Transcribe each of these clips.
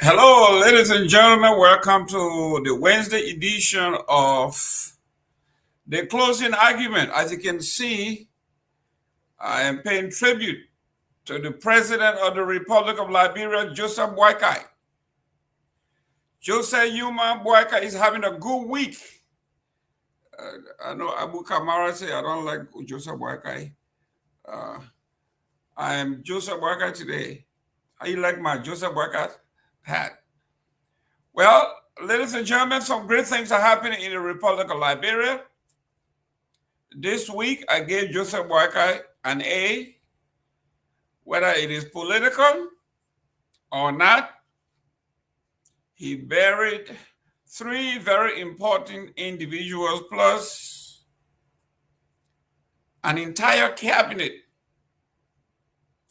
Hello, ladies and gentlemen. Welcome to the Wednesday edition of the closing argument. As you can see, I am paying tribute to the President of the Republic of Liberia, Joseph Boakai. Joseph Yuma Boakai is having a good week. I know Abu Kamara say I don't like Joseph Boakai. I am Joseph Boakai today. How you like my Joseph Boakai hat? Well, ladies and gentlemen, some great things are happening in the Republic of Liberia. This week, I gave Joseph Boakai an A, whether it is political or not. He buried three very important individuals plus an entire cabinet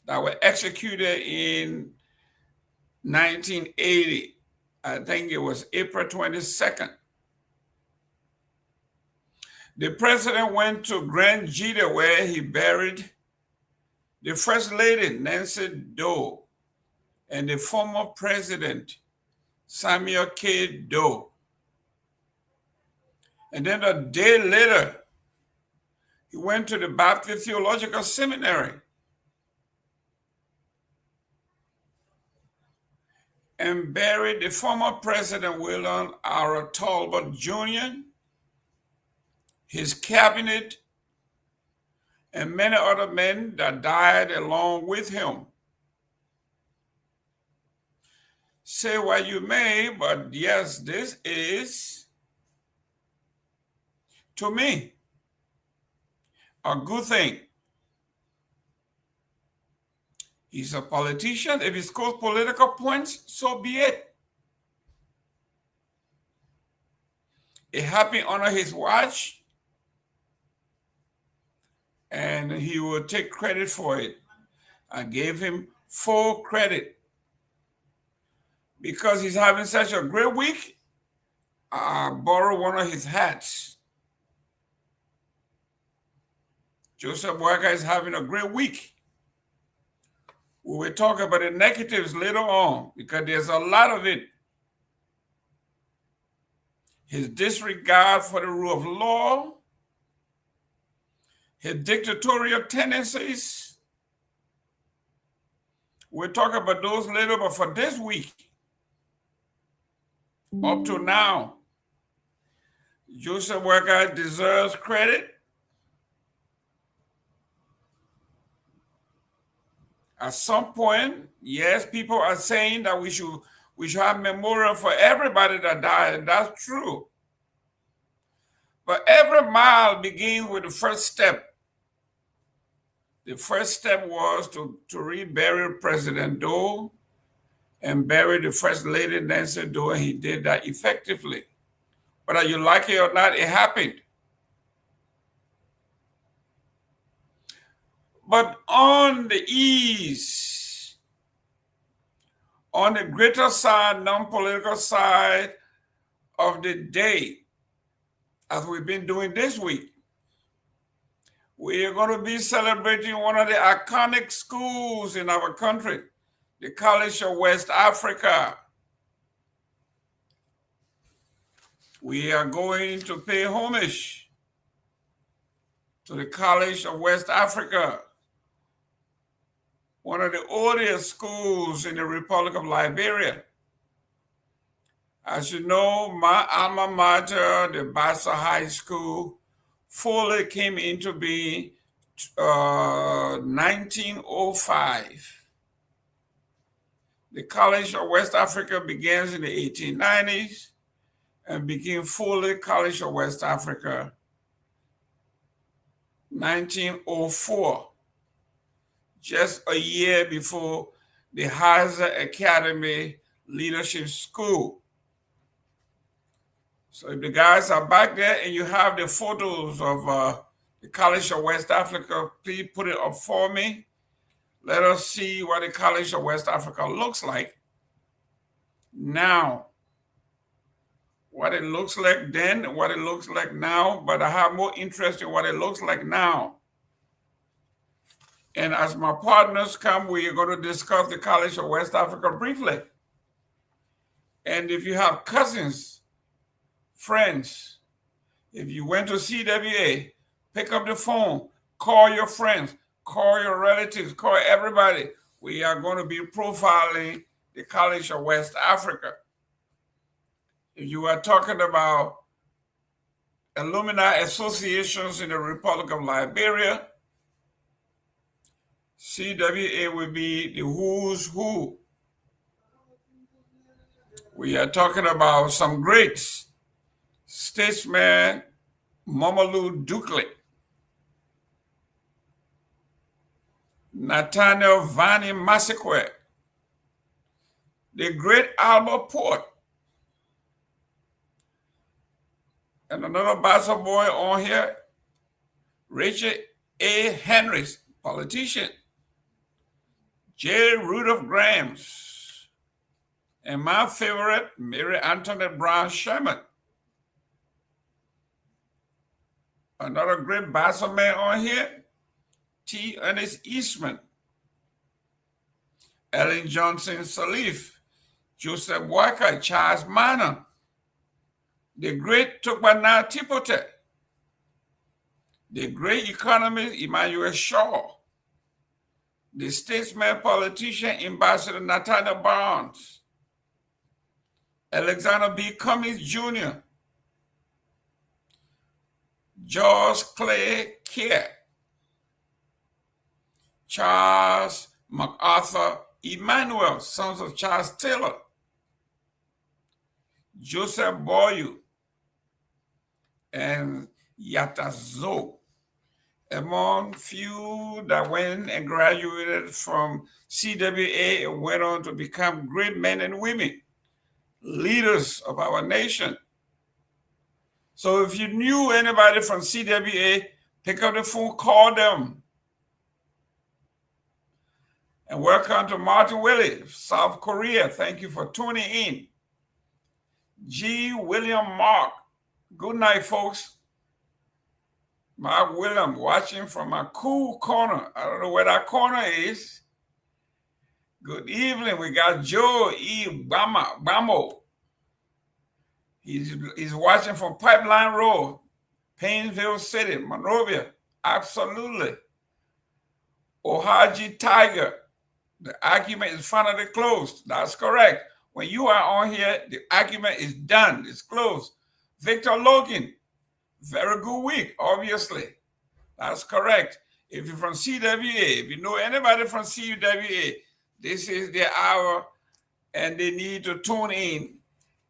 that were executed in 1980. I think it was April 22nd. The president went to Grand Jita where he buried the First Lady, Nancy Doe, and the former president, Samuel K. Doe. And then a day later, he went to the Baptist Theological Seminary and buried the former president, William R. Talbot Jr., his cabinet, and many other men that died along with him. Say what you may, but yes, this is, to me, a good thing. He's a politician. If he scores political points, so be it. It happened under his watch, and he will take credit for it. I gave him full credit. Because he's having such a great week, I borrowed one of his hats. Joseph Boakai is having a great week. We will talk about the negatives later on because there's a lot of it. His disregard for the rule of law, his dictatorial tendencies. We'll talk about those later, but for this week, up to now, Joseph Boakai deserves credit. At some point, yes, people are saying that we should have memorial for everybody that died, and that's true. But every mile begins with the first step. The first step was to rebury President Doe and bury the First Lady Nancy Doe, and he did that effectively. Whether you like it or not, it happened. But on the east, on the greater side, non-political side of the day, as we've been doing this week, we are going to be celebrating one of the iconic schools in our country, the College of West Africa. We are going to pay homage to the College of West Africa, one of the oldest schools in the Republic of Liberia. As you know, my alma mater, the Bassa High School, fully came into being 1905. The College of West Africa begins in the 1890s and became fully College of West Africa 1904, just a year before the Hazard Academy Leadership School. So if the guys are back there and you have the photos of the College of West Africa, please put it up for me. Let us see what the College of West Africa looks like now. What it looks like then and what it looks like now, but I have more interest in what it looks like now. And as my partners come, we are going to discuss the College of West Africa briefly. And if you have cousins, friends, if you went to CWA, pick up the phone, call your friends, call your relatives, call everybody. We are going to be profiling the College of West Africa. If you are talking about alumni associations in the Republic of Liberia, CWA will be the who's who. We are talking about some greats. Statesman Mamadou Dukley, Nathaniel Vanny Massaquoi, the great Albert Port, and another Bassa boy on here, Richard A. Henrys, politician, J. Rudolph Grams, and my favorite, Mary Antoinette Brown Sherman. Another great Bassa man on here, T. Ernest Eastman, Ellen Johnson Sirleaf, Joseph Boyka, Charles Manor, the great Torgbean Tipote, the great economist Emmanuel Shaw, the statesman, politician, Ambassador Nathaniel Barnes, Alexander B. Cummings Jr., George Clay Kerr, Charles MacArthur Emmanuel, sons of Charles Taylor, Joseph Boyu, and Yatazo, among few that went and graduated from CWA and went on to become great men and women, leaders of our nation. So if you knew anybody from CWA, pick up the phone, call them. And welcome to Martin Willie, South Korea. Thank you for tuning in. G. William Mark. Good night, folks. Mark William watching from my cool corner. I don't know where that corner is. Good evening. We got Joe E. Bamo. He's watching from Pipeline Road, Painesville City, Monrovia. Absolutely. Ohaji Tiger. The argument is finally closed. That's correct. When you are on here, the argument is done. It's closed. Victor Logan, very good week, obviously. That's correct. If you're from CWA, if you know anybody from CWA, this is their hour and they need to tune in.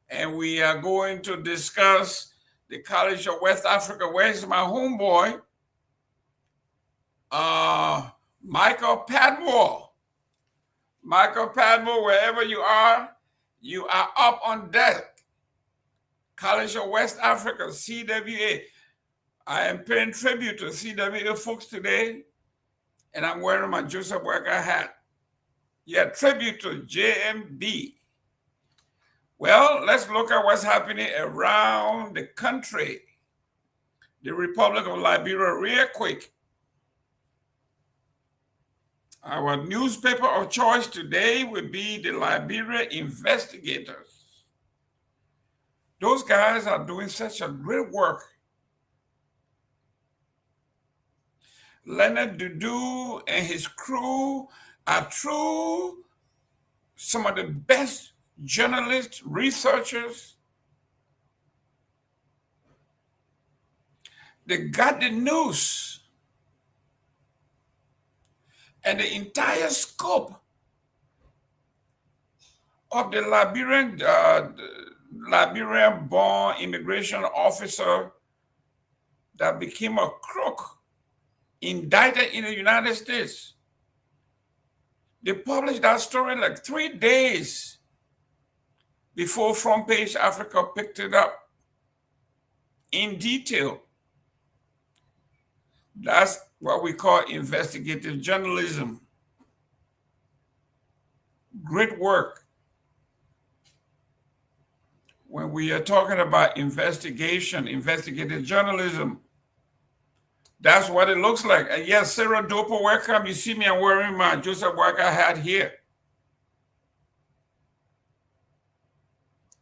And we are going to discuss the College of West Africa. Where's my homeboy? Michael Padmore. Michael Padmore, wherever you are up on deck. College of West Africa, CWA. I am paying tribute to CWA folks today, and I'm wearing my Joseph Boyka hat. Yeah, tribute to JMB. Well, let's look at what's happening around the country. The Republic of Liberia, real quick. Our newspaper of choice today will be the Liberia Investigators. Those guys are doing such a great work. Leonard Dudu and his crew are some of the best journalists, researchers. They got the news and the entire scope of the Liberian-born immigration officer that became a crook, indicted in the United States. They published that story like 3 days before Front Page Africa picked it up in detail. That's what we call investigative journalism. Great work. When we are talking about investigative journalism, that's what it looks like. And yes, Sarah Dopo, welcome. You see me, I'm wearing my Joseph Boyka hat here.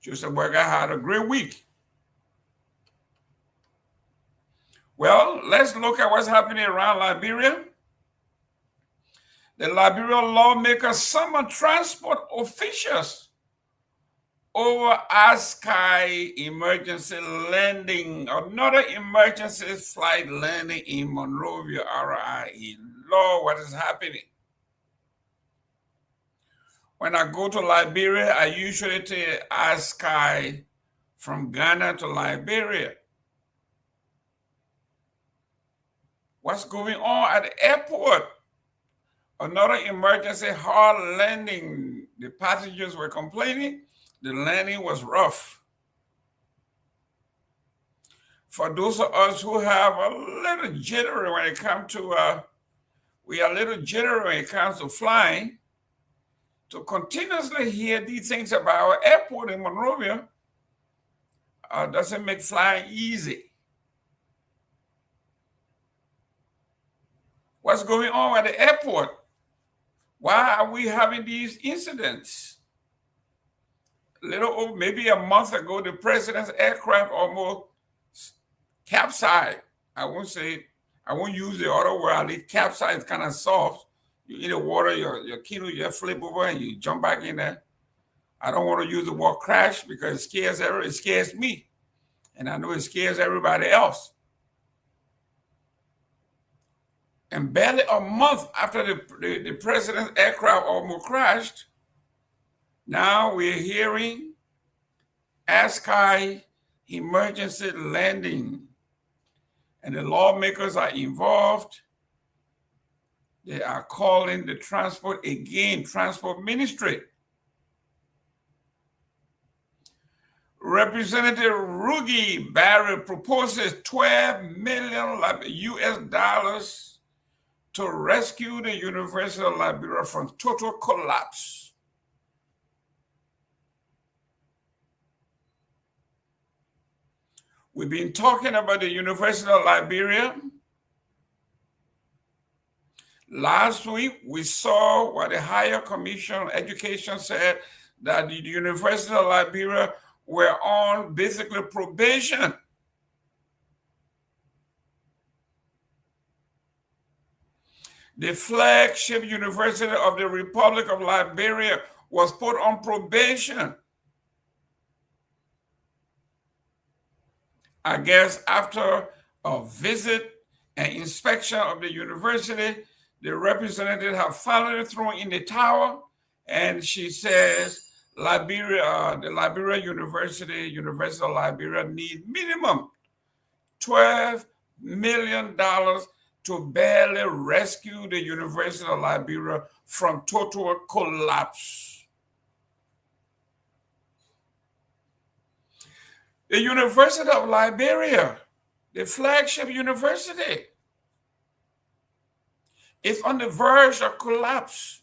Joseph Boycott had a great week. Well, let's look at what's happening around Liberia. The Liberian lawmakers summoned transport officials over ASCAI emergency landing, another emergency flight landing in Monrovia, RIE. Lord, what is happening? When I go to Liberia, I usually take ASCAI from Ghana to Liberia. What's going on at the airport? Another emergency hard landing. The passengers were complaining. The landing was rough. For those of us who have a little jittery when it comes to, we are a little jittery when it comes to flying, to continuously hear these things about our airport in Monrovia doesn't make flying easy. What's going on at the airport? Why are we having these incidents? Maybe a month ago, the president's aircraft almost capsized. I won't use the other word. At least capsize is kind of soft. You in the water, your kilo, you flip over and you jump back in there. I don't want to use the word crash because it scares me. And I know it scares everybody else. And barely a month after the president's aircraft almost crashed, now we're hearing ASCAI emergency landing. And the lawmakers are involved. They are calling the transport ministry. Representative Rugi Barry proposes $12 million US dollars to rescue the University of Liberia from total collapse. We've been talking about the University of Liberia. Last week, we saw what the Higher Commission on Education said, that the University of Liberia were on basically probation. The flagship university of the Republic of Liberia was put on probation. I guess after a visit and inspection of the university, the representative have finally thrown in the towel, and she says the Liberia University of Liberia need minimum $12 million to barely rescue the University of Liberia from total collapse. The University of Liberia, the flagship university, is on the verge of collapse.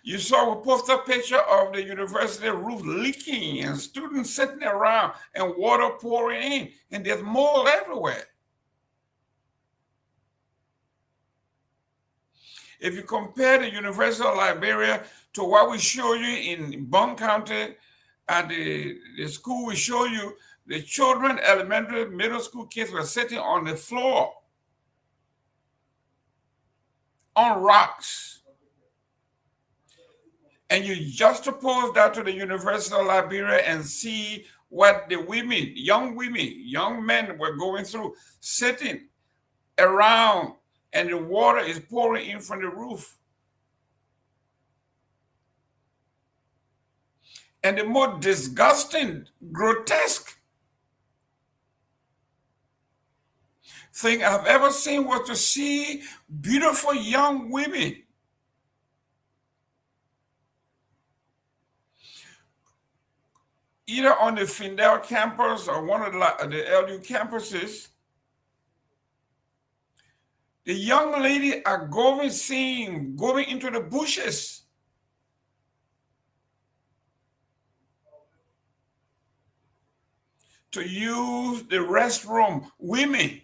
You saw we posted a picture of the university roof leaking and students sitting around and water pouring in, and there's mold everywhere. If you compare the University of Liberia to what we show you in Bond County, at the school we show you, the children, elementary, middle school kids were sitting on the floor, on rocks. And you juxtapose that to the University of Liberia and see what the young men were going through, sitting around, and the water is pouring in from the roof. And the more disgusting, grotesque thing I've ever seen was to see beautiful young women either on the Findale campus or one of the LU campuses. The young lady are going into the bushes. To use the restroom, women.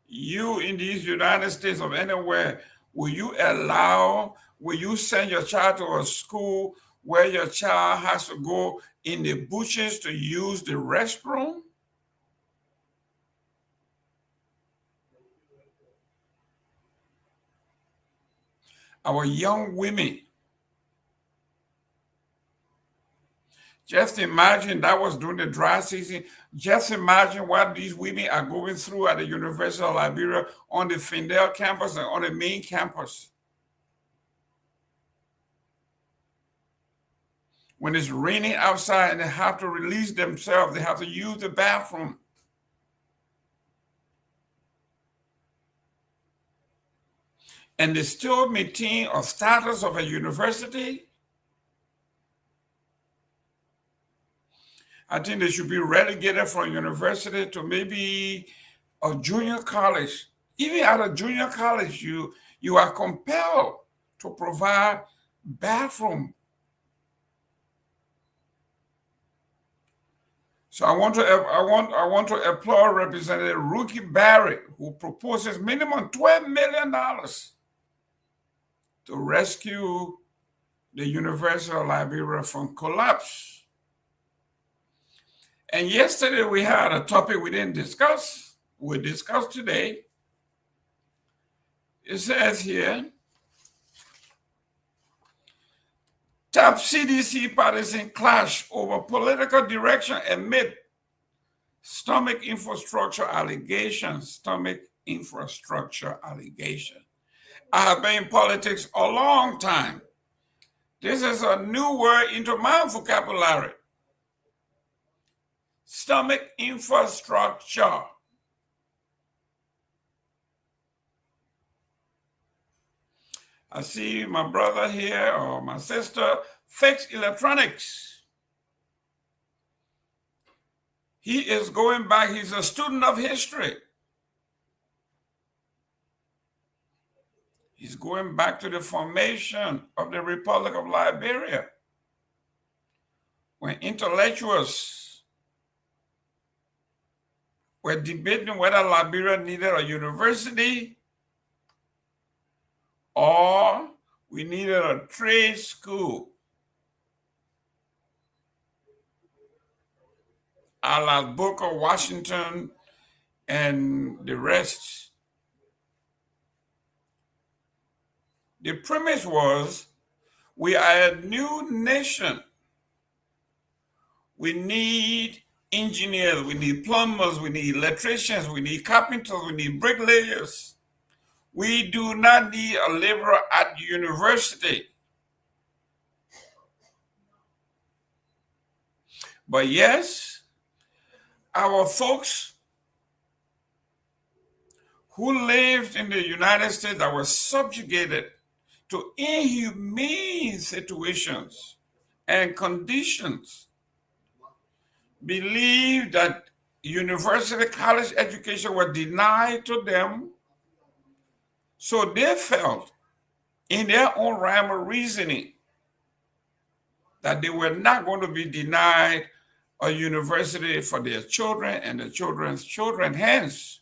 You in these United States of anywhere, will you send your child to a school where your child has to go in the bushes to use the restroom? Our young women, just imagine that was during the dry season. Just imagine what these women are going through at the University of Liberia on the Findale campus and on the main campus. When it's raining outside and they have to release themselves, they have to use the bathroom. And they still maintain a status of a university. I think they should be relegated from university to maybe a junior college. Even at a junior college, you are compelled to provide bathroom. So I want to applaud Representative Ruki Barrett, who proposes minimum $12 million to rescue the University of Liberia from collapse. And yesterday we had a topic we didn't discuss. We discussed today. It says here, top CDC partisan clash over political direction amid stomach infrastructure allegations. I have been in politics a long time. This is a new word into my vocabulary. Stomach infrastructure. I see my brother here or my sister, Fix Electronics. He is going back, he's a student of history. He's going back to the formation of the Republic of Liberia, when intellectuals were debating whether Liberia needed a university or we needed a trade school, a la Booker, Washington, and the rest. The premise was, we are a new nation. We need engineers, we need plumbers, we need electricians, we need carpenters, we need bricklayers. We do not need a laborer at university. But yes, our folks who lived in the United States that were subjugated to inhumane situations and conditions believed that university college education was denied to them. So they felt in their own rhyme of reasoning that they were not going to be denied a university for their children and their children's children. Hence,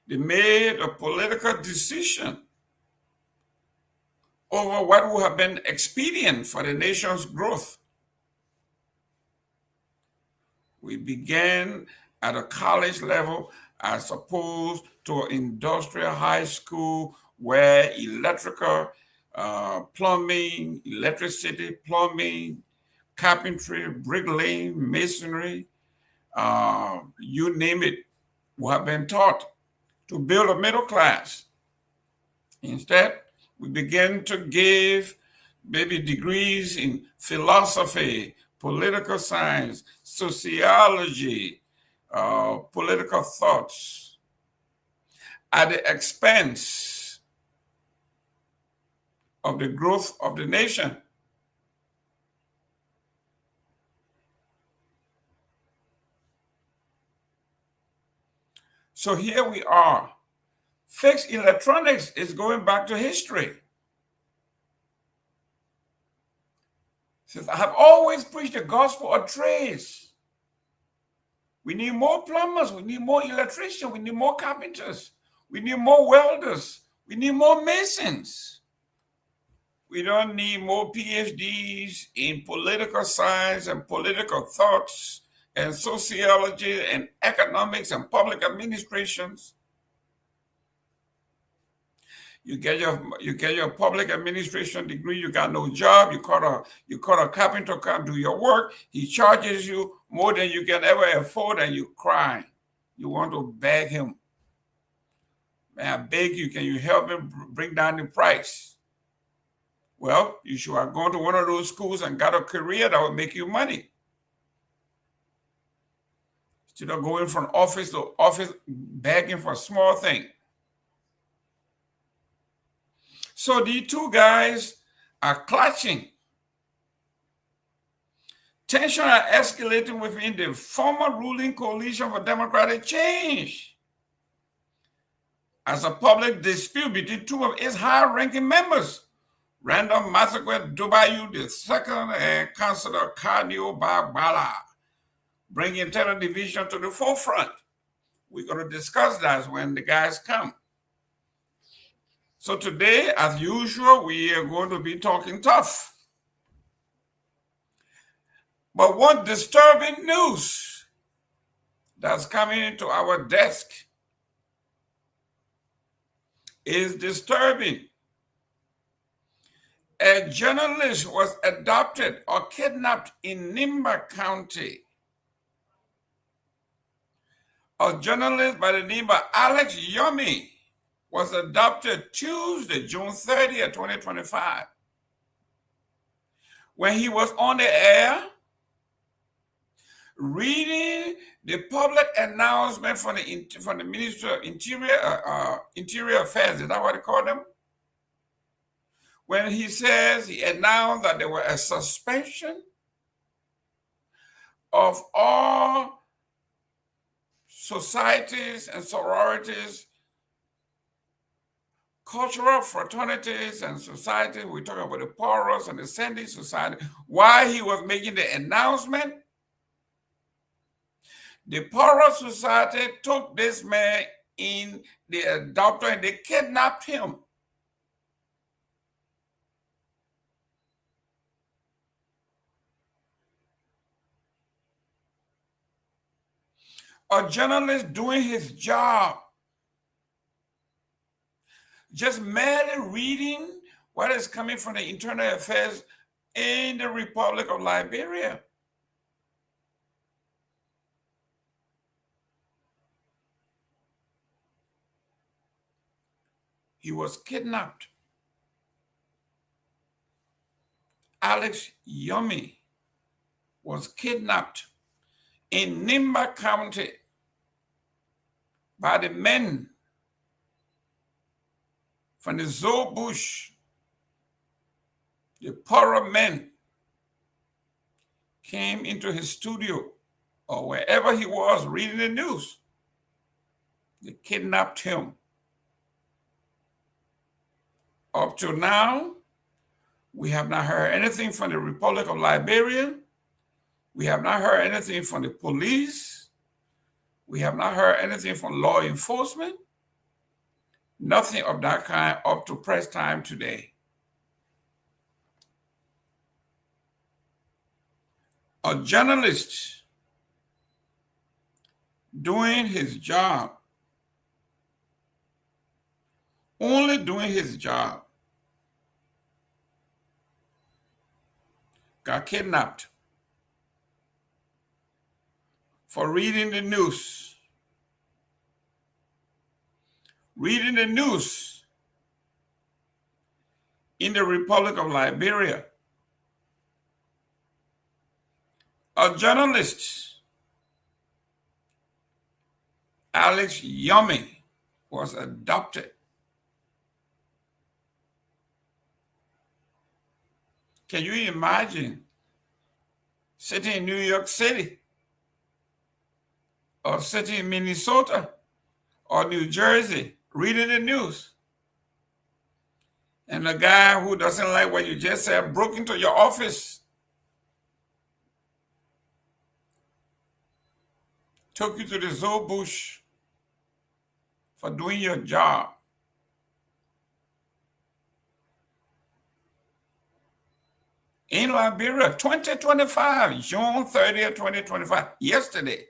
they made a political decision over what would have been expedient for the nation's growth. We began at a college level as opposed to an industrial high school where electrical, plumbing, electricity, plumbing, carpentry, bricklaying, masonry, you name it, would have been taught to build a middle class. Instead, we began to give maybe degrees in philosophy, political science, sociology, political thoughts, at the expense of the growth of the nation. So here we are. Fixed electronics is going back to history. It says, I have always preached the gospel of trades. We need more plumbers. We need more electricians. We need more carpenters. We need more welders. We need more masons. We don't need more PhDs in political science and political thoughts and sociology and economics and public administrations. You get your public administration degree, you got no job, you call a carpenter come do your work, he charges you more than you can ever afford, and you cry. You want to beg him. Man, I beg you, can you help me bring down the price? Well, you should have gone to one of those schools and got a career that would make you money. Instead of going from office to office begging for a small thing. So these two guys are clashing. Tensions are escalating within the former ruling coalition for democratic change as a public dispute between two of its high-ranking members, Random Massacre Dubayu II and Councillor Kanio Bagbala, bring internal division to the forefront. We're going to discuss that when the guys come. So today, as usual, we are going to be talking tough. But one disturbing news that's coming into our desk is disturbing. A journalist was abducted or kidnapped in Nimba County. A journalist by the name of Alex Yomi was adopted Tuesday, June 30th, 2025. When he was on the air, reading the public announcement from the Ministry of Interior Affairs, is that what they call them? When he announced that there was a suspension of all societies and sororities, cultural fraternities and societies. We're talking about the Poros and the Sending Society. While he was making the announcement, the Poros Society took this man in the adopter and they kidnapped him. A journalist doing his job, just merely reading what is coming from the internal affairs in the Republic of Liberia. He was kidnapped. Alex Yomi was kidnapped in Nimba County by the men from the Zoe Bush. The Poro men came into his studio or wherever he was reading the news. They kidnapped him. Up to now, we have not heard anything from the Republic of Liberia. We have not heard anything from the police. We have not heard anything from law enforcement. Nothing of that kind up to press time today. A journalist doing his job, only doing his job, got kidnapped for reading the news. Reading the news in the Republic of Liberia. A journalist, Alex Yomi, was adopted. Can you imagine sitting in New York City or sitting in Minnesota or New Jersey reading the news, and the guy who doesn't like what you just said broke into your office, took you to the zoo bush for doing your job. In Liberia, 2025, June 30th, 2025, yesterday.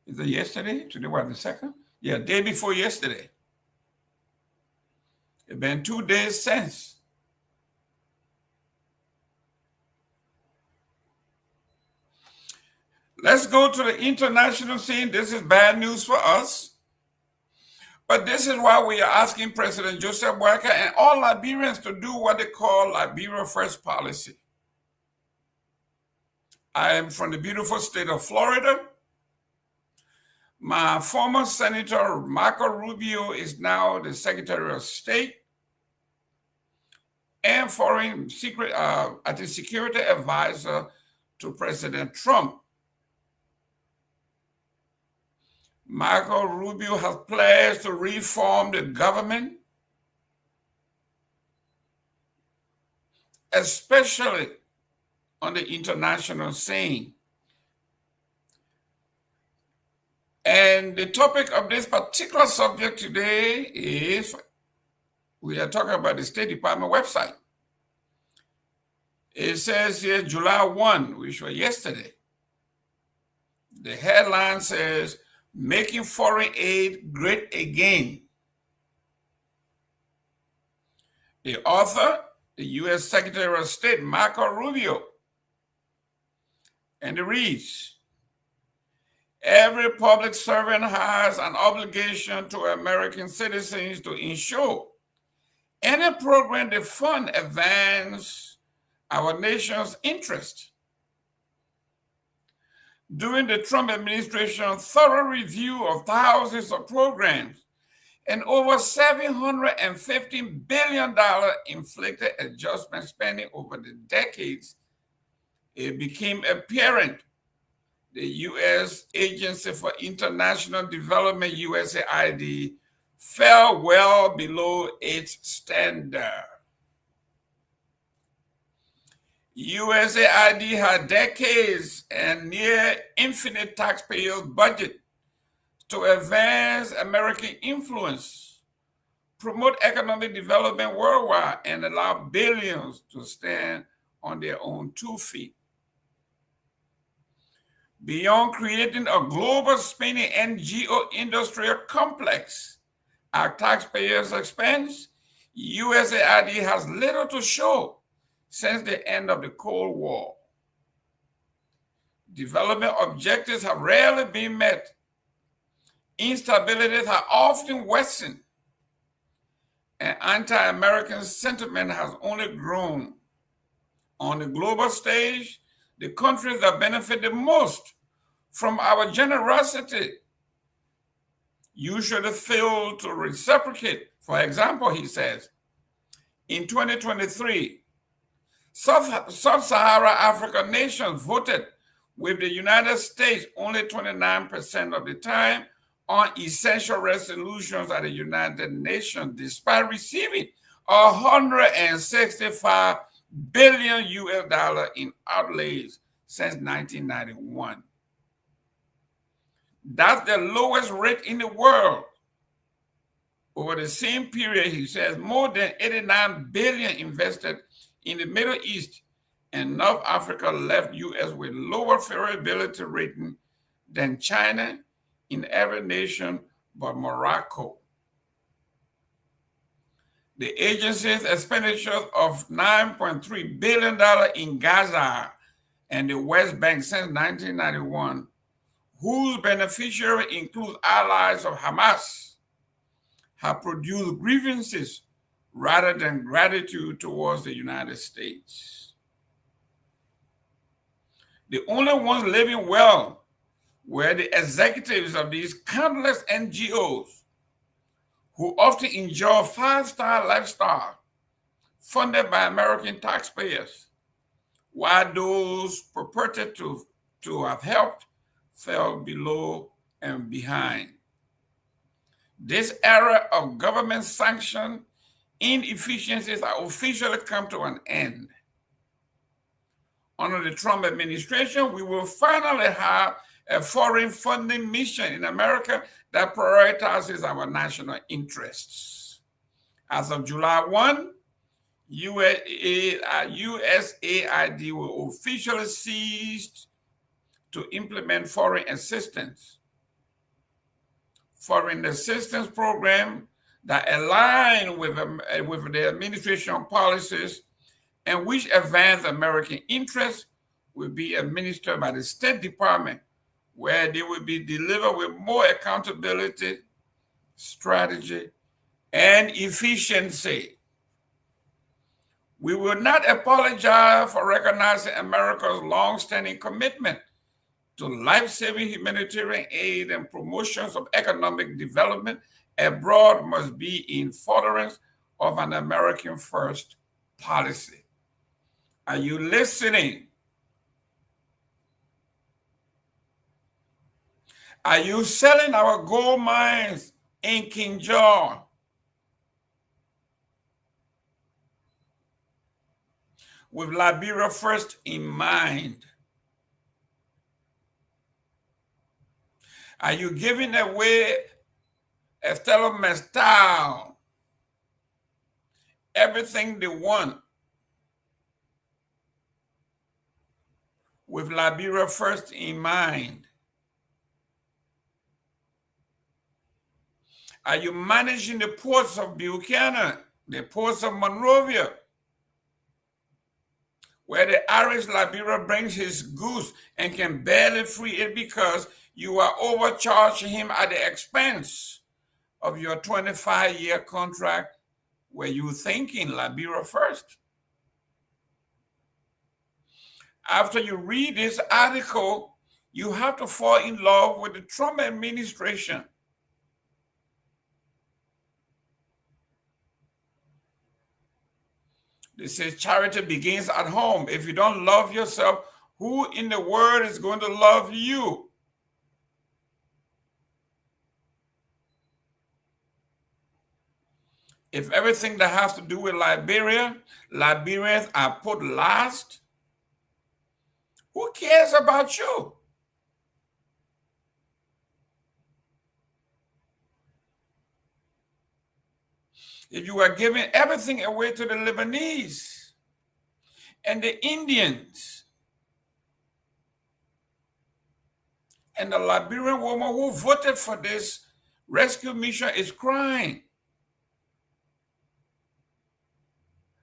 Is it yesterday? Today was the second? Yeah, day before yesterday. It's been 2 days since. Let's go to the international scene. This is bad news for us. But this is why we are asking President Joseph Boakai and all Liberians to do what they call Liberia First policy. I am from the beautiful state of Florida. My former Senator Marco Rubio is now the Secretary of State and Foreign Security Advisor to President Trump. Marco Rubio has pledged to reform the government, especially on the international scene. And the topic of this particular subject today is, we are talking about the State Department website. It says here July 1, which was yesterday. The headline says, "Making Foreign Aid Great Again." The author, the U.S. Secretary of State, Marco Rubio. And it reads, "Every public servant has an obligation to American citizens to ensure any program they fund advance our nation's interest. During the Trump administration thorough review of thousands of programs and over $750 billion inflicted adjustment spending over the decades, it became apparent the U.S. Agency for International Development, USAID, fell well below its standard. USAID had decades and near infinite taxpayers' budget to advance American influence, promote economic development worldwide, and allow billions to stand on their own 2 feet. Beyond creating a global spending NGO industrial complex at taxpayers' expense, USAID has little to show since the end of the Cold War. Development objectives have rarely been met. Instabilities have often worsened, and anti-American sentiment has only grown. On the global stage, the countries that benefit the most from our generosity usually fail to reciprocate. For example, he says, in 2023, Sub-Saharan African nations voted with the United States only 29% of the time on essential resolutions at the United Nations, despite receiving $165 billion in outlays since 1991. That's the lowest rate in the world. Over the same period, he says, more than $89 billion invested in the Middle East and North Africa left U.S. with lower favorability rating than China in every nation but Morocco. The agency's expenditures of $9.3 billion in Gaza and the West Bank since 1991, whose beneficiaries include allies of Hamas, have produced grievances rather than gratitude towards the United States. The only ones living well were the executives of these countless NGOs who often enjoy five-star lifestyle funded by American taxpayers, while those purported to have helped fell below and behind. This era of government sanctioned inefficiencies are officially come to an end. under the Trump administration, we will finally have a foreign funding mission in America that prioritizes our national interests. As of July 1, USAID will officially cease to implement foreign assistance program that align with the administration policies and which advance American interests will be administered by the State Department, where they will be delivered with more accountability, strategy, and efficiency. We will not apologize for recognizing America's long-standing commitment to life-saving humanitarian aid and promotions of economic development abroad must be in furtherance of an American first policy. Are you listening? Are you selling our gold mines in King George? With Liberia first in mind? Are you giving away Estella Mestal everything they want with Liberia first in mind? Are you managing the ports of Buchanan, the ports of Monrovia, where the Irish Liberia brings his goods and can barely free it because you are overcharging him at the expense of your 25-year contract? Were you thinking Liberia first? After you read this article, you have to fall in love with the Trump administration. They say charity begins at home. If you don't love yourself, who in the world is going to love you? If everything that has to do with Liberia, Liberians are put last, who cares about you? If you are giving everything away to the Lebanese and the Indians, and the Liberian woman who voted for this rescue mission is crying.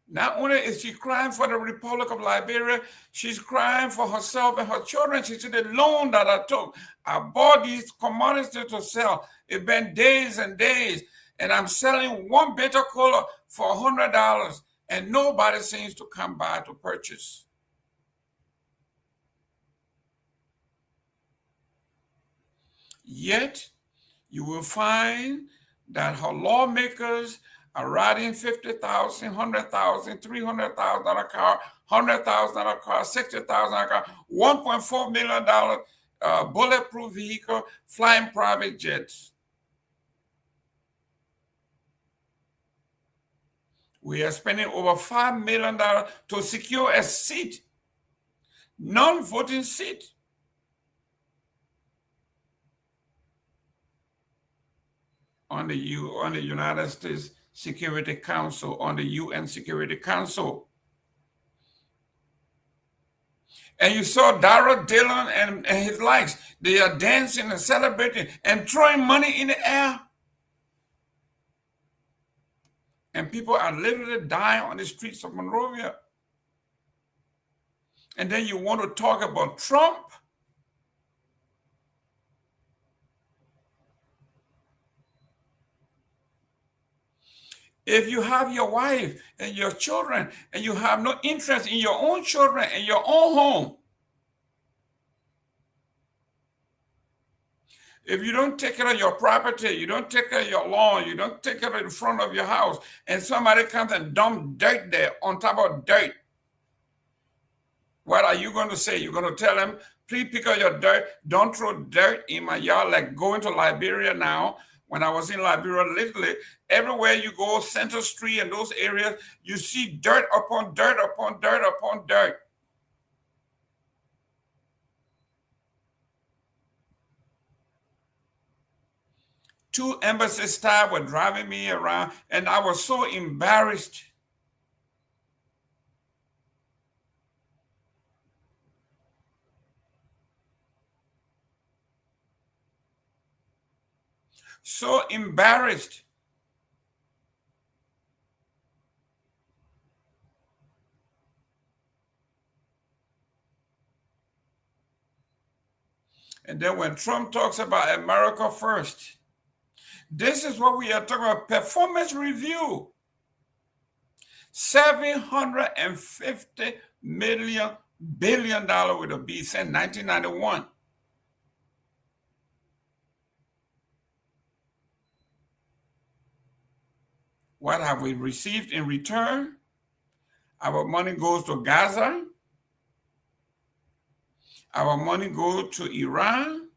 Not only is she crying for the Republic of Liberia, she's crying for herself and her children. She said, the loan that I took, I bought these commodities to sell. It's been days and days, and I'm selling one bitter cola for $100, and nobody seems to come by to purchase. Yet, you will find that her lawmakers are writing $50,000, $100,000, $300,000 car, $100,000 car, $60,000 car, $1.4 million bulletproof vehicle, flying private jets. We are spending over $5 million to secure a seat, non-voting seat. On the United States Security Council, on the UN Security Council. And you saw Darrell Dillon and his likes. They are dancing and celebrating and throwing money in the air. And people are literally dying on the streets of Monrovia. And then you want to talk about Trump? If you have your wife and your children and you have no interest in your own children and your own home, if you don't take care of your property, you don't take care of your lawn, you don't take care of the front of your house, and somebody comes and dump dirt there on top of dirt, what are you going to say? You're going to tell them, please pick up your dirt. Don't throw dirt in my yard. Like going to Liberia now. When I was in Liberia, literally, everywhere you go, Center Street and those areas, you see dirt upon dirt upon dirt upon dirt. 2 embassy staff were driving me around, and I was so embarrassed. So embarrassed. And then when Trump talks about America first, this is what we are talking about, performance review. $750 billion with a B since 1991. What have we received in return? Our money goes to Gaza. Our money goes to Iran.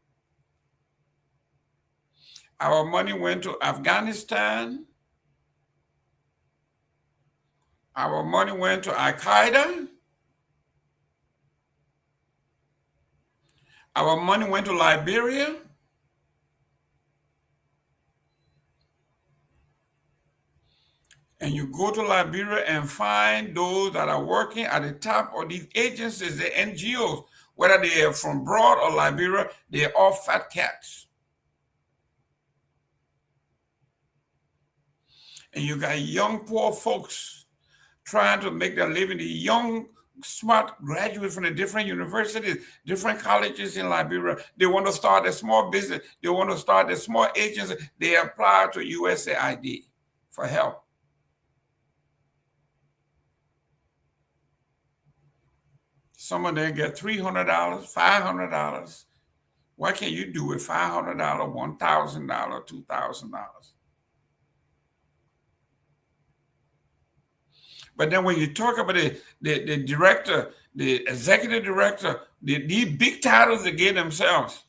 Our money went to Afghanistan. Our money went to Al-Qaeda. Our money went to Liberia. And you go to Liberia and find those that are working at the top of these agencies, the NGOs, whether they are from abroad or Liberia, they're all fat cats. And you got young poor folks trying to make their living, the young smart graduates from the different universities, different colleges in Liberia. They want to start a small business. They want to start a small agency. They apply to USAID for help. Some of them get $300, $500. What can you do with $500, $1,000, $2,000? But then when you talk about the director, the executive director, these big titles they give themselves,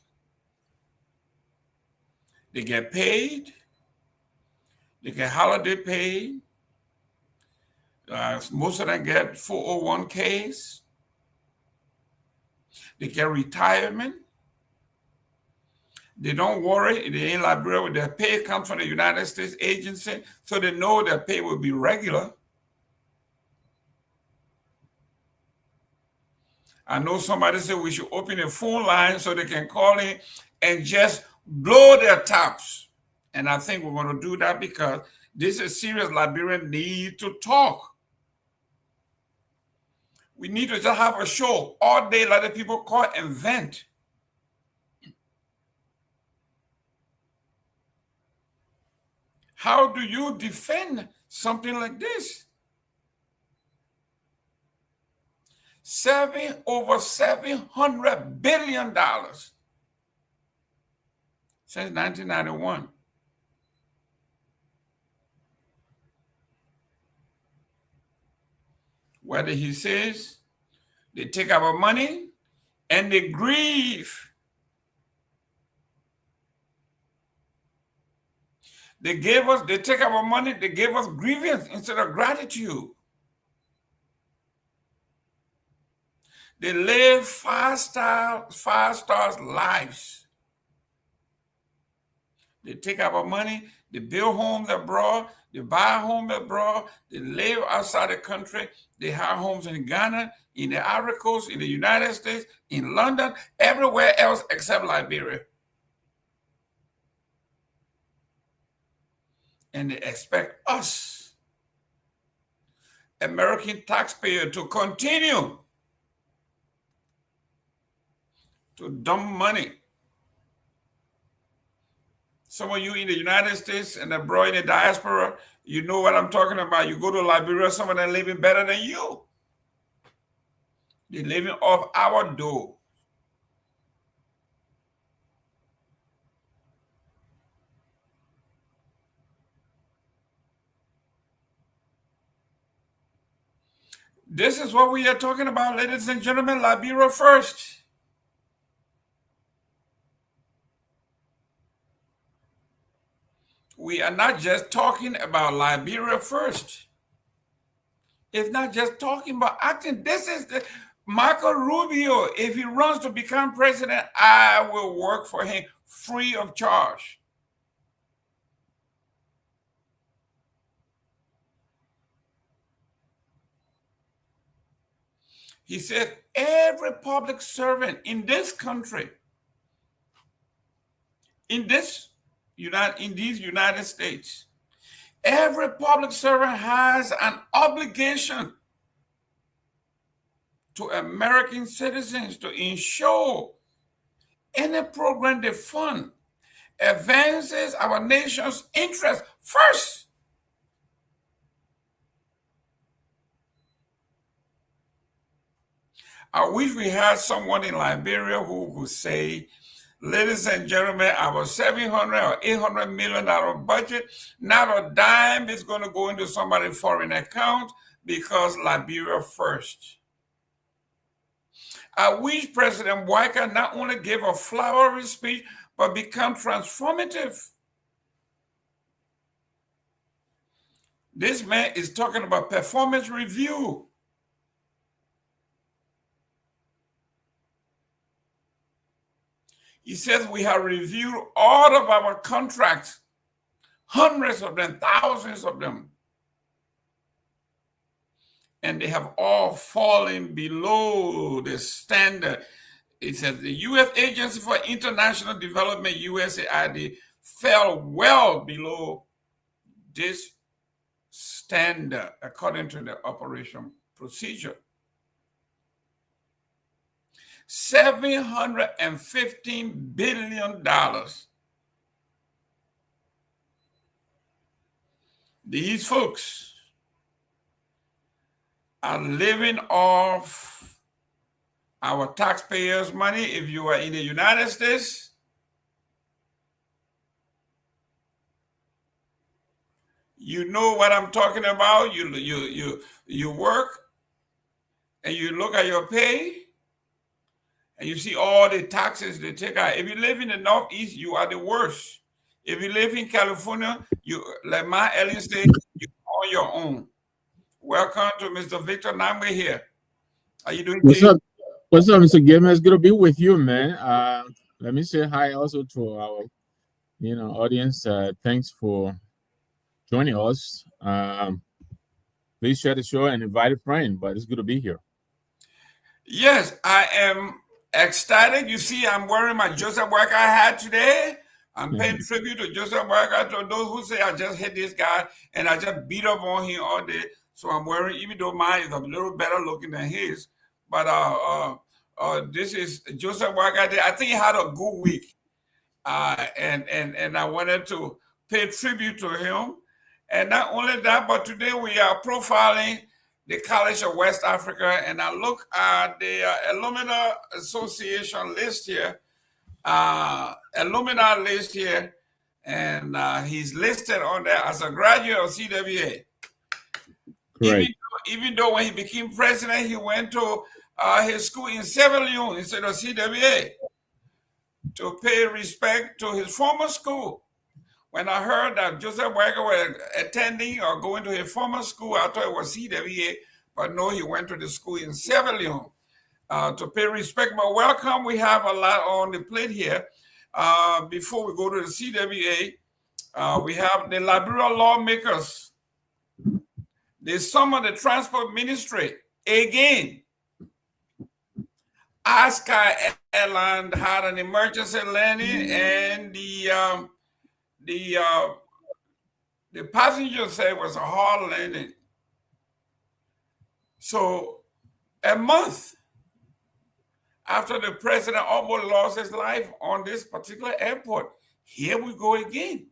they get paid, they get holiday pay, most of them get 401ks, they get retirement. They don't worry, they in Liberia, their pay comes from the United States agency, so they know their pay will be regular. I know somebody said we should open a phone line so they can call in and just blow their tops. And I think we're going to do that because this is serious. Liberians need to talk. We need to just have a show all day, let the people call and vent. How do you defend something like this? Over $700 billion since 1991. Whether he says they take our money and they grieve. They take our money, they gave us grievance instead of gratitude. They live five-star lives. They take our money, they build homes abroad, they buy homes abroad, they live outside the country, they have homes in Ghana, in the Ivory Coast, in the United States, in London, everywhere else except Liberia. And they expect us, American taxpayers, to continue to dump money. Some of you in the United States and abroad in the diaspora, you know what I'm talking about. You go to Liberia, some of them living better than you. They're living off our dough. This is what we are talking about, ladies and gentlemen. Liberia first. We are not just talking about Liberia first. It's not just talking about acting. This is the Marco Rubio. If he runs to become president, I will work for him free of charge. He said every public servant in this country, in these United States, every public servant has an obligation to American citizens to ensure any program they fund advances our nation's interest first. I wish we had someone in Liberia who would say, ladies and gentlemen, our $700 or $800 million budget, not a dime is going to go into somebody's foreign account because Liberia first. I wish President Boyka not only gave a flowery speech, but become transformative. This man is talking about performance review. He says we have reviewed all of our contracts, hundreds of them, thousands of them, and they have all fallen below the standard. It says the U.S. Agency for International Development, USAID, fell well below this standard according to the operation procedure. $715 billion. These folks are living off our taxpayers' money. If you are in the United States, you know what I'm talking about. You work and you look at your pay and you see all the taxes they take out. If you live in the Northeast, you are the worst. If you live in California, you, like my Ellen said, you're on your own. Welcome to Mr. Victor Namwe here. How you doing? What's up? What's up, Mr. Gilman? It's good to be with you, man. Let me say hi also to our, audience. Thanks for joining us. Please share the show and invite a friend. But it's good to be here. Yes, I am ecstatic. You see, I'm wearing my Joseph Boyka hat today. I'm paying tribute to Joseph Boyka, to those who say I just hit this guy and I just beat up on him all day. So I'm wearing, even though mine is a little better looking than his. But this is Joseph Boyka. I think he had a good week. And I wanted to pay tribute to him. And not only that, but today we are profiling the College of West Africa, and I look at the Alumni Association list here, alumni list here, and he's listed on there as a graduate of CWA. Even though when he became president, he went to his school in Sierra Leone instead of CWA to pay respect to his former school. When I heard that Joseph Boyka was attending or going to his former school, I thought it was CWA, but no, he went to the school in Sierra Leone to pay respect. But welcome, we have a lot on the plate here. Before we go to the CWA, we have the Liberia lawmakers. They summoned the transport ministry again. Ascar Airline had an emergency landing, and the passenger said it was a hard landing. So a month after the president almost lost his life on this particular airport, here we go again.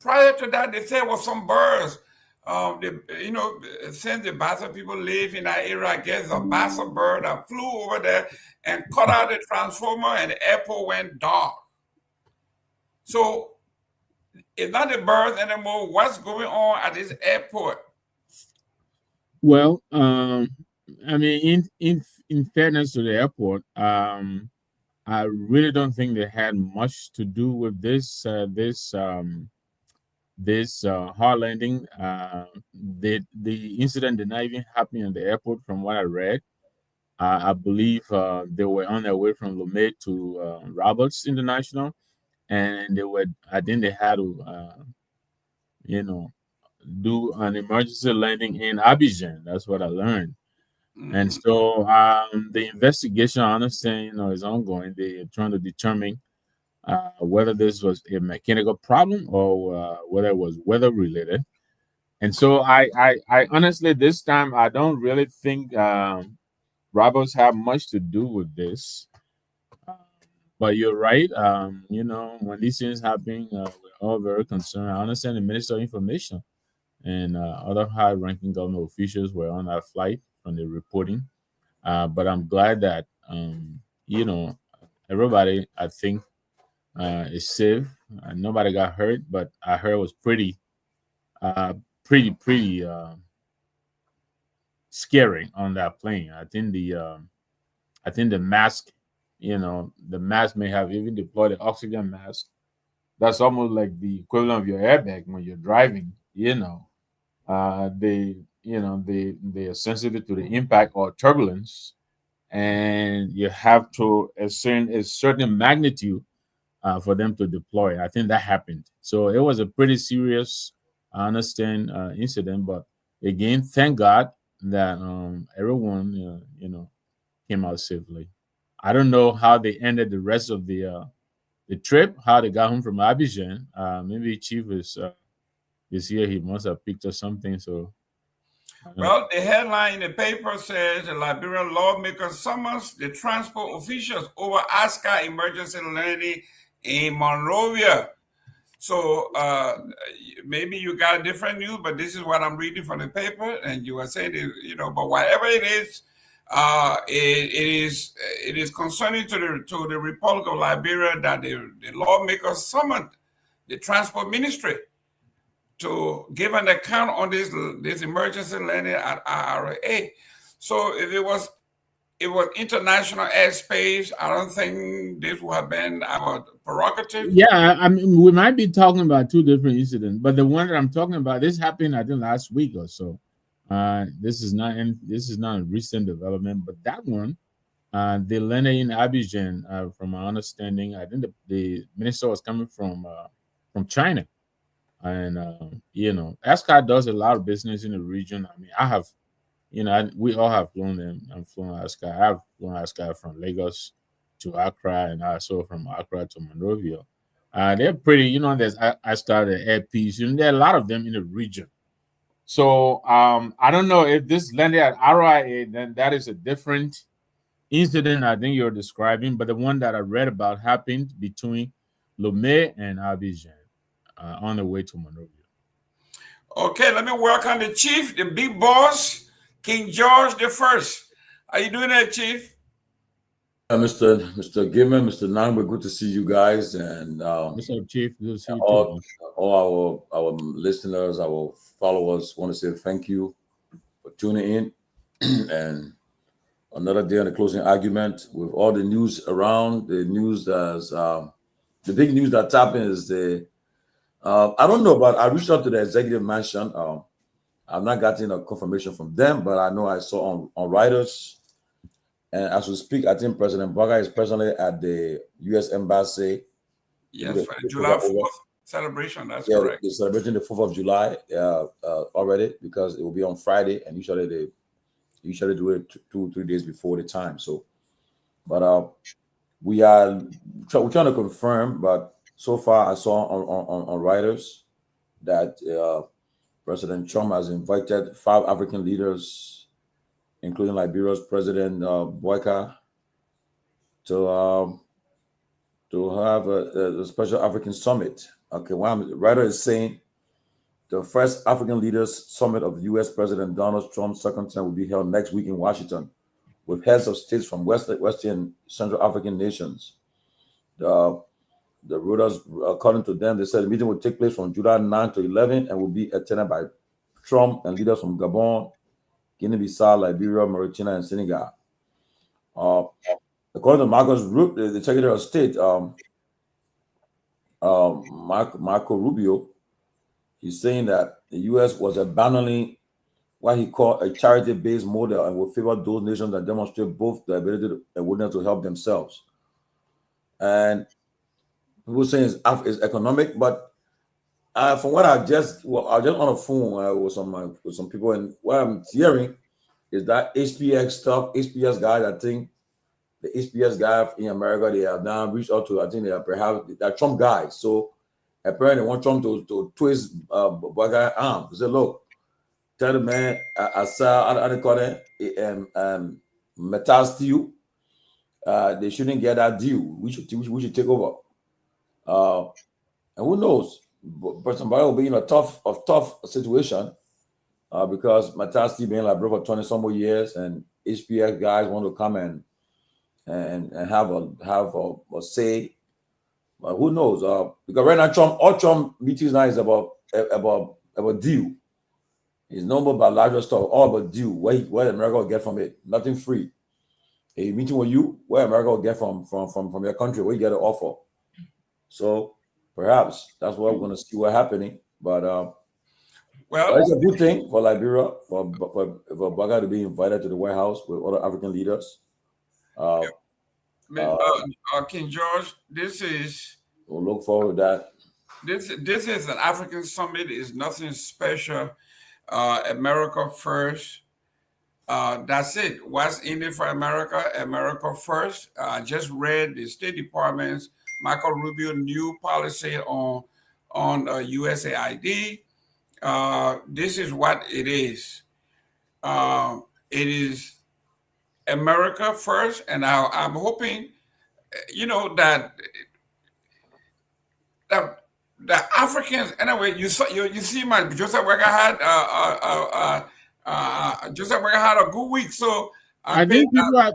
Prior to that, they said was some birds. Since the Bassa people live in that area, I guess a Bassa bird that flew over there and cut out the transformer, and the airport went dark. So it's not the birds anymore. What's going on at this airport? Well, I mean, in fairness to the airport, I really don't think they had much to do with this hard landing. The incident did not even happen at the airport, from what I read. I believe they were on their way from Lomé to Roberts International, and I think they had to do an emergency landing in Abidjan. That's what I learned. And Mhm. so the investigation, I understand, is ongoing. They're trying to determine whether this was a mechanical problem or whether it was weather related. And so I honestly, this time, I don't really think robbers have much to do with this. Um, but you're right. When these things happen, we're all very concerned. I understand the Minister of Information and other high-ranking government officials were on that flight from the reporting. But I'm glad that everybody, I think, is safe. Nobody got hurt, but I heard it was uh, pretty scary on that plane. I think the mask, the mask may have even deployed the oxygen mask. That's almost like the equivalent of your airbag when you're driving. They are sensitive to the impact or turbulence, and you have to ascertain a certain magnitude for them to deploy. I think that happened. So it was a pretty serious, I understand, incident. But again, thank God that everyone, came out safely. I don't know how they ended the rest of the trip, how they got home from Abidjan. Maybe Chief is here. He must have picked up something. So I don't know. Well, the headline in the paper says the Liberian lawmaker summons the transport officials over ASCA emergency landing in Monrovia. So maybe you got different news, but this is what I'm reading from the paper, and you are saying, but whatever it is, it is concerning to the Republic of Liberia that the lawmakers summoned the transport ministry to give an account on this emergency landing at IRA. So if it was international airspace, I don't think this would have been our prerogative. Yeah, I mean, we might be talking about two different incidents, but the one that I'm talking about, this happened, I think, last week or so. This is not a recent development, but that one, the landing in Abidjan, from my understanding, I think the minister was coming from China, and ASCA does a lot of business in the region. I mean, I have, we all have flown them. I'm flown ASCA. I have flown ASCA from Lagos to Accra, and also from Accra to Monrovia. They're pretty, there's ASCA, the Air Peace, there are a lot of them in the region. So I don't know if this landed at RIA, then that is a different incident I think you're describing, but the one that I read about happened between Lomé and Abidjan on the way to Monrovia. Okay, let me welcome the chief, the big boss, King George the First. How you doing there, Chief? Mr. Gimmer, Mr. Nangwe, good to see you guys, and What's up, Chief? Good to see you too, all man. all our listeners, our followers. Want to say thank you for tuning in, and another day on the closing argument with all the news around. The news that's the big news that's happening is the I don't know, but I reached out to the executive mansion. I've not gotten a confirmation from them, but I know I saw on Reuters. And as we speak, I think President Baga is presently at the U.S. Embassy. Yes, for the July 4th celebration. That's Yeah, correct. they're celebrating the 4th of July already, because it will be on Friday, and usually they do it 2 or 3 days before the time. So, but we're trying to confirm, but so far I saw on Reuters that President Trump has invited 5 African leaders, including Liberia's President Boyka, to have a special African summit. Okay, Reuters is saying the first African leaders summit of U.S. President Donald Trump's second term will be held next week in Washington, with heads of states from Western and Central African nations. The Reuters, according to them, they said the meeting will take place from July 9 to 11 and will be attended by Trump and leaders from Gabon, Guinea-Bissau, Liberia, Mauritania, and Senegal. According to Marcus Rubio, the Secretary of State, Marco Rubio, he's saying that the U.S. was abandoning what he called a charity-based model and will favor those nations that demonstrate both the ability and willingness to help themselves. And people saying it's economic, but from what I was just on the phone with some people, and what I'm hearing, is that HPX stuff. HPS guys, I think the HPS guy in America, they have now reached out to, I think they are perhaps they're Trump guys. So apparently they want Trump to twist black guy arm. They say, look, tell the man, I saw, I call it, metal steel. They shouldn't get that deal. We should take over. And who knows? But somebody will be in a tough situation because Matasti being like bro for 20 some more years, and HPX guys want to come and have a say. But who knows? Because right now all Trump meetings now is about deal. It's no more about larger stuff, all about deal. What America will get from it. Nothing free. A meeting with you, where America will get from your country, where you get an offer. So perhaps that's what we're going to see what happening. But well, it's a good thing for Liberia for Baga to be invited to the White House with other African leaders. King George, we'll look forward to that. This is an African summit. It's nothing special. America first. That's it. What's in it for America? America first. Just read the State Department's Marco Rubio new policy on USAID. This is what it is. It is America first, and I'm hoping, that the Africans. Anyway, you see, my Joseph Wega had a good week. So I think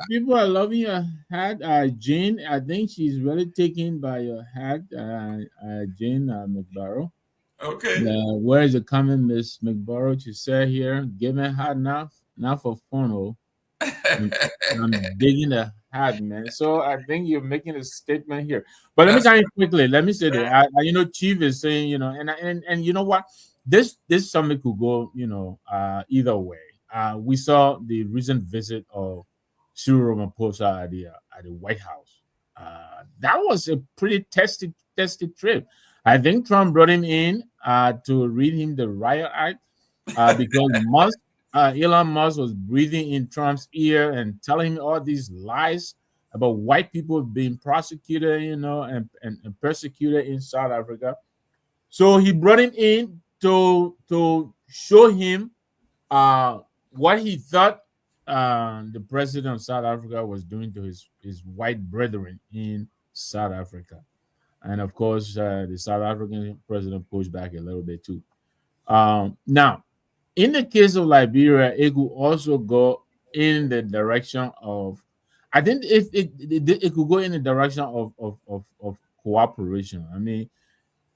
people are loving your hat, Jane. I think she's really taken by your hat, Jane McBarrow. Okay. Where is the comment, Miss McBarrow? To say here, give me hat now, not for fun. I'm digging the hat, man. So I think you're making a statement here. But let me tell you quickly. Let me say that Chief is saying, and you know what, this summit could go, either way. We saw the recent visit of Cyril Ramaphosa at the White House. That was a pretty tested trip. I think Trump brought him in to read him the riot act because Elon Musk was breathing in Trump's ear and telling him all these lies about white people being prosecuted, and persecuted in South Africa. So he brought him in to show him what he thought the president of South Africa was doing to his white brethren in South Africa. And of course, the South African president pushed back a little bit too. Now, in the case of Liberia, it could also go in the direction of, I think it could go in the direction of cooperation. I mean,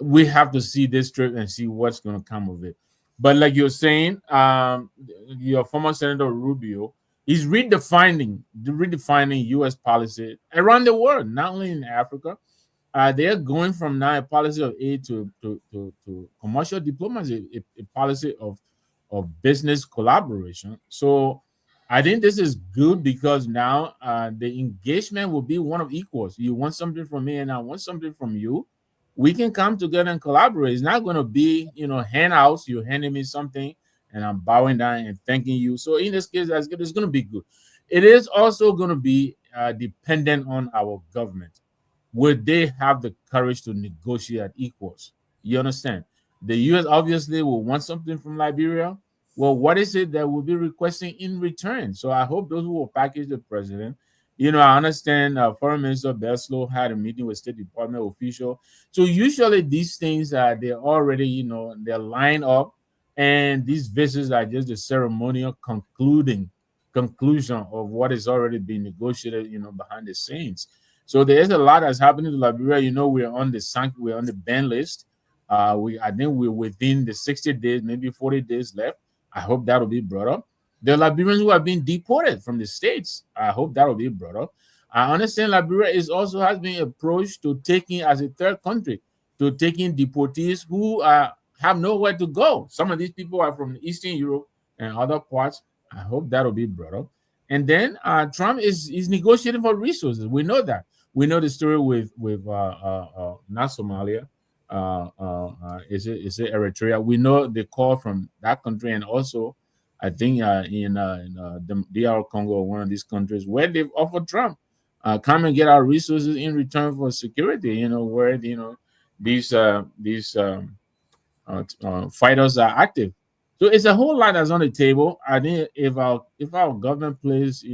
we have to see this trip and see what's going to come of it. But like you're saying, your former Senator Rubio, he's redefining U.S. policy around the world, not only in Africa. They are going from now a policy of aid to commercial diplomacy, a policy of business collaboration. So I think this is good because now the engagement will be one of equals. You want something from me and I want something from you. We can come together and collaborate. It's not going to be, handouts. You're handing me something and I'm bowing down and thanking you. So in this case, it's going to be good. It is also going to be dependent on our government. Would they have the courage to negotiate at equals? You understand? The U.S. obviously will want something from Liberia. Well, what is it that we'll be requesting in return? So I hope those who will package the president. I understand Foreign Minister Beslow had a meeting with State Department official. So usually these things, they're already, they're lined up. And these visits are just the ceremonial conclusion of what is already being negotiated, behind the scenes. So there's a lot that's happening to Liberia. We're on the ban list. I think we're within the 60 days, maybe 40 days left. I hope that will be brought up. The Liberians who have been deported from the States, I hope that will be brought up. I understand Liberia has been approached to taking as a third country, to taking deportees who have nowhere to go. Some of these people are from Eastern Europe and other parts. I hope that will be brought up. And then Trump is negotiating for resources. We know that. We know the story with not Somalia. Is it Eritrea? We know the call from that country, and also I think in the DR Congo or one of these countries where they've offered Trump, come and get our resources in return for security. Where these fighters are active. So it's a whole lot that's on the table. I think if our government plays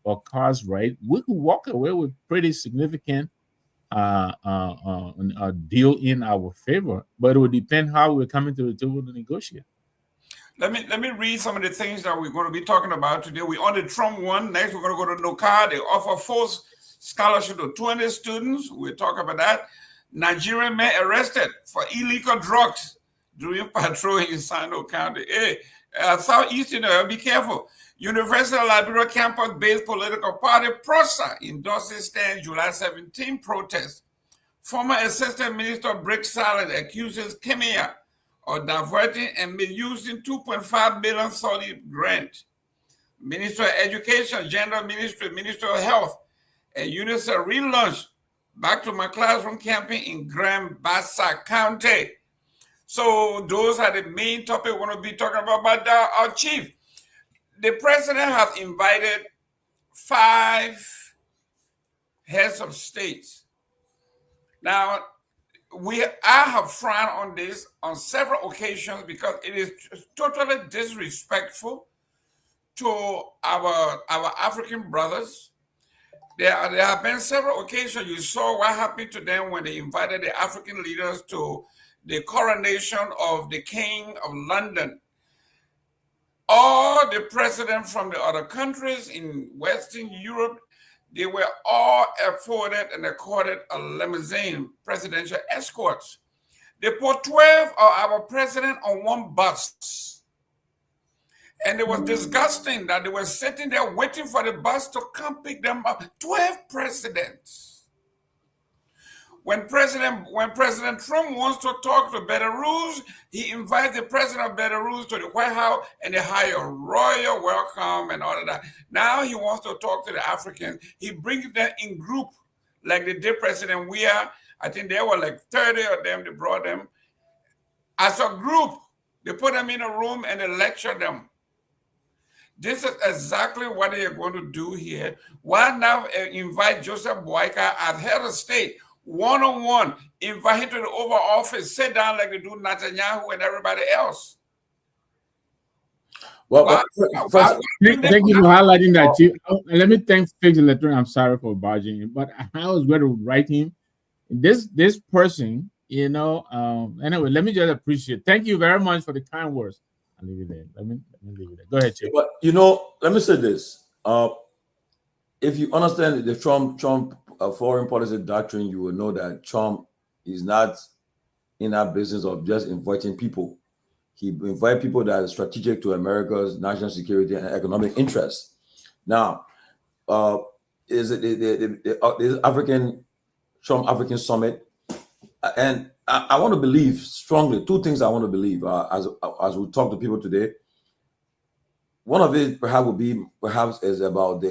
our cards right, we could walk away with pretty significant a deal in our favor. But it would depend how we're coming to the table to negotiate. Let me read some of the things that we're going to be talking about today. We're on the Trump one. Next, we're going to go to NOCA. They offer full scholarship to 20 students. We'll talk about that. Nigerian man arrested for illegal drugs during patrol in Sando County. Hey, Southeastern, be careful. University of Liberia campus-based political party PROSA endorses stand July 17 protest. Former Assistant Minister Brick Salad accuses Kenya of diverting and misusing 2.5 billion solid grant. Minister of Education, Gender Ministry, Minister of Health, and UNICEF relaunched Back to My Classroom campaign in Grand Bassa County. So those are the main topics we're going to be talking about. But our chief, the president has invited 5 heads of states. Now, I have frowned on this on several occasions because it is totally disrespectful to our African brothers. There have been several occasions. You saw what happened to them when they invited the African leaders to the coronation of the King of London. All the presidents from the other countries in Western Europe, they were all afforded and accorded a limousine, presidential escorts. They put 12 of our presidents on one bus. And it was disgusting that they were sitting there waiting for the bus to come pick them up. 12 presidents. When President Trump wants to talk to Belarus, he invites the president of Belarus to the White House and they hire a royal welcome and all of that. Now he wants to talk to the Africans. He brings them in group like they did President Weah. I think there were like 30 of them. They brought them as a group. They put them in a room and they lecture them. This is exactly what they are going to do here. Why now invite Joseph Boyka as head of state? One-on-one, invite him to the Oval Office, sit down like they do Netanyahu and everybody else. Well, thank you for highlighting that, Chief. Let me thank Fix Electronic. I'm sorry for barging in, but I was going to write him. This person, anyway, let me just appreciate. Thank you very much for the kind words. I'll leave it there. Let me leave it there. Go ahead, Chief. But let me say this. If you understand the Trump foreign policy doctrine, you will know that Trump is not in that business of just inviting people. He invites people that are strategic to America's national security and economic interests. Now, is it the Trump African Summit? And I want to believe strongly, 2 things I want to believe as we talk to people today. One of it perhaps is about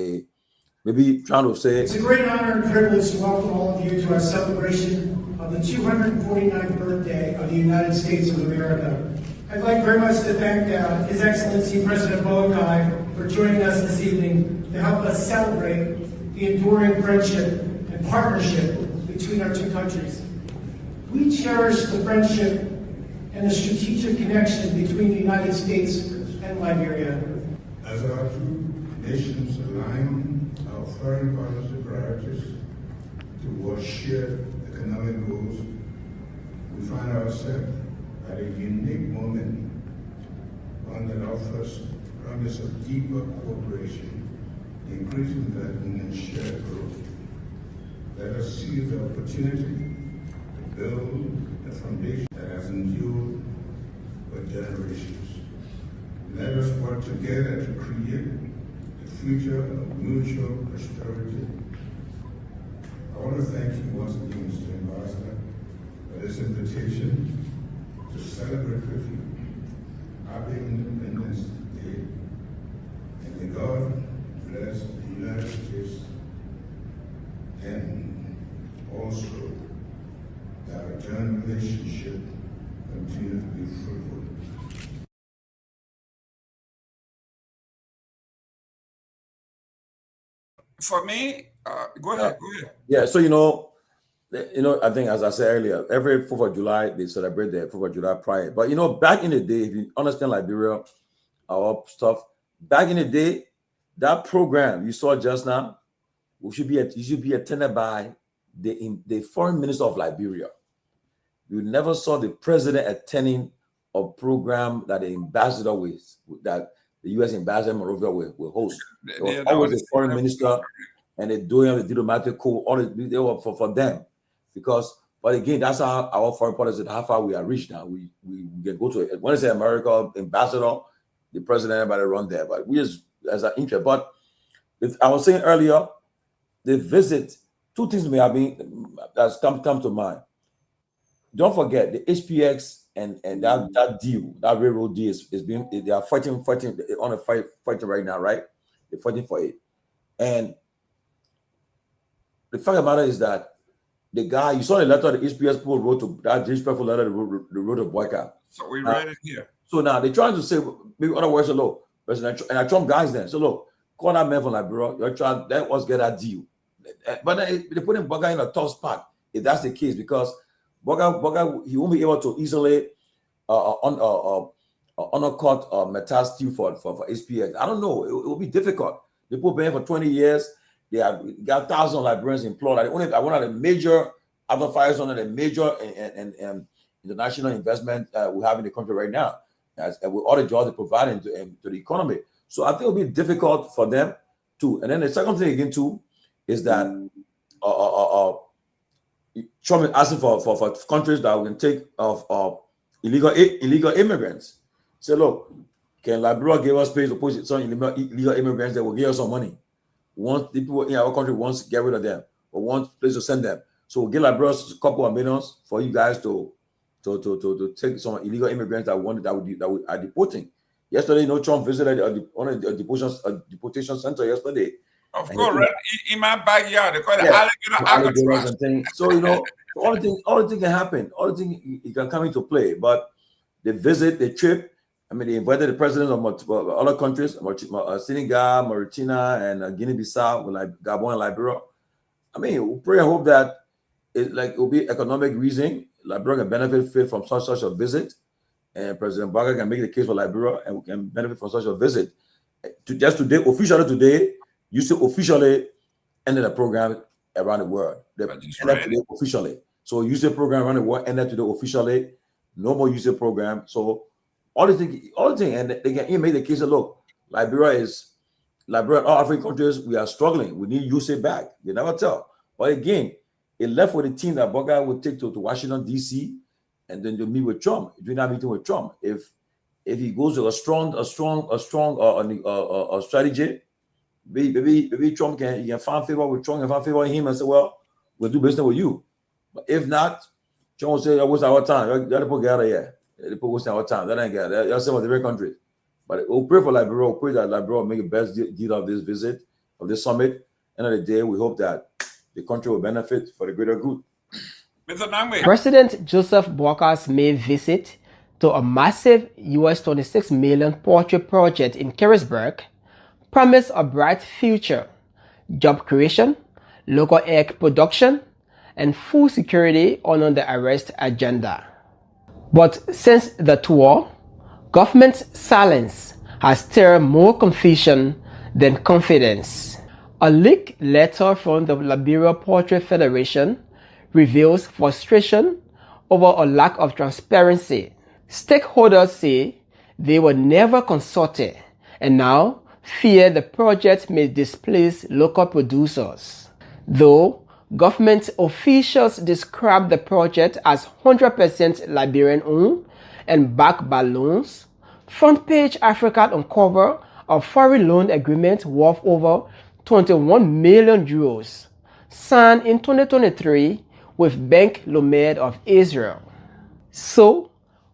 maybe trying to say. It's a great honor and privilege to welcome all of you to our celebration of the 249th birthday of the United States of America. I'd like very much to thank His Excellency President Boakai for joining us this evening to help us celebrate the enduring friendship and partnership between our 2 countries. We cherish the friendship and the strategic connection between the United States and Liberia. As our 2 nations align our foreign policy priorities towards shared economic goals, we find ourselves at a unique moment, one that offers promise of deeper cooperation, increased investment, and shared growth. Let us seize the opportunity to build a foundation that has endured for generations. Let us work together to create a future of mutual prosperity. I want to thank you once again, Mr. Ambassador, for this invitation to celebrate with you. Happy Independence Day. And may God bless the United States and also that our joint relationship continue to be fruitful. For me, go ahead. Yeah, so I think as I said earlier, every 4th of July they celebrate the 4th of July Pride. But back in the day, if you understand Liberia, our stuff, back in the day, that program you saw just now, you should be attended by the foreign minister of Liberia. You never saw the president attending a program that the ambassador that the U.S. ambassador Monrovia will host. It was always the foreign minister, and they're doing the diplomatic code. All they were for them, but again, that's how our foreign policy. How far we are reached now. We can go to it. When I say America ambassador, the president, everybody run there. But we just as an interest. But I was saying earlier, the visit. Two things may have been that's come to mind. Don't forget the HPX and that deal, that railroad deal is being, they are fighting on a fighting right now, right? They're fighting for it. And the fact of the matter is that the guy, you saw the letter the HPX people wrote to that disrespectful letter they wrote to Boyka. So we read it here. So now they're trying to say, maybe other words, look, President and Trump guys then. So look, call that man from Liberia, you're trying, let us get that deal. But then they put Boyka in a tough spot if that's the case, because Boyka, he won't be able to easily undercut metal steel for HPX. I don't know. It will be difficult. They put been for 20 years. They have got thousands of Liberians employed. One of the major, after 500, major international investment we have in the country right now, with all the jobs they provide to the economy. So I think it'll be difficult for them too. And then the second thing again too is that Trump is asking for countries that can take of illegal immigrants. Say, look, can Liberia give us space to put some illegal immigrants that will give us some money? Want the people in our country wants to get rid of them, or want place to send them. So we'll give Liberia a couple of millions for you guys to take some illegal immigrants that are deporting. Yesterday, Trump visited a deportation center yesterday. Of course, right in my backyard, they call it alligator and things. So all the things can happen. All the things it can come into play. But the visit, the trip. I mean, they invited the presidents of other countries, Senegal, Mauritania, and Guinea-Bissau, like Gabon and Liberia. I mean, we pray and hope that it will be economic reason. Liberia can benefit from such a visit, and President Boyka can make the case for Liberia, and we can benefit from such a visit. Just today, officially today, you see officially ended the program around the world. Today officially. So use the program around the world ended today officially. No more use the program. So all the thing, and they can even make the case that look, Liberia, all African countries, we are struggling. We need use it back. You never tell. But again, it left with the team that Boyka would take to Washington D.C. and then to meet with Trump. During that meeting with Trump, if he goes to a strong strategy, maybe Trump can find favor with Trump and find favor with him and say, well, we'll do business with you. But if not, Trump will say, that was our time. Let the people get out of here. They put wasting our time. That ain't good. That's some of the different countries. But we'll pray for Liberia. We'll pray that Liberia will make the best deal of this visit, of this summit. End of the day, we hope that the country will benefit for the greater good. President Joseph Boyka's May visit to a massive US $26 million portrait project in Kehleboe promised a bright future, job creation, local egg production, and food security on the arrest agenda. But since the tour, government's silence has stirred more confusion than confidence. A leaked letter from the Liberia Portrait Federation reveals frustration over a lack of transparency. Stakeholders say they were never consulted and now fear the project may displace local producers. Though government officials describe the project as 100% Liberian-owned and backed by loans, Front Page Africa uncovered a foreign loan agreement worth over 21 million euros, signed in 2023 with Bank Lomed of Israel. So,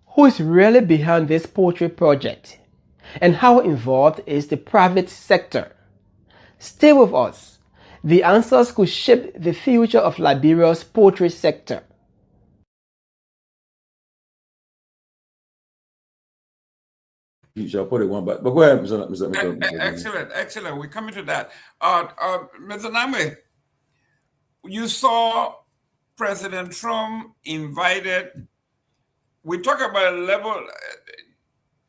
who is really behind this portrait project? And how involved is the private sector? Stay with us. The answers could shape the future of Liberia's portrait sector. you shall put it one back. But go ahead, Mr. Excellent. We're coming to that. Mr. Namwe, you saw President Trump invited. We talk about a level.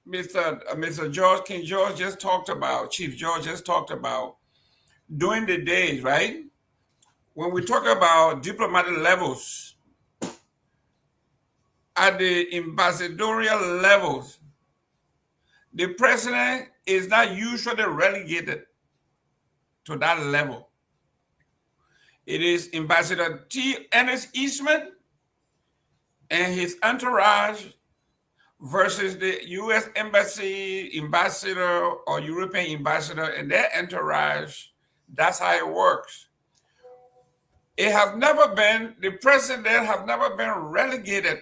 Mr. George King George just talked about. Chief George just talked about during the days, right? When we talk about diplomatic levels, at the ambassadorial levels, the president is not usually relegated to that level. It is Ambassador T. Ernest Eastman and his entourage versus the U.S. Embassy ambassador or European ambassador and their entourage. That's how it works. It has never been, the president has never been relegated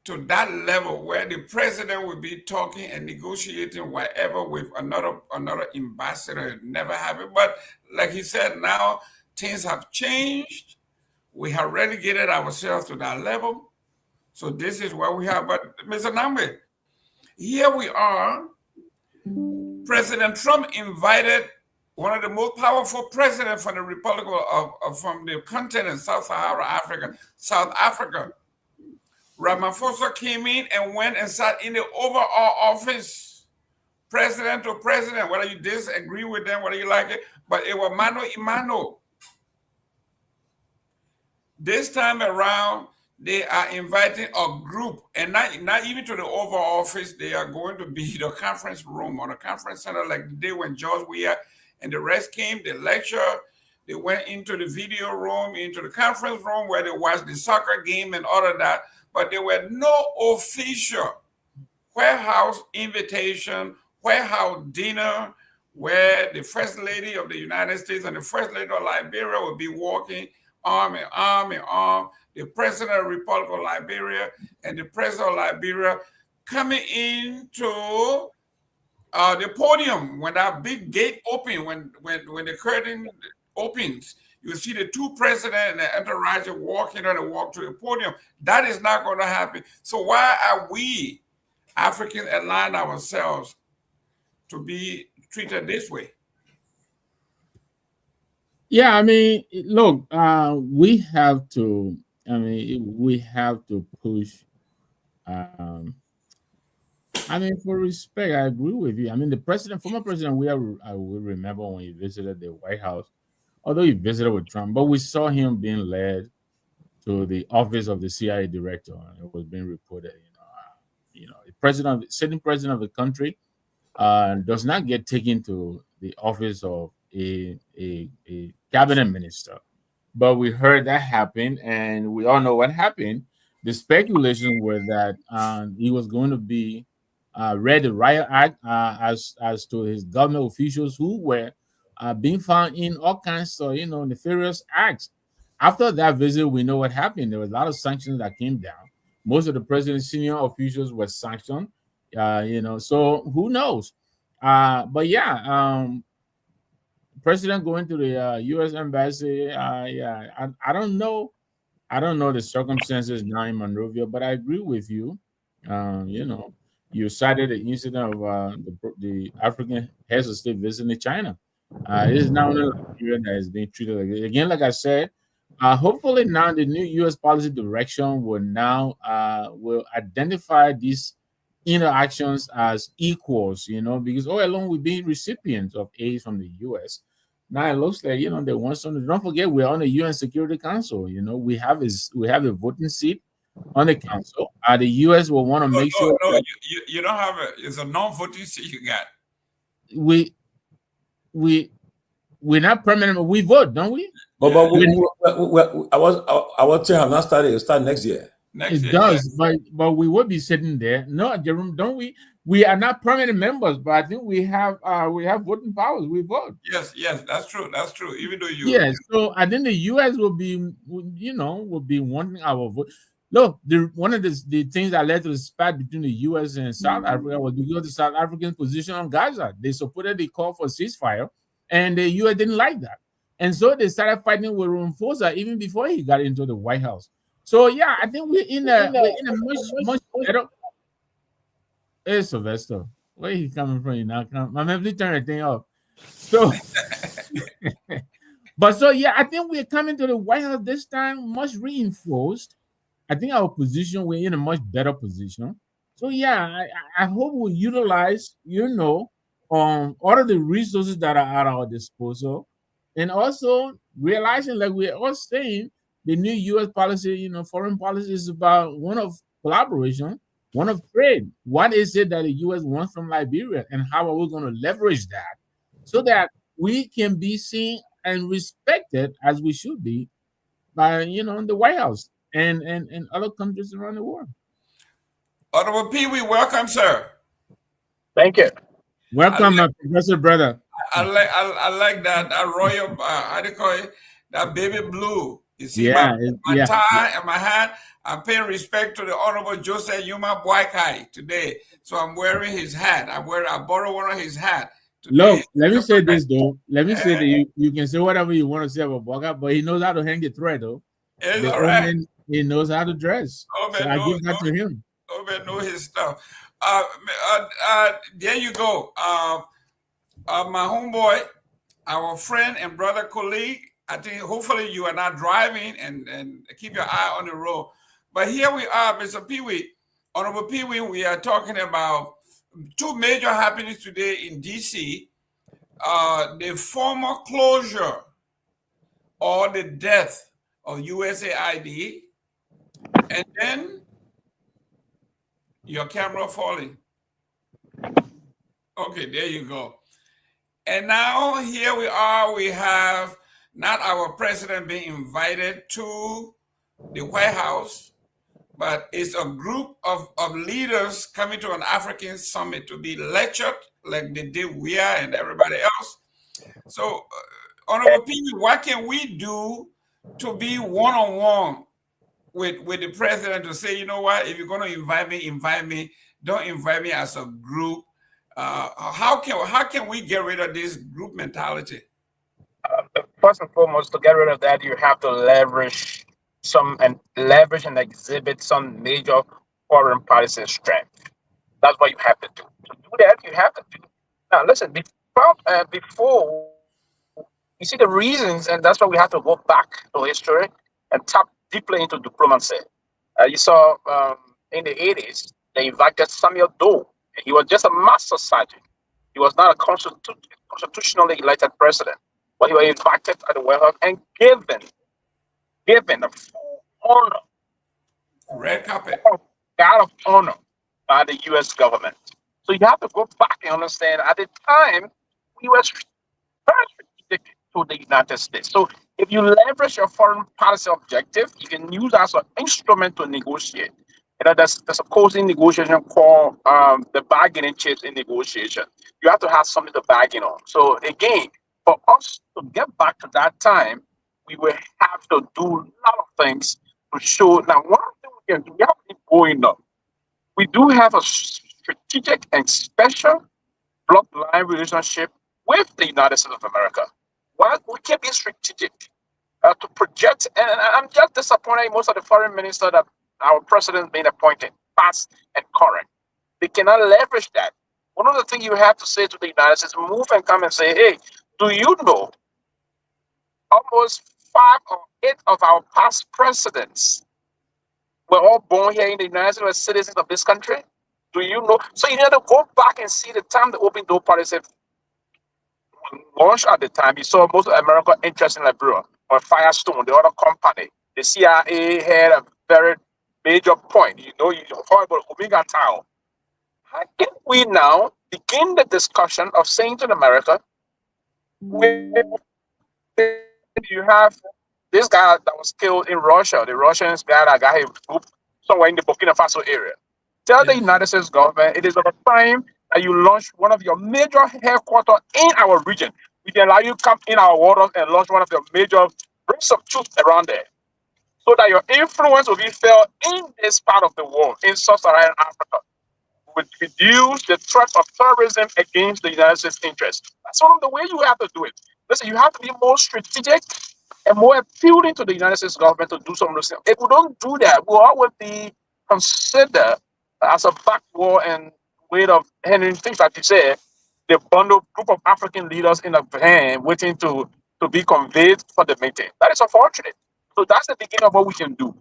to that level where the president will be talking and negotiating whatever with another ambassador. It never happened. But like he said, now things have changed. We have relegated ourselves to that level. So this is what we have. But Mr. Namwe, here we are. President Trump invited one of the most powerful presidents from the Republic from the continent, Sub-Saharan Africa, South Africa. Ramaphosa came in and went and sat in the Oval Office, president to president, whether you disagree with them, whether you like it, but it was mano a mano. This time around, they are inviting a group, and not even to the Oval Office. They are going to be the conference room or the conference center, like the day when George Weah and the rest came, the lecture. They went into the video room, into the conference room where they watched the soccer game and all of that. But there were no official warehouse invitation, warehouse dinner, where the First Lady of the United States and the First Lady of Liberia would be walking arm in arm, the President of the Republic of Liberia and the President of Liberia coming into the podium when that big gate opened, when the curtain opens. You see the two presidents and the entourage walking on and walk to the podium. That is not going to happen. So why are we Africans align ourselves to be treated this way? Yeah, I mean, look, we have to push. I mean, for respect, I agree with you. I mean, former president, I will remember when he visited the White House, although he visited with Trump, but we saw him being led to the office of the CIA director, and it was being reported. The sitting president of the country does not get taken to the office of a cabinet minister. But we heard that happen, and we all know what happened. The speculation were that he was going to be read the riot act as to his government officials who were being found in all kinds of nefarious acts. After that visit, we know what happened. There was a lot of sanctions that came down. Most of the president's senior officials were sanctioned. So who knows? But yeah, president going to the U.S. embassy. I don't know. I don't know the circumstances now in Monrovia, but I agree with you. You cited the incident of the African heads of state visiting China. This is now another period that is being treated again. Like I said, hopefully now the new U.S. policy direction will identify these interactions as equals. Because all along we've been recipients of aid from the U.S. Now it looks like they want something. Don't forget we're on the UN Security Council. We have a voting seat on the council. The U.S. will want to make sure. No, you don't have it's a non-voting seat you got. We're not permanent. We vote, don't we? But I was saying have not started. It'll start next year. It does, but we will be sitting there. No, Jerome, don't we? We are not permanent members, but I think we have voting powers. We vote. Yes, that's true. That's true. Even though so I think the U.S. will be wanting our vote. Look, one of the things that led to the spat between the U.S. and South Africa was because of the South African position on Gaza. They supported the call for ceasefire, and the U.S. didn't like that, and so they started fighting with Ramaphosa even before he got into the White House. So yeah, I think we're in a much better. Hey, Sylvester, where he coming from? You know, my man, please turn the thing off. So, but so yeah, I think we're coming to the White House this time much reinforced. I think our position, we're in a much better position. So yeah, I hope we utilize, all of the resources that are at our disposal, and also realizing, like we're all saying, the new U.S. policy, foreign policy is about one of collaboration, one of trade. What is it that the U.S. wants from Liberia, and how are we going to leverage that so that we can be seen and respected as we should be by the White House and other countries around the world. Honorable Pewee, welcome, sir. Thank you. Welcome, my professor brother. I like that royal, how do you call it? That baby blue. You see my tie and my hat. I'm paying respect to the Honorable Joseph Yuma Boakai today. So I'm wearing his hat. I borrow one of his hat. Look, let me say this though. Let me say that you can say whatever you want to say about Boakai, but he knows how to hang the thread though. It's all right. He knows how to dress. So I give that to him. Know his stuff. There you go. My homeboy, our friend and brother colleague. I think hopefully you are not driving and keep your eye on the road. But here we are, Mr. Pewee, Honorable Pewee. We are talking about two major happenings today in DC. The former closure or the death of USAID, and then your camera falling. Okay, there you go. And now here we are. We have not our president being invited to the White House, but it's a group of leaders coming to an African summit to be lectured like they did Guar and everybody else. So, Honorable Pewee, what can we do to be one-on-one with the president to say, you know what, if you're going to invite me, don't invite me as a group. How can we get rid of this group mentality? First and foremost, to get rid of that, you have to leverage and exhibit some major foreign policy strength. That's what you have to do. To do that, you have to do. Now, listen, before you see the reasons, and that's why we have to go back to history and tap deeply into diplomacy. You saw in the 80s, they invited Samuel Doe. He was just a master sergeant. He was not a constitutionally elected president, but he was invited at the White House and given a full honor, red carpet, guard of honor by the U.S. government. So you have to go back and understand. At the time, we were very strategic to the United States. So if you leverage your foreign policy objective, you can use as an instrument to negotiate. There's a closing negotiation called the bargaining chips in negotiation. You have to have something to bargain on. So again, for us to get back to that time, we will have to do a lot of things to show. Now, one thing we can do, we have to keep going up. We do have a strategic and special bloodline relationship with the United States of America. Well, we can be strategic to project, and I'm just disappointed in most of the foreign ministers that our president being appointed, past and current. They cannot leverage that. One of the things you have to say to the United States, move and come and say, hey, do you know almost 5 or 8 of our past presidents were all born here in the United States, were citizens of this country? Do you know? So you need to go back and see the time the open door policy launched at the time. You saw most of American interest in Liberia, or Firestone, the other company. The CIA had a very major point. You heard about Omega Tau. How can we now begin the discussion of saying to America, you have this guy that was killed in Russia, the Russians guy that got his group somewhere in the Burkina Faso area. Tell the United States government it is about time that you launch one of your major headquarters in our region. We can allow you to come in our waters and launch one of your major, bring some troops around there, so that your influence will be felt in this part of the world, in sub-Saharan Africa, would reduce the threat of terrorism against the United States interests. That's one of the ways you have to do it. Listen, you have to be more strategic and more appealing to the United States government to do some of those things. If we don't do that, we'll always be considered as a backward and way of handling things like you said. They bundle group of African leaders in a van waiting to be conveyed for the meeting. That is unfortunate. So that's the beginning of what we can do.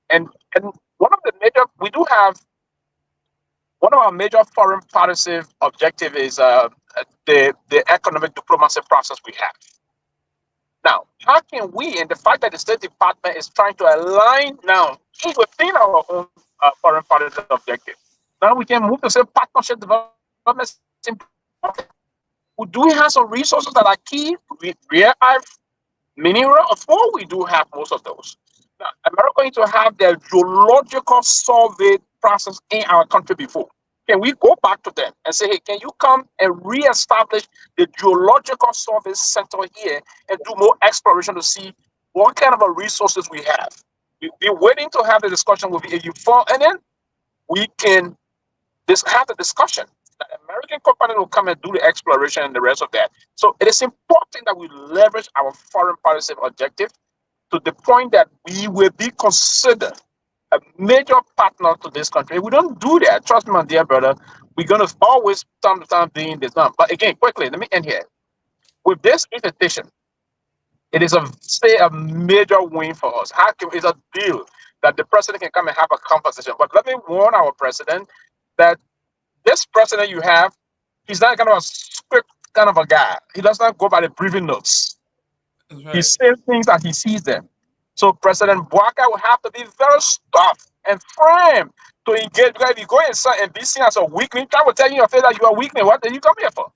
And one of the major, we do have, one of our major foreign policy objective is the economic diplomacy process we have. Now, how can we, and the fact that the State Department is trying to align now within our own foreign policy objective, now we can move to say partnership development. Do we have some resources that are key? Rare earth, mineral, of course we do have most of those. Now, America needs to have their geological survey process in our country before. Can we go back to them and say, hey, can you come and reestablish the geological survey center here and do more exploration to see what kind of resources we have? We're waiting to have the discussion with EU4, and then we can have the discussion. The American company will come and do the exploration and the rest of that. So it is important that we leverage our foreign policy objective to the point that we will be considered a major partner to this country. If we don't do that, trust me, my dear brother, we're going to always time to time being this numb. But again, quickly, let me end here. With this invitation, it is a major win for us. It's a deal that the president can come and have a conversation. But let me warn our president that this president you have, he's not kind of a script kind of a guy. He does not go by the briefing notes. Right. He says things that he sees them. So President Bouaka will have to be very tough and firm to engage. Because if you go inside and be seen as a weakling, try to tell you in your face that you are a weakling. What did you come here for?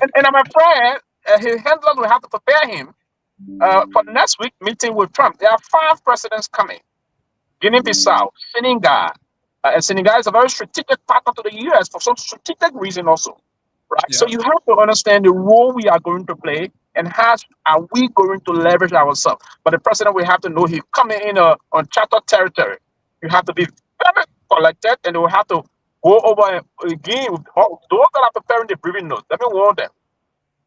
and I'm afraid his handlers will have to prepare him for next week meeting with Trump. There are 5 presidents coming. Guinea-Bissau, Senegal. And Senegal is a very strategic partner to the U.S. for some strategic reason also. Right? Yeah. So you have to understand the role we are going to play and how are we going to leverage ourselves. But the president will have to know he's coming in on charter territory. You have to be very collected, and they will have to go over again with those that are preparing the briefing notes. Let me warn them.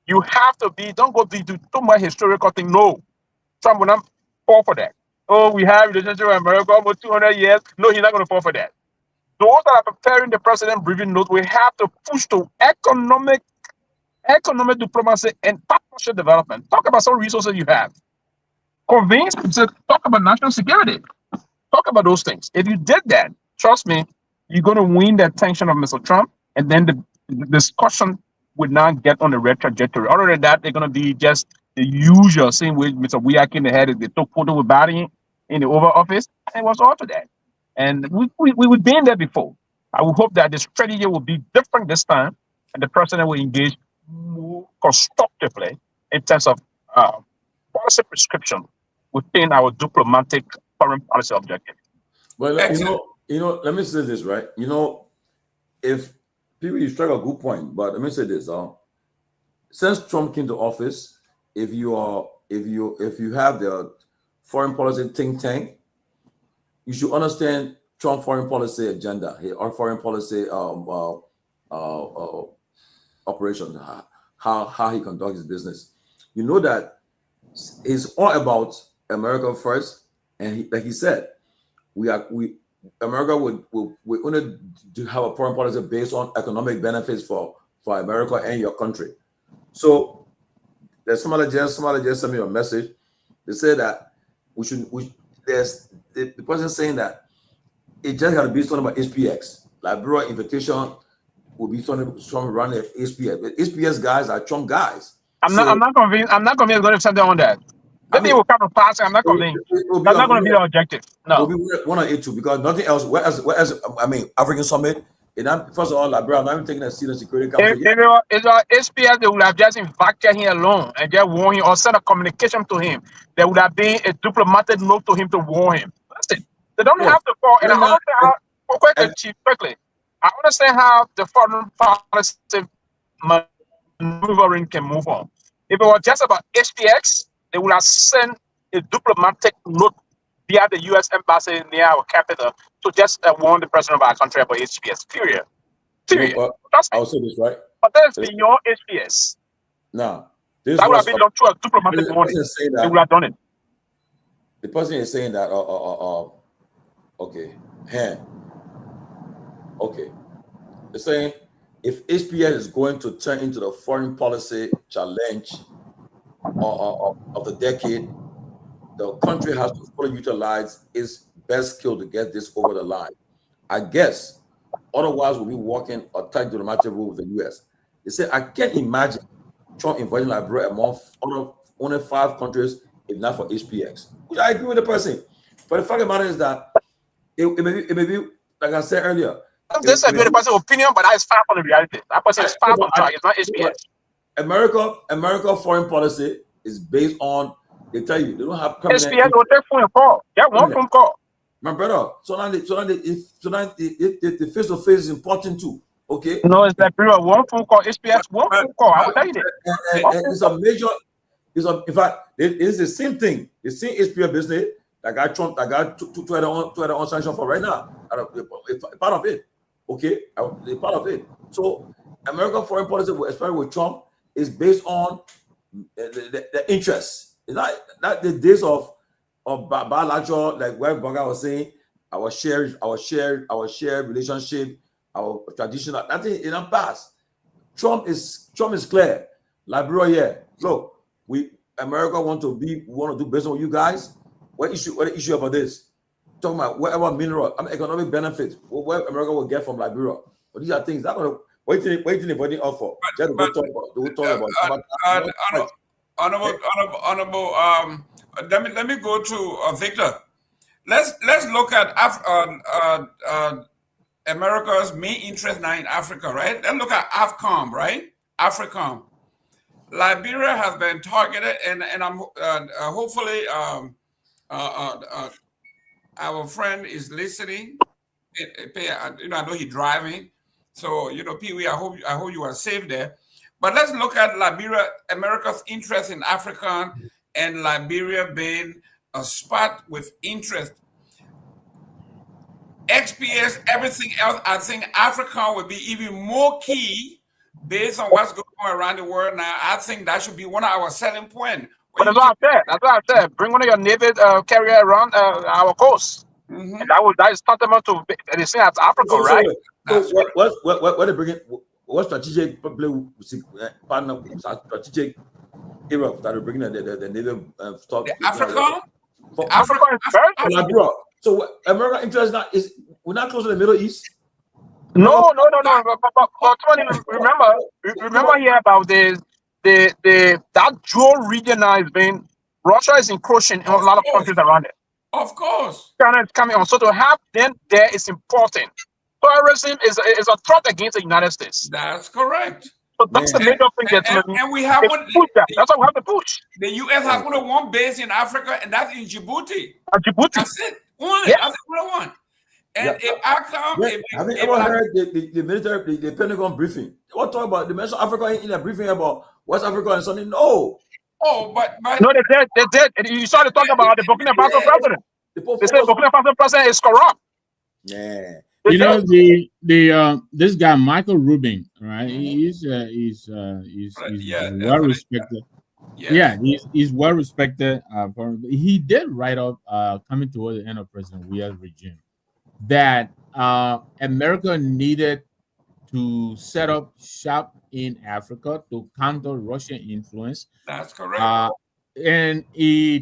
You have to don't go do too much historical thing. No. Trump will not fall for that. Oh, we have relationship with America almost 200 years. No, he's not going to fall for that. Those that are preparing the president briefing notes, we have to push to economic diplomacy and partnership development. Talk about some resources you have. Convince, talk about national security. Talk about those things. If you did that, trust me, you're going to win the attention of Mr. Trump, and then the discussion would not get on the red trajectory. Other than that, they're going to be just the usual same way Mr. Weak in the head. They took photo with Biden in the Oval Office, and it was all to that. And we've been there before. I would hope that the strategy will be different this time, and the president will engage more constructively in terms of policy prescription within our diplomatic foreign policy objective. Well, let me say this, right? If people, you strike a good point, but let me say this: since Trump came to office, if you have the foreign policy think tank, you should understand Trump foreign policy agenda, or foreign policy operations, how he conducts his business. You know that it's all about America first, and like he said, America would only have a foreign policy based on economic benefits for America and your country. So there's somebody just sent me a message. They say that there's the person saying that it just got to be something about SPX. Liberia invitation will be something around the SPX. But SPX guys are Trump guys. I'm not convinced. I'm not convinced going to something on that. Maybe it will come to pass. I'm not convinced. That's not going to be the objective. No. It'll be one or two because nothing else. Whereas African Summit. First of all, Liberia, I'm not even taking a seat in Security Council. If it was SPS, they would have just invited him alone and just warn him or send a communication to him. There would have been a diplomatic note to him to warn him. That's it. They don't have to fall. And I understand how, quickly, I understand how the foreign policy maneuvering can move on. If it was just about SPX, they would have sent a diplomatic note via the U.S. embassy near our capital to just warn the president of our country about HPS. Period. I'll say this, right? But that's beyond HPS. No. That would have been done through a diplomatic warning. They would have done it. The person is saying that, okay. They're saying if HPS is going to turn into the foreign policy challenge of the decade, the country has to fully utilize its best skill to get this over the line. I guess otherwise we'll be walking a tight diplomatic road with the US. They say I can't imagine Trump inviting Liberia among only 5 countries if not for HPX, which I agree with the person. But the fact of the matter is that it may be like I said earlier. This is the person's opinion, but that is far from the reality. That person is far from track. It's not HPS. America foreign policy is based on, they tell you they don't have permanent. HPS will take phone call. Yeah, one phone call. My brother, so now the face to face is important too. Okay. No, it's like one phone call. HPS one phone call. I will tell you that. It's a major. In fact, it's the same thing. The same HPS business that got Trump, that got to on sanction for right now. Part of it. Okay, part of it. So American foreign policy, especially with Trump, is based on the interests. It's not the days of bilateral, like where Garguah was saying, our shared relationship, our traditional. That thing in the past. Trump is clear. Liberia, look, America want to do business with you guys. What the issue about this? Talking about whatever mineral, economic benefits, what America will get from Liberia. But these are things that gonna waiting the up for. Just talk about. Honorable, let me go to Victor. Let's look at America's main interest now in Africa, right? Let's look at AFCOM, right? AFRICOM. Liberia has been targeted, and I'm hopefully our friend is listening. I know he's driving, so Pewee, I hope you are safe there. But let's look at Liberia, America's interest in Africa, and Liberia being a spot with interest. XPS, everything else, I think Africa would be even more key based on what's going on around the world now. I think that should be one of our selling points. But that's what I said. Bring one of your Navy carrier around our coast. Mm-hmm. And that is tantamount to the same as Africa, right? So what they bring in? What strategic partner, strategic area that are bringing the native stuff? Africa? Africa is very. So America interest now is we're not close to the Middle East. No. But remember here about that dual region now is being Russia is encroaching in a lot of countries around it. Of course. China is coming on. So to have them there is important. Terrorism is a threat against the United States. That's correct. So that's the major thing and we have one. That's what we have to push. The U.S. has only one base in Africa, and that's in Djibouti. Djibouti. That's it. Only. That's only one. And if AFCOM, have you ever heard the military, the Pentagon briefing? What talk about? They mentioned Africa in a briefing about West Africa and something. No. Oh, but no, they did. And you started talking about the Burkina Faso president. They said Burkina Faso president is corrupt. Yeah. This guy Michael Rubin, right? He's well respected. Yes. Yeah, he's well respected. He did write up coming towards the end of President Weah's regime that America needed to set up shop in Africa to counter Russian influence. That's correct. And he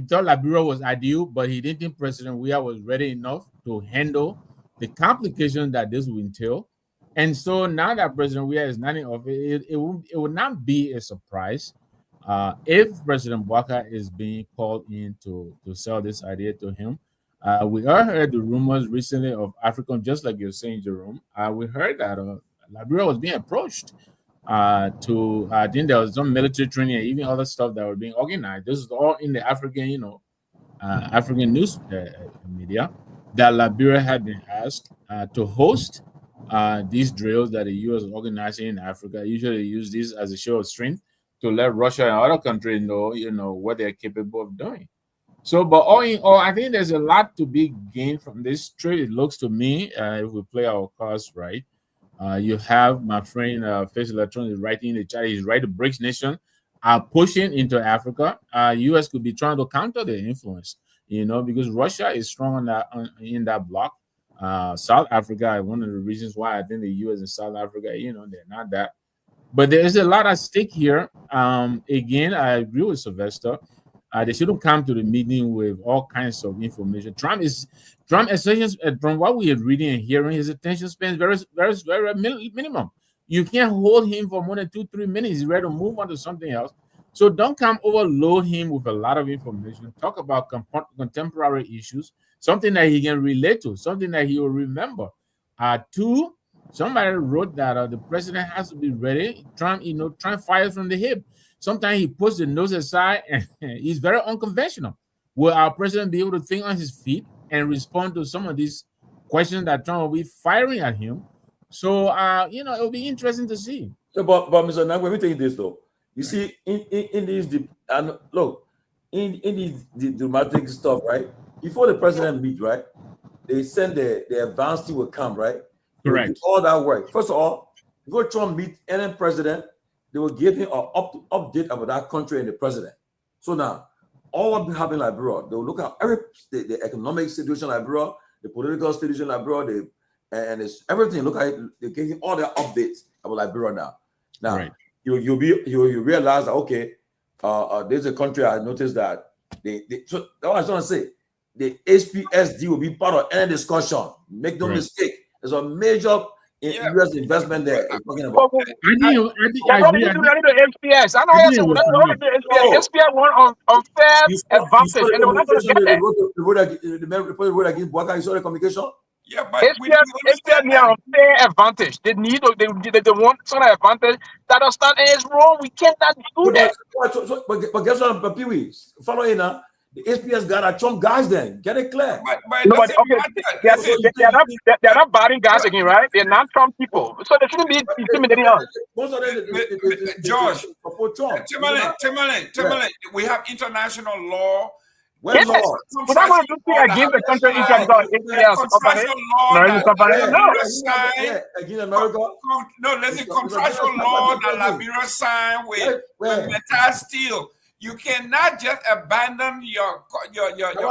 thought Liberia was ideal, but he didn't think President Weah was ready enough to handle the complications that this will entail. And so now that President Weah is not in office, it would not be a surprise if President Bouaka is being called in to sell this idea to him. We all heard the rumors recently of African, just like you're saying, Jerome. We heard that Liberia was being approached to, I think there was some military training and even other stuff that were being organized. This is all in the African, African news media, that Liberia had been asked to host these drills that the U.S. is organizing in Africa. Usually they use this as a show of strength to let Russia and other countries know, what they're capable of doing. So, but all in all, I think there's a lot to be gained from this trade. It looks to me, if we play our cards right, you have my friend Face Electronics writing in the chat. He's right. The BRICS nation are pushing into Africa. U.S. could be trying to counter their influence, because Russia is strong in that block. South Africa. One of the reasons why I think the U.S. and South Africa, they're not that. But there's a lot at stake here. Again, I agree with Sylvester. They shouldn't come to the meeting with all kinds of information. Trump, essentially, from what we are reading and hearing, his attention span is very minimum. You can't hold him for more than 2-3 minutes. He's ready to move on to something else. So don't come overload him with a lot of information. Talk about contemporary issues, something that he can relate to, something that he will remember. Two, somebody wrote that the president has to be ready. Trump, Trump fires from the hip. Sometimes he puts the nose aside and he's very unconventional. Will our president be able to think on his feet and respond to some of these questions that Trump will be firing at him? So, it'll be interesting to see. So, but Mr. Nang, let me tell you this though. You see, in these dramatic stuff, right? Before the president meets, right? They send the advance team will come, right? Correct. All that work. First of all, before Trump meet any president, they will give him an update about that country and the president. So now, all what happening in Liberia, they will look at the economic situation in Liberia, the political situation in Liberia, and it's everything. Look at it, they're getting all their updates about Liberia now. Now, right. you realize that okay, there's a country I noticed that so that's what I was trying to say. The HPSD will be part of any discussion. Make no mistake. There's a major U.S. investment there. Talking about. I know HPS. I know HPS won unfair advantage, and they were not going to get that. The word against Boaka, you saw the communication. Yeah, but HPS near unfair advantage. They want some advantage that are starting is wrong. We cannot do that. But guess what, Pewee? Follow in now. The SPS got our Trump guys then. Get it clear. They're not batting guys again, right? They're not Trump people. So they shouldn't be intimidating us. Most of them, Josh, Tomalin, we have international law. Yes, we're not going to do things against the country in terms of against America. No, listen, contractual law that Liberia signed with Metal Steel. You cannot just abandon your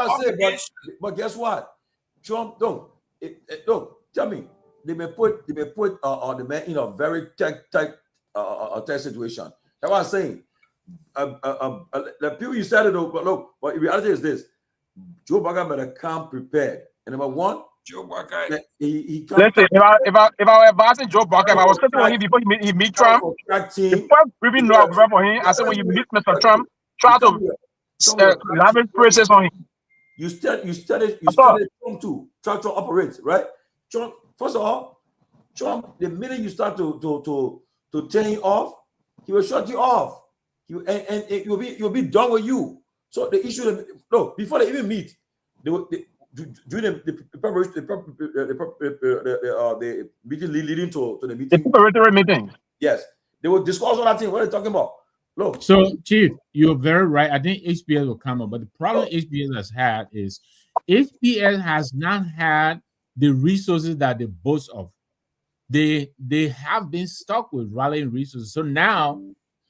obligation. But guess what? Trump don't tell me. They may put the man in a very tight situation. That's what I'm saying. The people you said it, but look, but the reality is this: Joe Biden better come prepared. And number one, Joe Biden, he listen. If I were advising Joe Biden, if I was sitting with him before he meet Trump, before we know for him, I said when you meet Mr. Trump, try to leverage process on him. You studied Trump too. Try to operate, right? Trump, first of all, Trump, the minute you start to turn him off, he will shut you off. And you'll be done with you. So the issue, before they even meet, during the meeting leading to the meeting. The preparatory meetings. Yes, they will discuss all that thing. What are they talking about? Look. So, Chief, you're very right. I think HPS will come up, but the problem HPS has had is HPS has not had the resources that they boast of. They have been stuck with rallying resources. So now.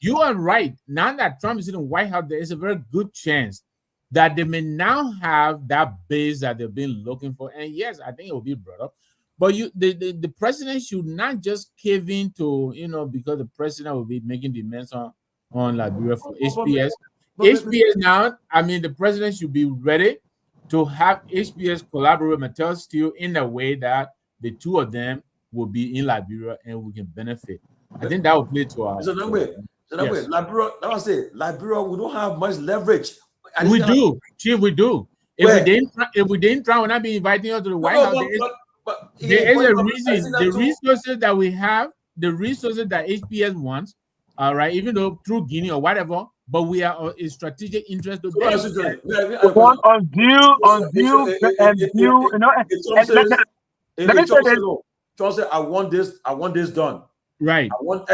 You are right. Now that Trump is in the White House, there is a very good chance that they may now have that base that they've been looking for. And yes, I think it will be brought up. But the president should not just cave into, because the president will be making demands on Liberia for HPS. HPS now, the president should be ready to have HPS collaborate with Metal Steel in a way that the two of them will be in Liberia and we can benefit. I think that will play to our. Yes. Liberia, Liberia, we don't have much leverage. We do, Chief, we do. If we didn't try, we're not be inviting you to the White House. There is a reason. The resources that we have, the resources that HPS wants, all right, even though through Guinea or whatever, but we are a strategic interest to them. Let me say this. Trump said, I want this done. Right. But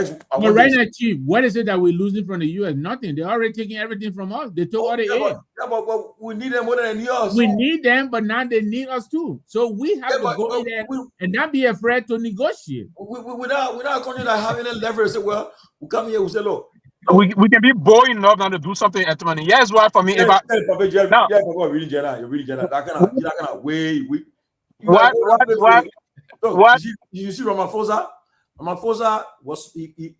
right now, Chief, what is it that we're losing from the U.S.? Nothing. They're already taking everything from us. They took all the aid. But we need them more than us. We need them, but now they need us too. So we have to go in there and not be afraid to negotiate. We're not a country that have any leverage. Well, we come here, we say, look. We can be bold enough now to do something at money. Yes, why for me? You're really generous. That kind of way. What? Look, you see Ramaphosa? Ramaphosa was he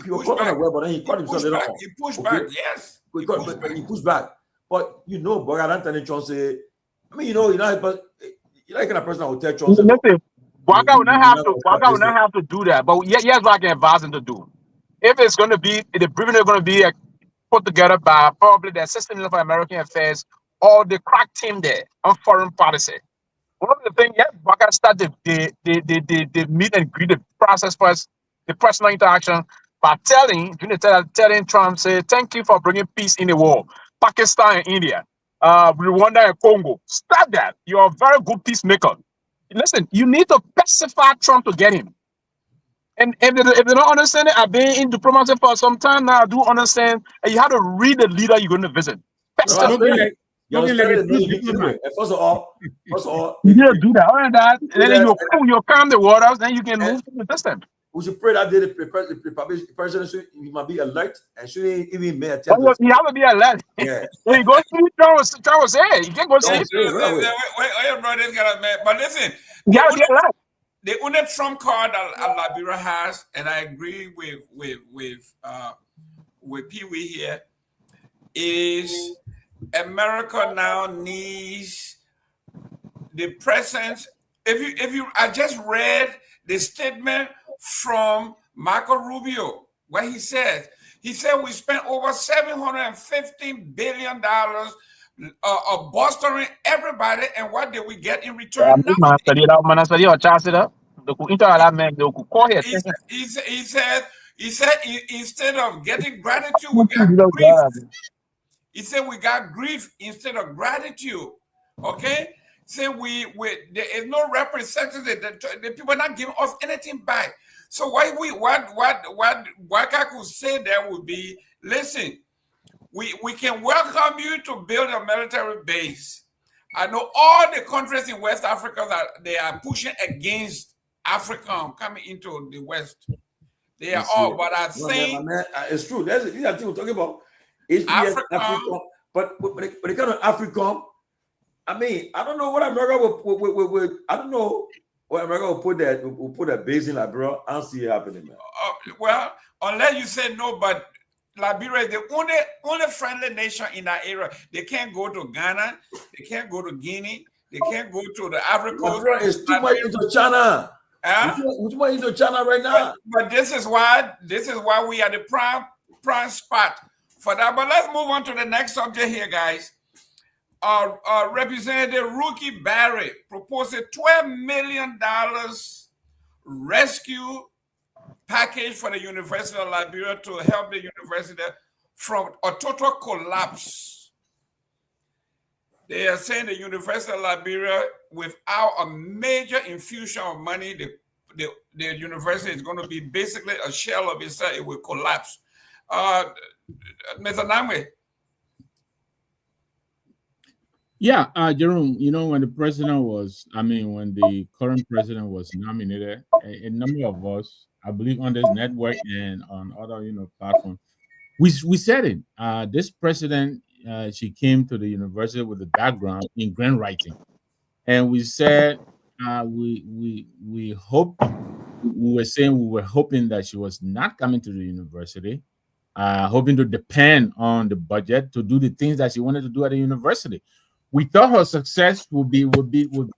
was caught unaware, but then he caught himself later on. He pushed back, yes. He pushed back. But but I don't tell you, Chauncey. I mean, but you like kind of person that will tell Chauncey. Listen, Guarguah will not have to do that. But yes, what I can advise him to do. If it's going to be, the briefing is going to be put together by probably the Assistant Minister for American Affairs or the crack team there on foreign policy. One of the things, Guarguah start the meet and greet the process first, the personal interaction by telling Trump, say, thank you for bringing peace in the world. Pakistan and India, Rwanda and Congo. Start that. You're a very good peacemaker. Listen, you need to pacify Trump to get him. And if they don't understand it, I've been in diplomacy for some time now. I do understand, and you have to read the leader you're going to visit. First of all, you need to do that. Other than that, and then you calm the waters, then you can move to the distance. We should pray that day the president might be alert and shouldn't even make attempt. You have to be alert. Yeah. When you go see Trump was saying, you can't go see. But listen, you have to be alert. The only Trump card that Liberia has, and I agree with Pewee here, is America now needs the presence. I just read the statement from Marco Rubio, where he said we spent over $715 billion bolstering everybody, and what did we get in return? He said instead of getting gratitude, we got grief. He said we got grief instead of gratitude. Okay, say there is no representative. The people are not giving us anything back. So what I could say there would be, listen, we can welcome you to build a military base. I know all the countries in West Africa that they are pushing against African coming into the West. They are all, but I think it's true. These are things we're talking about. African, but the kind of African. I mean, I don't know what America will I don't know what America will put that base in Liberia. I don't see it happening, man. Well, unless you say no, but Liberia is the only friendly nation in that area. They can't go to Ghana. They can't go to Guinea. They can't go to the Ivory Coast. Liberia is too much into China. Too much into China right now. But this is why we are the prime spot for that. But let's move on to the next subject here, guys. Representative Rookie Barry proposed a $12 million rescue package for the University of Liberia to help the university from a total collapse. They are saying the University of Liberia, without a major infusion of money, the university is going to be basically a shell of itself. It will collapse. Mr. Namwe. Yeah, Jerome, when the current president was nominated, a number of us, I believe on this network and on other, platforms, we said it. This president, she came to the university with a background in grant writing. And we said, we were hoping that she was not coming to the university, hoping to depend on the budget to do the things that she wanted to do at the university. We thought her success would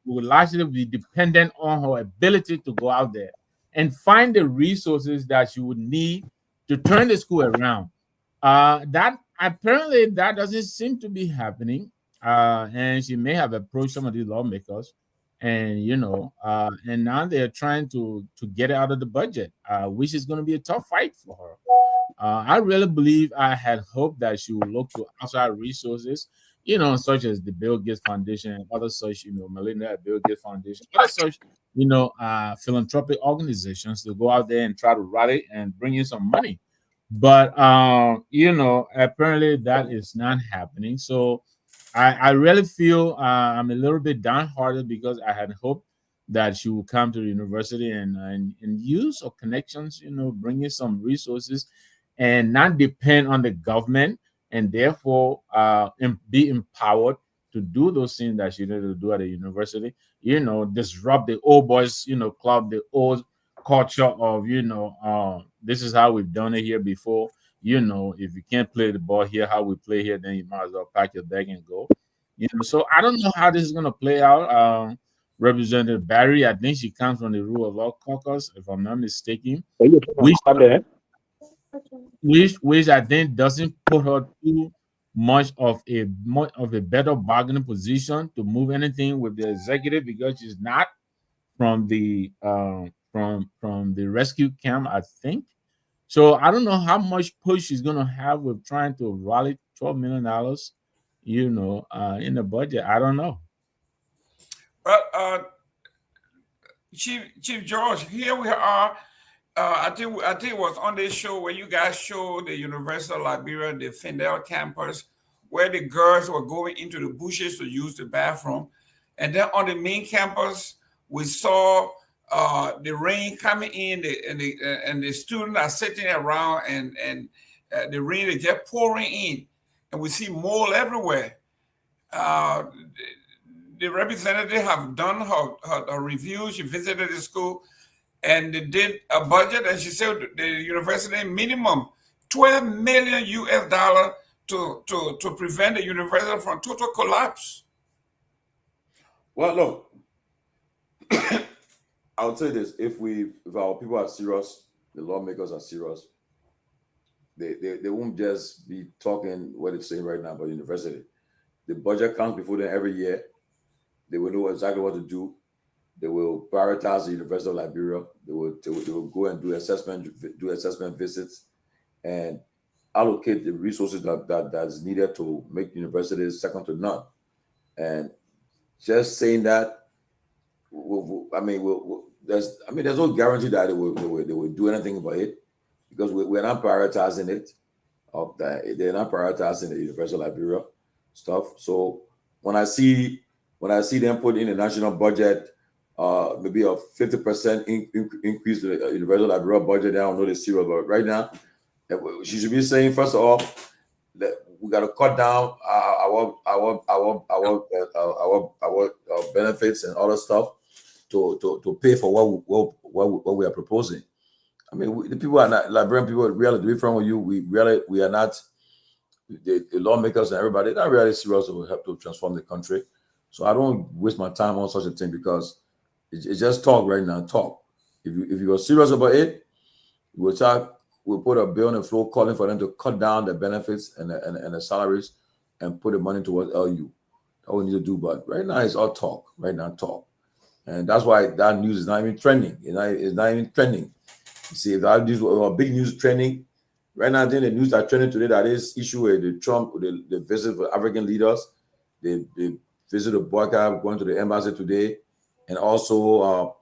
largely be dependent on her ability to go out there and find the resources that she would need to turn the school around. That doesn't seem to be happening. And she may have approached some of these lawmakers, and and now they're trying to get it out of the budget, which is going to be a tough fight for her. I really believe I had hoped that she would look to outside resources, such as the Bill Gates Foundation and other such, Melinda Bill Gates Foundation, other such, philanthropic organizations to go out there and try to rally and bring in some money. But, apparently that is not happening. So I really feel I'm a little bit downhearted because I had hoped that she would come to the university and use her connections, bring in some resources and not depend on the government, and therefore be empowered to do those things that she needed to do at the university, disrupt the old boys, club, the old culture of, this is how we've done it here before. If you can't play the ball here, how we play here, then you might as well pack your bag and go. So I don't know how this is going to play out. Representative Barry, I think she comes from the Rule of Law Caucus, if I'm not mistaken, which I think doesn't put her too much of a better bargaining position to move anything with the executive, because she's not from the from the rescue camp, I think. So I don't know how much push she's gonna have with trying to rally $12 million, in the budget. I don't know. Well, Chief George, here we are. I think it was on this show where you guys showed the University of Liberia, the Findale campus, where the girls were going into the bushes to use the bathroom. And then on the main campus, we saw the rain coming in, and the students are sitting around, and the rain is just pouring in, and we see mold everywhere. The representative have done her review. She visited the school, and they did a budget, and she said the university minimum $12 million to prevent the university from total collapse. Well, look, I would say this: if our people are serious, the lawmakers are serious, they won't just be talking what it's saying right now about university. The budget comes before them every year. They will know exactly what to do. They will prioritize the University of Liberia. They will go and do assessment visits, and allocate the resources that is needed to make universities second to none. And just saying that, there's no guarantee that they will do anything about it, because we're not prioritizing it. They're not prioritizing the University of Liberia stuff. So when I see them put in the national budget, maybe a 50% increase to the University of Liberia budget, I don't know the serious, but right now, she should be saying, first of all, that we got to cut down our benefits and other stuff to pay for what we are proposing. I mean, the people are not Liberian people. Really, to be frank with you, we are not the lawmakers and everybody. They're not really serious to help to transform the country. So I don't waste my time on such a thing, because it's just talk right now. Talk. If you are serious about it, we'll put a bill on the floor calling for them to cut down the benefits and the salaries and put the money towards LU. That we need to do. But right now it's all talk. Right now, talk. And that's why that news is not even trending. It's not even trending. You see, if that news was big news trending, right now I think the news that trending today, that is issue with the Trump, the visit for African leaders, the visit of Boyka going to the embassy today, and also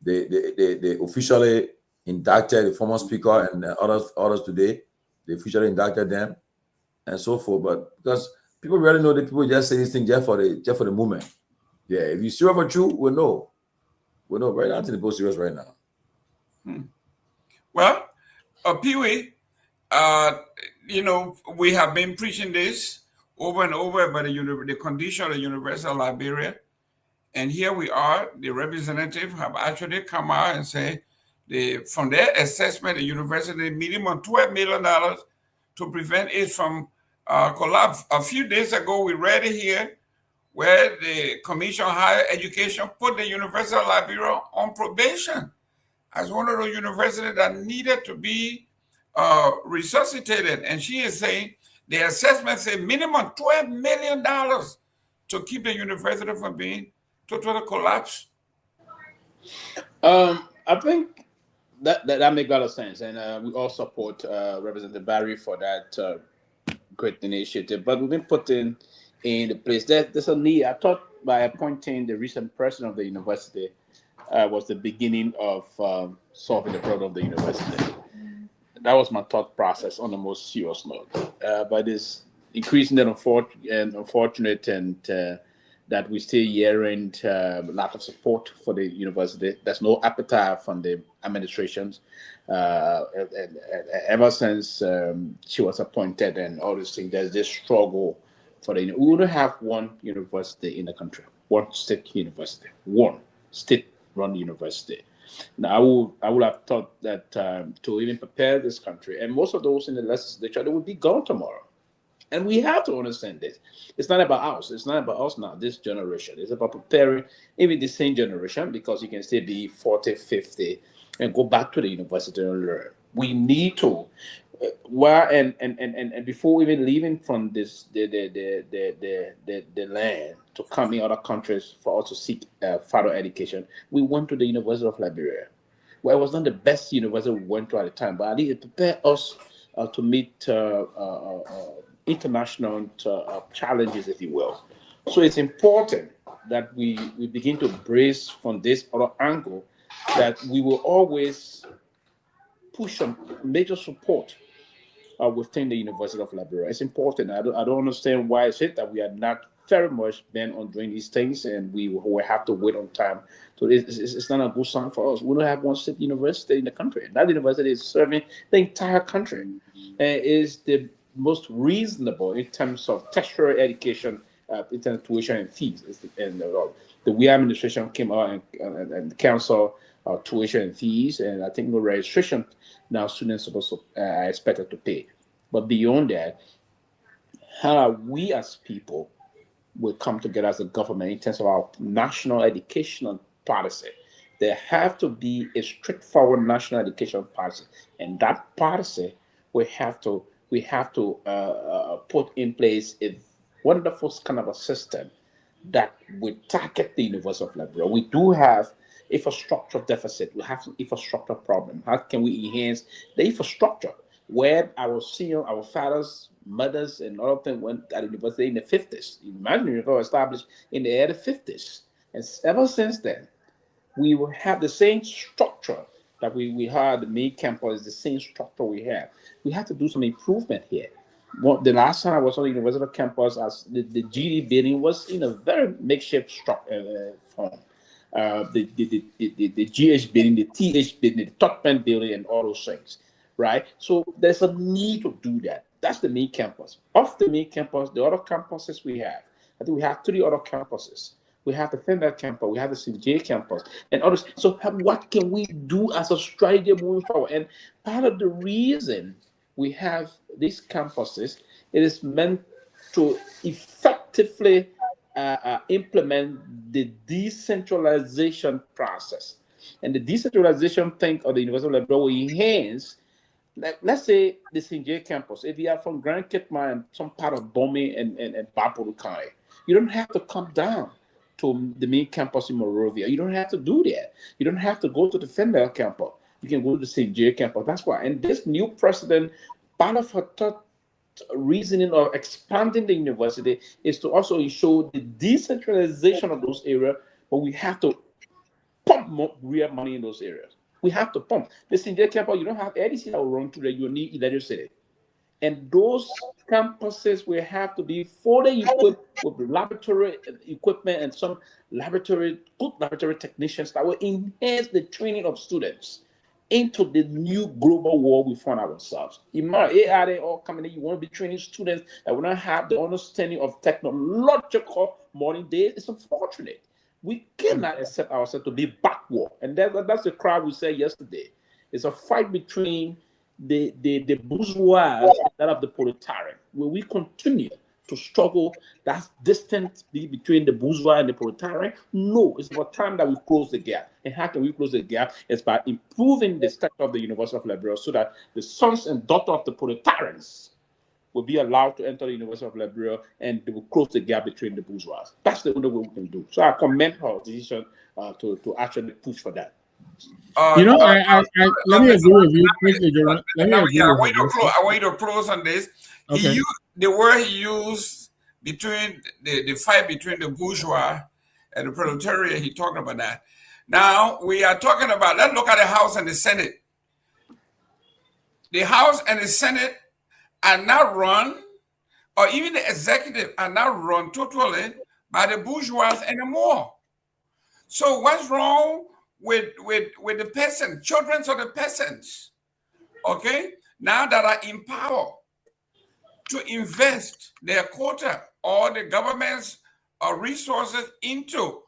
they officially indicted the former speaker and others today. They officially indicted them and so forth. But because people really know that people just say this thing just for the moment. Yeah, if you serious about you, we'll know. We'll know. Right now, I think they're serious right now. Well, Pewee, we have been preaching this over and over about the condition of the University of Liberia. And here we are, the representatives have actually come out and say, from their assessment, the university minimum $12 million to prevent it from collapse. A few days ago, we read it here, where the Commission on Higher Education put the University of Liberia on probation as one of the universities that needed to be resuscitated. And she is saying the assessment said minimum $12 million to keep the university from being total collapse. I think that makes a lot of sense, and we all support Representative Barry for that great initiative. But we've been putting in the place there's a need. I thought by appointing the recent president of the university was the beginning of solving the problem of the university. That was my thought process on the most serious note. But it's increasingly unfortunate and that we still hearing lack of support for the university. There's no appetite from the administrations. And ever since she was appointed and all these things, there's this struggle we only have one university in the country, one state university, one state-run university. Now, I would have thought that to even prepare this country, and most of those in the legislature, they would be gone tomorrow. And we have to understand this. It's not about us. It's not about us now, this generation. It's about preparing even the same generation, because you can still be 40, 50, and go back to the university and learn. We need to. And before even leaving from this the land to come in other countries for us to seek further education, we went to the University of Liberia. Well, it was not the best university we went to at the time, but at least it prepared us to meet international challenges, if you will. So it's important that we begin to brace from this other angle, that we will always push some major support within the University of Liberia. It's important. I don't understand why is it that we are not very much bent on doing these things, and we will have to wait on time. So it's not a good sign for us. We don't have one state university in the country. That university is serving the entire country, and is the most reasonable in terms of tertiary education, in terms of tuition and fees. And the Myean administration came out and council tuition and fees, and I think no registration now students are expected to pay. But beyond that, how we as people will come together as a government in terms of our national educational policy. There have to be a straightforward national education policy, and that policy we have to put in place a wonderful kind of a system that will target the University of Liberia. We do have infrastructure deficit. We have an infrastructure problem. How can we enhance the infrastructure where our fathers, mothers, and all of them went at the university in the 50s? Imagine it was established in the early 50s. And ever since then, we will have the same structure that we had the main campus, the same structure we have. We have to do some improvement here. Well, the last time I was on the university campus, as the GD building was in a very makeshift form. The GH building, the TH building, the Torgbean building, and all those things, right? So there's a need to do that. That's the main campus. Off the main campus, the other campuses we have, I think we have 3 other campuses. We have the Fender campus, we have the CJ campus, and others. So what can we do as a strategy moving forward? And part of the reason we have these campuses, it is meant to effectively implement the decentralization process. And the decentralization thing of the University of Liberia will enhance, let's say the CJ campus, if you are from Grand Kitma and some part of Bomi and Bapuru County, you don't have to come down to the main campus in Monrovia. You don't have to do that. You don't have to go to the Fender campus. You can go to the CJ campus. That's why. And this new president, part of her thought reasoning of expanding the university is to also ensure the decentralization of those areas, but we have to pump more real money in those areas. We have to pump. The CJ campus, you don't have anything that will run through there. You need electricity. And those campuses will have to be fully equipped with laboratory equipment and some good laboratory technicians that will enhance the training of students into the new global world we find ourselves. AI all coming in, you want to be training students that will not have the understanding of technological modern days. It's unfortunate. We cannot accept ourselves to be backward. And that's the cry we said yesterday. It's a fight between the bourgeois and that of the proletariat, where we continue to struggle. That distance between the bourgeois and the proletariat. No, it's about time that we close the gap. And how can we close the gap? It's by improving the structure of the University of Liberia so that the sons and daughters of the proletarians will be allowed to enter the University of Liberia, and they will close the gap between the bourgeois. That's the only way we can do. So I commend her decision to actually push for that. Let me agree with you. I want you to close on this. Okay. The word he used between the fight between the bourgeois and the proletariat, he talking about that. Now we are talking about, let's look at the House and the Senate. The House and the Senate are not run, or even the executive are not run totally by the bourgeois anymore. So what's wrong with the peasants, children of the peasants, okay, now that are in power to invest their quota all the government's resources into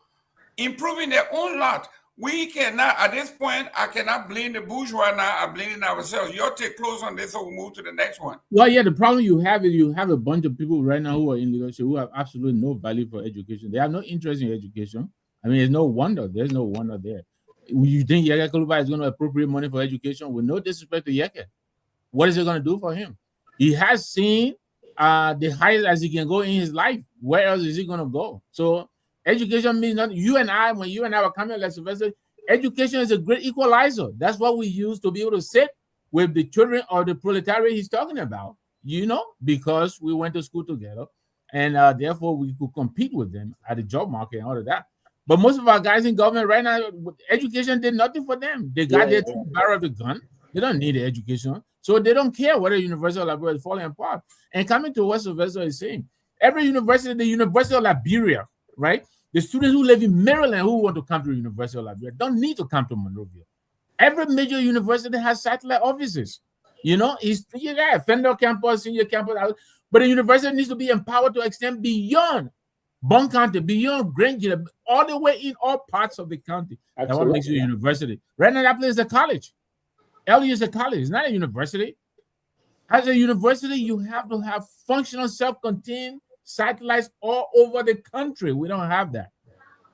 improving their own lot. We cannot, at this point, I cannot blame the bourgeois now. I'm blaming ourselves. You'll take close on this, so we'll move to the next one. Well, yeah, the problem you have is you have a bunch of people right now who are in leadership who have absolutely no value for education. They have no interest in education. I mean, there's no wonder there. You think Yeke Kehleboe is going to appropriate money for education? With no disrespect to Yeke, what is it going to do for him? He has seen the highest as he can go in his life. Where else is he going to go? So education means nothing. When you and I were coming, like Sylvester, education is a great equalizer. That's what we use to be able to sit with the children of the proletariat he's talking about, because we went to school together, and therefore we could compete with them at the job market and all of that. But most of our guys in government right now, education did nothing for them. They got their barrel of the gun. They don't need the education. So they don't care whether University of Liberia is falling apart. And coming to what Sylvester is saying, every university, the University of Liberia, right? The students who live in Maryland who want to come to the University of Liberia don't need to come to Monrovia. Every major university has satellite offices. Fender campus, senior campus, but the university needs to be empowered to extend beyond Bon County, beyond Granger, all the way in all parts of the county. That's what makes you a university. Right now, that place is a college. LU is a college. It's not a university. As a university, you have to have functional, self-contained satellites all over the country. We don't have that.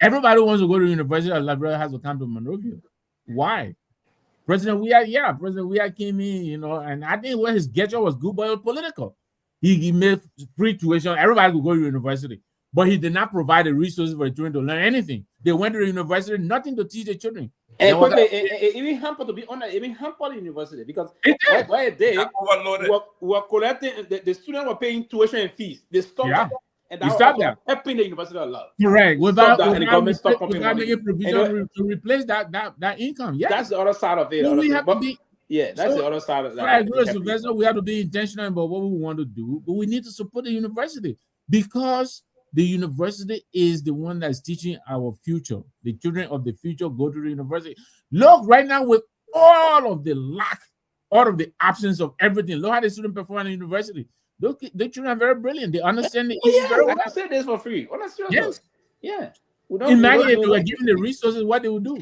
Everybody who wants to go to the University of Liberia has to come to Monrovia. Why? President Weah came in, and I think where his gesture was good, but it was political. He made free tuition. Everybody could go to university, but he did not provide the resources for the children to learn anything. They went to the university, nothing to teach the children. And even hampered, to be honest, even hampered the university, because why it did, we were collecting, the students were paying tuition and fees. They stopped that. And that helping the University of Love. Correct. Without making provision to replace that income. Yeah, that's the other side of it. We have to be. Yeah, that's the other side of that. I agree with Sylvester. We have to be intentional about what we want to do, but we need to support the university because the university is the one that's teaching our future. The children of the future go to the university. Look, right now, with all of the lack, all of the absence of everything, look how the students perform in the university. Look, the children are very brilliant. They understand the issues very well. I said this for free. Yes. Yeah. Imagine if they were given the resources, what they would do.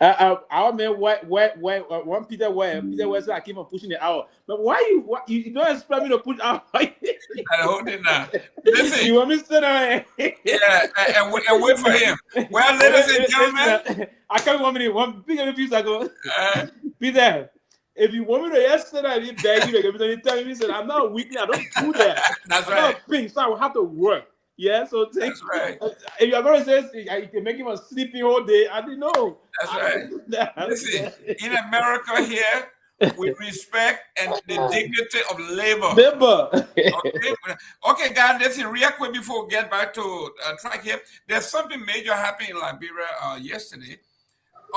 Our man, one Peter West, I keep on pushing it out. But why you don't expect me to push out? I hold it now. Listen, you want me to sit down? Yeah, and wait for him. Well, ladies and gentlemen, I can't want me one big piece ago. Peter, if you want me to yesterday, I didn't beg you. You tell me, I'm not a weakling. I don't do that. That's I'm not a pink, so I will have to work. Yeah, so that's right. If you're going to say you can make him a sleeping all day, I didn't know. That's right. Listen, in America here, we respect and the dignity of labor. Okay, guys, listen, real quick before we get back to track here. There's something major happening in Liberia yesterday.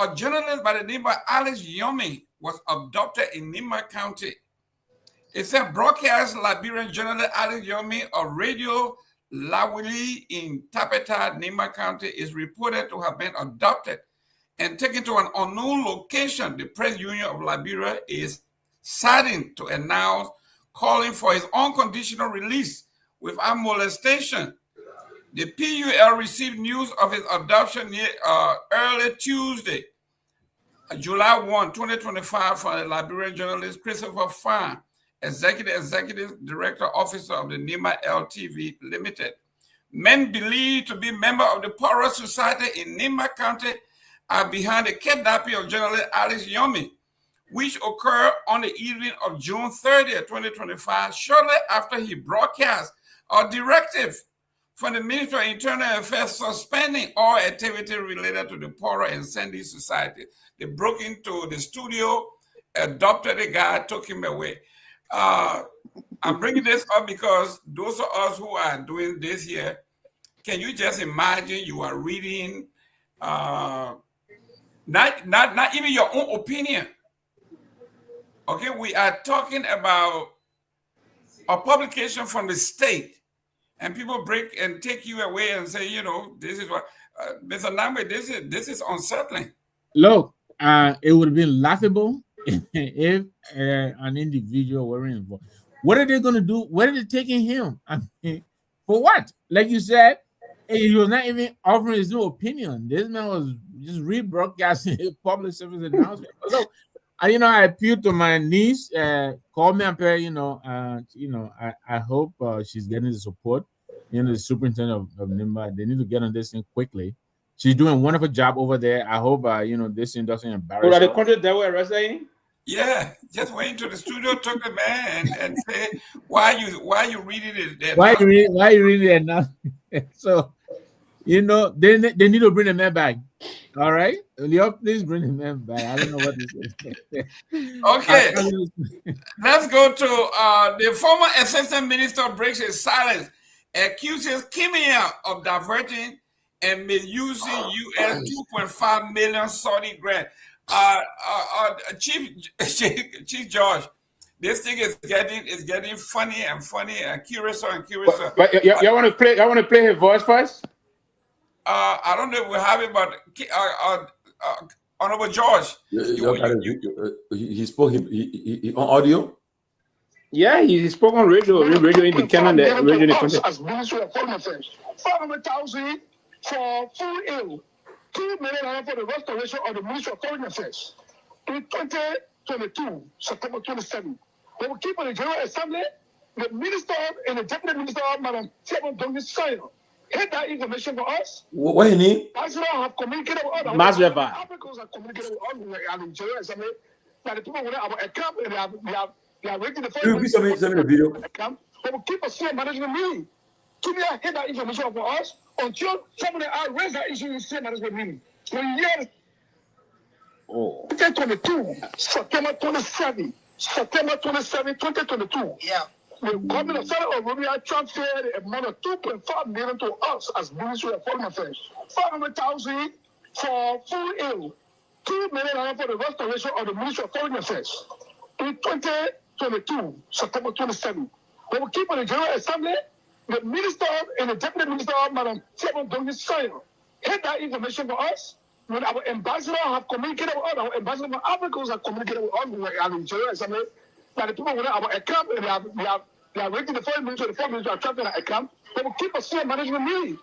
A journalist by the name of Alex Yomi was abducted in Nyenwolo County. It said broadcast Liberian journalist Alex Yomi of Radio Lawili in Tapeta, Nyenwolo County, is reported to have been abducted and taken to an unknown location. The Press Union of Liberia is saddened to announce calling for his unconditional release without molestation. The PUL received news of his abduction early Tuesday, July 1, 2025, from the Liberian journalist Christopher Fan, Executive Director Officer of the Nima LTV Limited. Men believed to be members of the Poorer Society in Nyenwolo County are behind the kidnapping of journalist Alex Yomi, which occurred on the evening of June 30th, 2025, shortly after he broadcast a directive from the Ministry of Internal Affairs suspending all activity related to the Poorer and Sandy Society. They broke into the studio, adopted the guy, took him away. I'm bringing this up because those of us who are doing this here, can you just imagine you are reading not even your own opinion? Okay, we are talking about a publication from the state, and people break and take you away and say, this is what Mr. Namwe, this is unsettling. Look, it would have been laughable if an individual were involved. What are they going to do? Where are they taking him? I mean, for what? Like you said, he was not even offering his new opinion. This man was just rebroadcasting his public service announcement. So, I appeal to my niece. Call me up here. I hope she's getting the support. The superintendent of NIMBA. They need to get on this thing quickly. She's doing a wonderful job over there. I hope this thing doesn't embarrass her. Are the country that were arresting? Yeah, just went into the studio, took the man, and said, "Why you reading it? Why you reading it now?" So, they need to bring the man back. All right, please bring the man back. I don't know what this is. Okay, let's go to the former assistant minister breaks his silence, accuses Myean of diverting and misusing U.S. $2.5 million Saudi grant. Chief George, this thing is getting funny and curious and curious. But you want to play his voice first? I don't know if we have it, but Honorable George, he spoke he on audio. Yeah, he spoke on radio in the Canada, radio in the country. As Ministry of Foreign Affairs, 500,000 for full ill. $2 million for the restoration of the Ministry of Foreign Affairs. In 2022, September 27, they will keep on the General Assembly. The minister and the deputy minister, Madam Kehleboe Gongloe, hit that information for us. What you need? Masreva have communicated with us. Masreva. Africans have communicated with us and the General Assembly. That the people will have a camp and they are ready to the video. They will keep a senior management meeting. Give me a hit that information for us until somebody raise that issue in senior management meeting. For years. 2022, September 27, 2022. Yeah. The government of Saudi Arabia transferred a amount of $2.5 million to us as Ministry of Foreign Affairs. 500,000 for full ill. $2 million for the restoration of the Ministry of Foreign Affairs. In 2022, September 27, they will keep on the General Assembly. The minister and the deputy minister, Madam Kehleboe Gongloe, hit that information for us. When our ambassador have communicated with us, our ambassador from Africans have communicated with us and the General Assembly, that the people will have a camp and they are ready to the foreign ministry are trapped in a camp. They will keep a senior management meeting.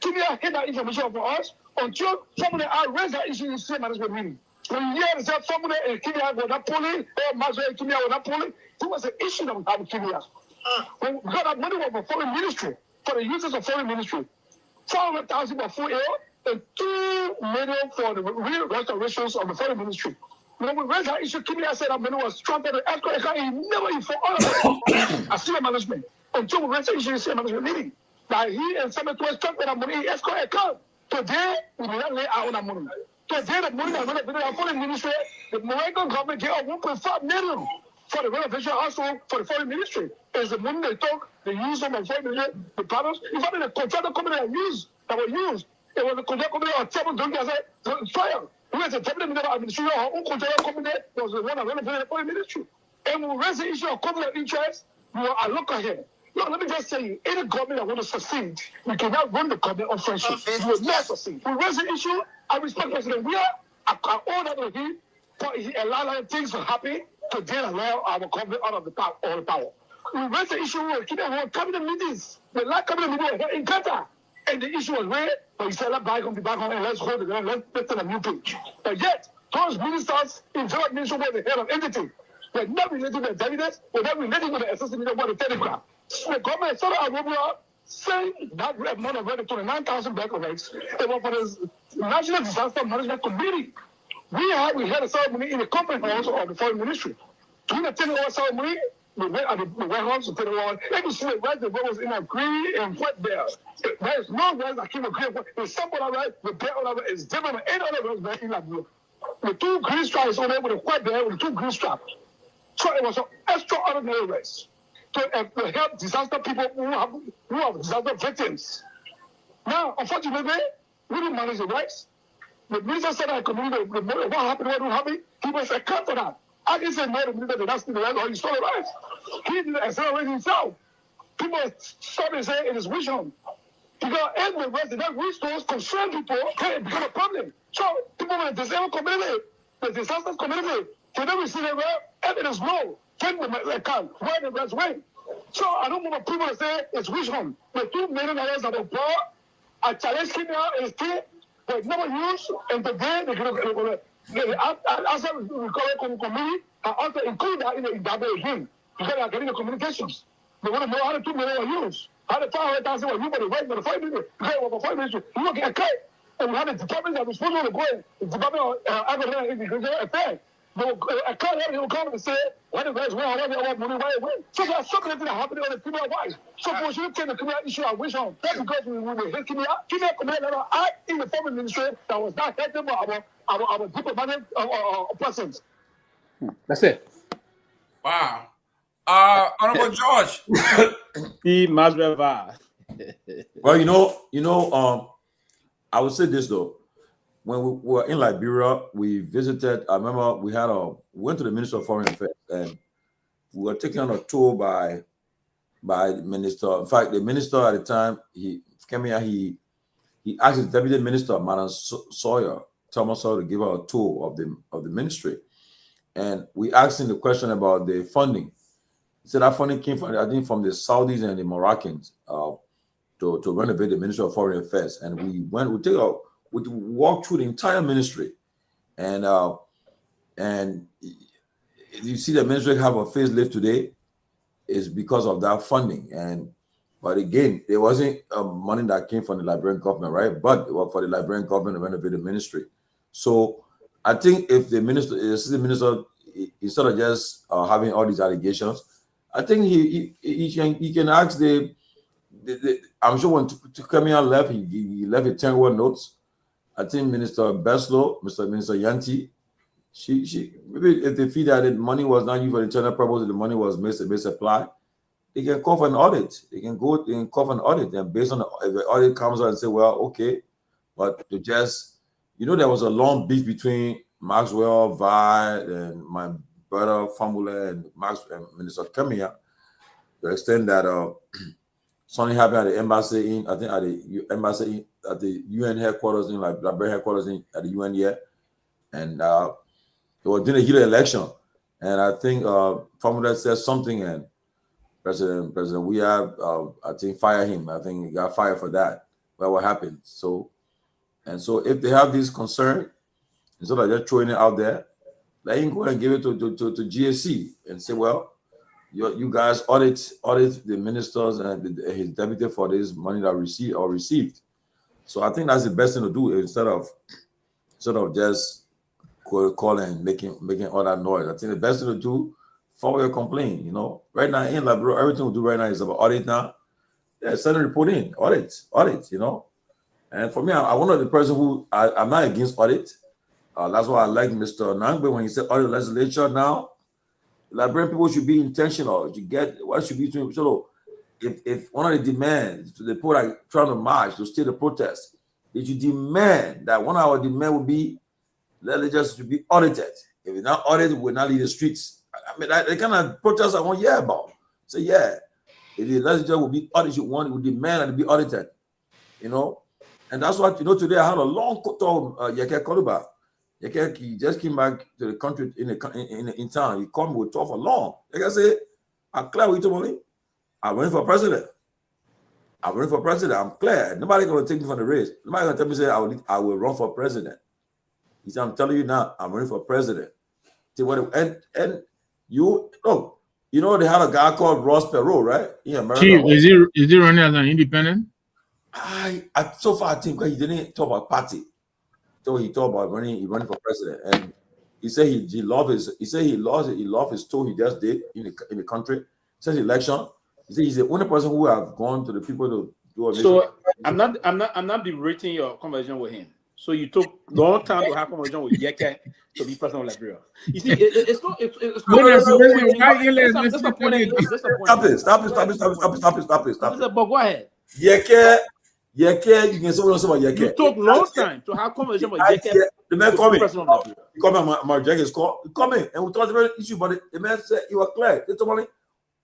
Give me a hit that information for us until somebody raise that issue in senior management meeting. When you hear that somebody in Kenya was not pulling, or Mazda in Kenya was not pulling, it was an issue that we have in Kenya. We got that money for foreign ministry, for the users of foreign ministry. 400,000 for full air and $2 million for the real restorations of the foreign ministry. When we raised that issue, Kenya said that money was trapped in the escrow account. He never informed us as senior management until we raised the issue in senior management meeting. That he and Senator was trapped in that money in escrow account. Today, we did not lay out on that money. Today, the money that went to the foreign ministry, the American government gave out $1.5 million for the renovation also for the foreign ministry. Is the money they took, they used them on foreign ministry, the panels. In fact, the contractor company that were used, it was the contractor company that was doing as fire. Who is the deputy minister of administration, our own contractor company was the one that renovated the foreign ministry. And when we raise the issue of conflict of interest, we are looking here. Look, let me just say you, any government that want to succeed, we cannot run the government on friendship. We will not succeed. We raise the issue, I respect President. We are, I own that with him, but he allowed things to happen to then allow our government out of the power, all the power. We raised the issue, we keep on cabinet meetings. The last cabinet meeting was in Qatar. And the issue was raised, but he said, let's back on and let's hold it, let's put a new page. But yet, those ministers in general ministry were the head of entity. They're not related to the delegates, they're not related to the assistant minister of the telegram. The government of Saudi Arabia saying that amount of money, 29,000 back rates, it was for the National Disaster Management Committee. We had a ceremony in the conference house of the foreign ministry. During the 10-hour ceremony, we went at the warehouse to 10-hour. They could see the rice, the was in a green and white bear. There is no rice that came with green. There's some other rice, the bear other is different than any other rice back in that blue. The two green stripes on there with a white bear with the two green straps. So it was an extraordinary race to help disaster people who have disaster victims. Now, unfortunately, we didn't manage the rice. The minister said I communicated what happened, what happened. He was account for that. I didn't say no, the minister did not speak the rice or he stole the rice. He didn't accelerate himself. People started saying it is vision. Because in the rest, that resource concerned people can become a problem. So people in the disabled community, the disasters community, they never see the evidence no. take the account where the rest went. So I don't want people to say it's which one. The $2 million that they bought, I challenge Kenya and state, they never use, and today they're going to as we call it community, I also include that in the double again. Because they're getting the communications. They want to know how the $2 million are used. How the 500,000 were used for the right for the 5 million. Okay, well, for 5 million, you look at a cut. And we have the department that was supposed to go in, the Department of Agricultural Affairs. A cut here, he'll come and say, why the guys went, why the money, why it went. So there's something that happened on the criminal wise. So for you to take the criminal issue, I wish on. That's because we hit criminal commander act in the foreign ministry that was not helping our diplomatic persons. That's it. Wow. Honorable George. He must revive. Well, I would say this though. When we were in Liberia, we visited. I remember we went to the Minister of Foreign Affairs, and we were taken on a tour by the minister. In fact, the minister at the time, he came here. He asked his deputy minister, Madam Thomas Sawyer, to give her a tour of the ministry, and we asked him the question about the funding. He said that funding came from, I think, from the Saudis and the Moroccans to renovate the Ministry of Foreign Affairs, and we walked through the entire ministry, and you see the ministry have a facelift today is because of that funding. But again, there wasn't money that came from the Liberian government, right? But it was for the Liberian government to renovate the ministry. So I think if the assistant minister, instead of just having all these allegations, I think he can ask I'm sure when Torgbean left, he left a 10-word notes. I think Minister Beslow, Minister Yanti, she maybe if they feel that the money was not used for internal purposes, the money was misapplied, they can call for an audit. They can call for an audit, and based on if the audit comes out and say, well, okay, but to just, there was a long beef between Maxwell, Vi, and my brother Famula and Minister Kemia, to the extent that something happened at the embassy at the UN headquarters in Liberia headquarters at the UN here, and they were doing a heated election, and I think Famula said something, and President we have I think fired him. I think he got fired for that. Well, what happened? So if they have this concern, instead of just throwing it out there, let him go and give it to GSC and say, well, you guys audit the ministers and his deputy for this money that received. So I think that's the best thing to do instead of just calling and making all that noise. I think the best thing to do, file your complaint. Right now in Liberia, everything we do right now is about audit now. Yeah, send a report in, audit. And for me, I'm one of the person who I'm not against audit. That's why I like Mr. Nangbe when he said audit legislature now. Liberian people should be intentional. You get what should be doing. So if one of the demands to the people are trying to march to stay the protest, they should demand that one of our demand would be legislatures to be audited. If it's not audited, we'll not leave the streets. I mean, the kind of protests I want to hear about. So yeah, if the legislature will be audited, we demand that it be audited. And that's what today I had a long talk with Yeke Koluba. He just came back to the country in town. He called me, we talk for long. Like I said, I'm clear with you, I'm running for president. I'm clear. Nobody gonna take me from the race. Nobody gonna tell me say I will run for president. He said, I'm telling you now, I'm running for president. And you look, they had a guy called Ross Perot, right? In America. Chief, is he running as an independent? So far I think because he didn't talk about party. So he talked about running for president, and he said he loved his tour he just did in the country since the election. He said he's the only person who have gone to the people to do a So I'm not berating your conversation with him. So you took long time to have conversation with Yeke to be president of Liberia. You see, it's not. Stop it. But go ahead. Yeke, you can say what about Yeke. You took long time to have conversation with Yeke. The man called me. My Jack is called. He called me, and we talked about the issue. But the man said you were clear. They told me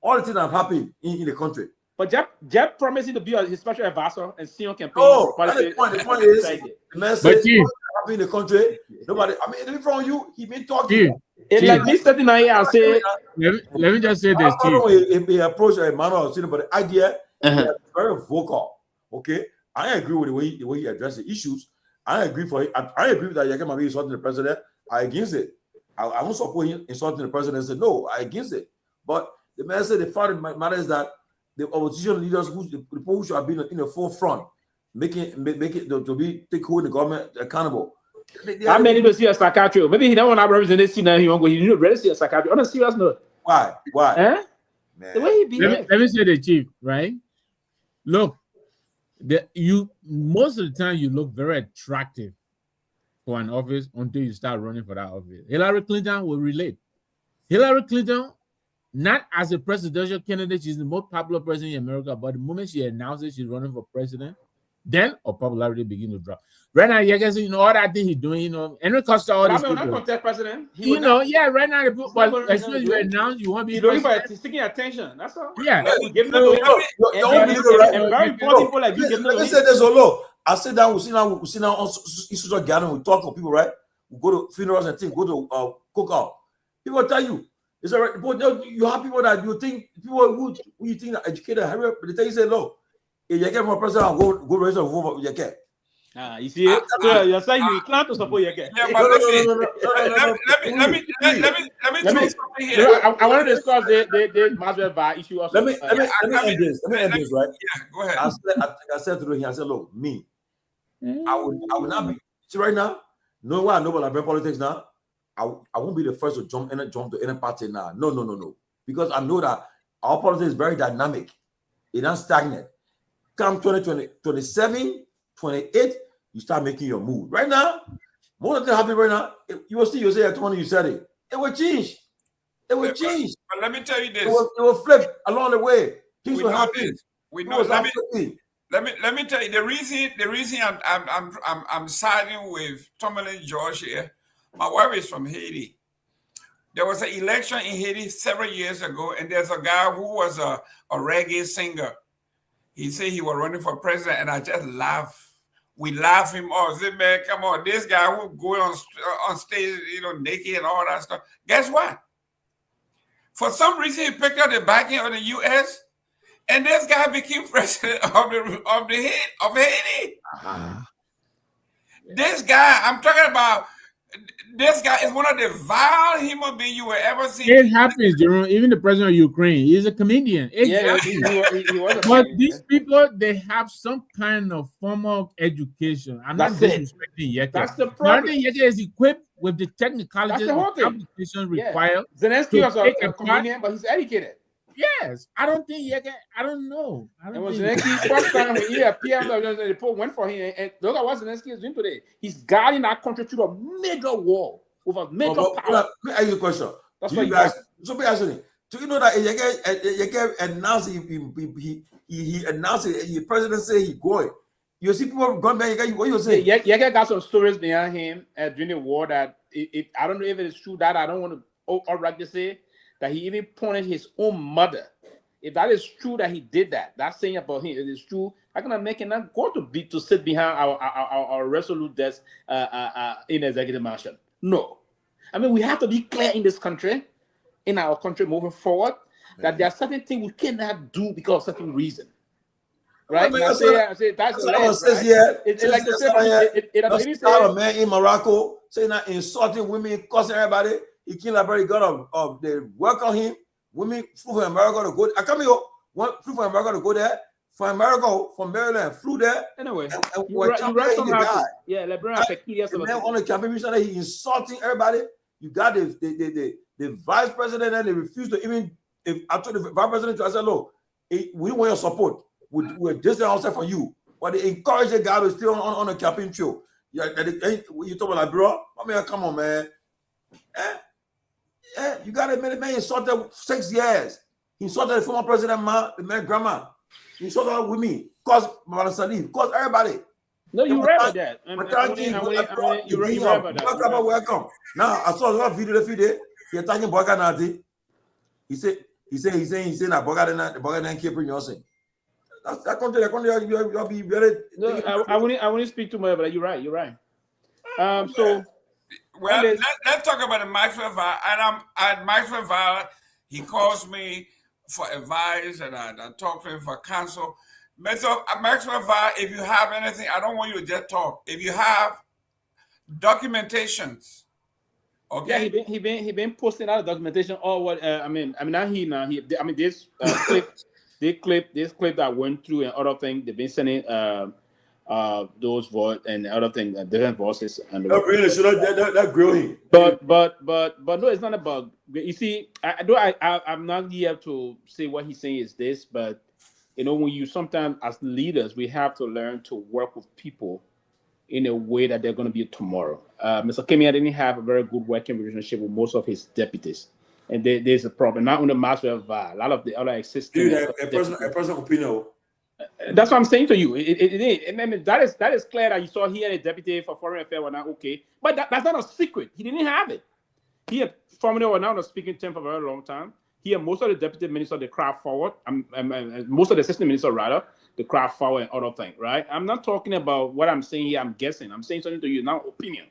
all the things that have happened in the country. But Jeb promising to be his special advisor and see on campaign. Oh, the point is, the man said happening in the country. Nobody. I mean, even from you, he been talking. It's like me sitting here and say, let me just say this, Chief. If he approached Emmanuel, but the idea is very vocal. Okay, I agree with the way he addressed the issues. I agree I agree that Yeke might be insulting the president. I against it. I won't support him insulting the president. Say no, I against it. But the man said the fact of the matter is that the opposition leaders, the people who should have been in the forefront, make it to take hold the government accountable. I may need to see a psychiatrist. Maybe he don't want to represent this. Now he won't go. He need to really see a psychiatrist. On a serious note. Why? Eh? The way he behaves. Let me say the Chief, right? Look, most of the time you look very attractive for an office until you start running for that office. Hillary Clinton will relate. Hillary Clinton, not as a presidential candidate, she's the most popular president in America, but the moment she announces she's running for president, then her popularity begins to drop. Right now, you guys, all that thing he's doing, Henry Costa, all these people. Not contest president. Right now, but as soon as you announce you want to be president, he's seeking attention. That's all. Yeah. Very important people like you. Let me say this, Olo. I sit down, we sit down on institutional gathering, we talk to people, right? We go to funerals and things, go to cookout. People tell you, it's all right, but you have people that you think, people who you think are educated, hurry up, but they tell you, say, look, if you get more president, go raise a vote for you get. You see it? So you're saying you plan to support you get. Yeah, but let me throw something here. I want to discuss the Maswell issue also. Let me end this. Right? Yeah, go ahead. I said to him, I said, look, me, I will not be. See, right now, knowing what I know about politics now, I won't be the first to jump to any party now. No. Because I know that our politics is very dynamic. It's not stagnant. Come 2020, 27, 28, you start making your move. Right now, most of the happening right now, you will see, you say, you said it. It will change. But let me tell you this. It will flip along the way. Things will happen. We know. Let me tell you the reason I'm siding with Tomalin George here. My wife is from Haiti. There was an election in Haiti several years ago, and there's a guy who was a reggae singer. He said he was running for president, and I just laugh. We laugh him off. Say, man, come on, this guy who go on stage, naked and all that stuff. Guess what? For some reason, he picked up the backing of the U.S., and this guy became president of Haiti. This guy, I'm talking about. This guy is one of the vile human beings you will ever see. It happens, Jerome. Even the president of Ukraine, he's a comedian. He was but these people, they have some kind of formal education. I'm not disrespecting Yeke. That's the problem. Yeke is equipped with the technicalities and application required. Zelensky was a comedian, but he's educated. Yes, I don't think Yeke. I don't know. It was Zelensky's first time when he appeared. The Pope went for him, and look at what Zelensky is doing today. He's guiding our country through a major war with a major power. Let me ask you a question. That's what you guys. So be asking. Do you know that Yeke announced he announced it? The president said he going. You see people going back. What you say? Yeke got some stories behind him during the war that I don't know if it is true. That I don't want to outright to say. That he even pointed his own mother. If that is true that he did that saying about him, it is true. How can I make him not go to sit behind our resolute desk in the executive mansion? No. I mean, we have to be clear in this country, in our country moving forward, that there are certain things we cannot do because of certain reason. Right? I say that's what it says here. It's like to say a man in Morocco saying that insulting women, cussing everybody. He came Liberia got they welcome him. Women flew from America to go. I come here. Flew from America to go there. From America, from Maryland, flew there. Anyway, you read somehow. Yeah, Liberia Team. The man on the campaign recently, he insulting everybody. You got the vice president, and they refused to even. If I told the vice president, I said, look, we want your support. We're just outside for you. But they encourage the guy to stay on the campaign trail. Yeah, you talk about Liberia. I mean, come on, man. You got to admit it, man. He insulted 6 years. He insulted the former president, the man, grandma. He insulted with me. Cause Mama Salif. Cause everybody. No, you read about that. You read about that. Welcome. Now, I saw a lot of video the few days. He attacking Boga Nati. He said that Boga didn't keep bringing us in. That country, you'll be very. No, I wouldn't speak too much, but you're right. So Well, let's talk about the Maxwell Val. And I'm at Maxwell Val. He calls me for advice, and I talk to him for counsel. But so at Maxwell Val, if you have anything, I don't want you to just talk. If you have documentations, okay? Yeah, he been posting out documentation. All what this clip that went through and other things. They've been sending those voice and other things, different voices. And really, so that grill him. But no, it's not about. You see, I'm not here to say what he's saying is this, but you know, when you sometimes as leaders, we have to learn to work with people in a way that they're going to be tomorrow. Mr. Kemia didn't have a very good working relationship with most of his deputies, and there's a problem. Not only Maxwell Val, a lot of the other existing. Dude, a personal opinion. That's what I'm saying to you. It is, and then that is clear that you saw he had a deputy for foreign affairs were not okay, but that's not a secret. He didn't have it. He had formerly were now on a speaking term for a very long time. He and most of the deputy ministers, they crowd forward. Most of the assistant ministers, rather, the crowd forward and other things, right? I'm not talking about what I'm saying here. I'm guessing. I'm saying something to you, not opinion,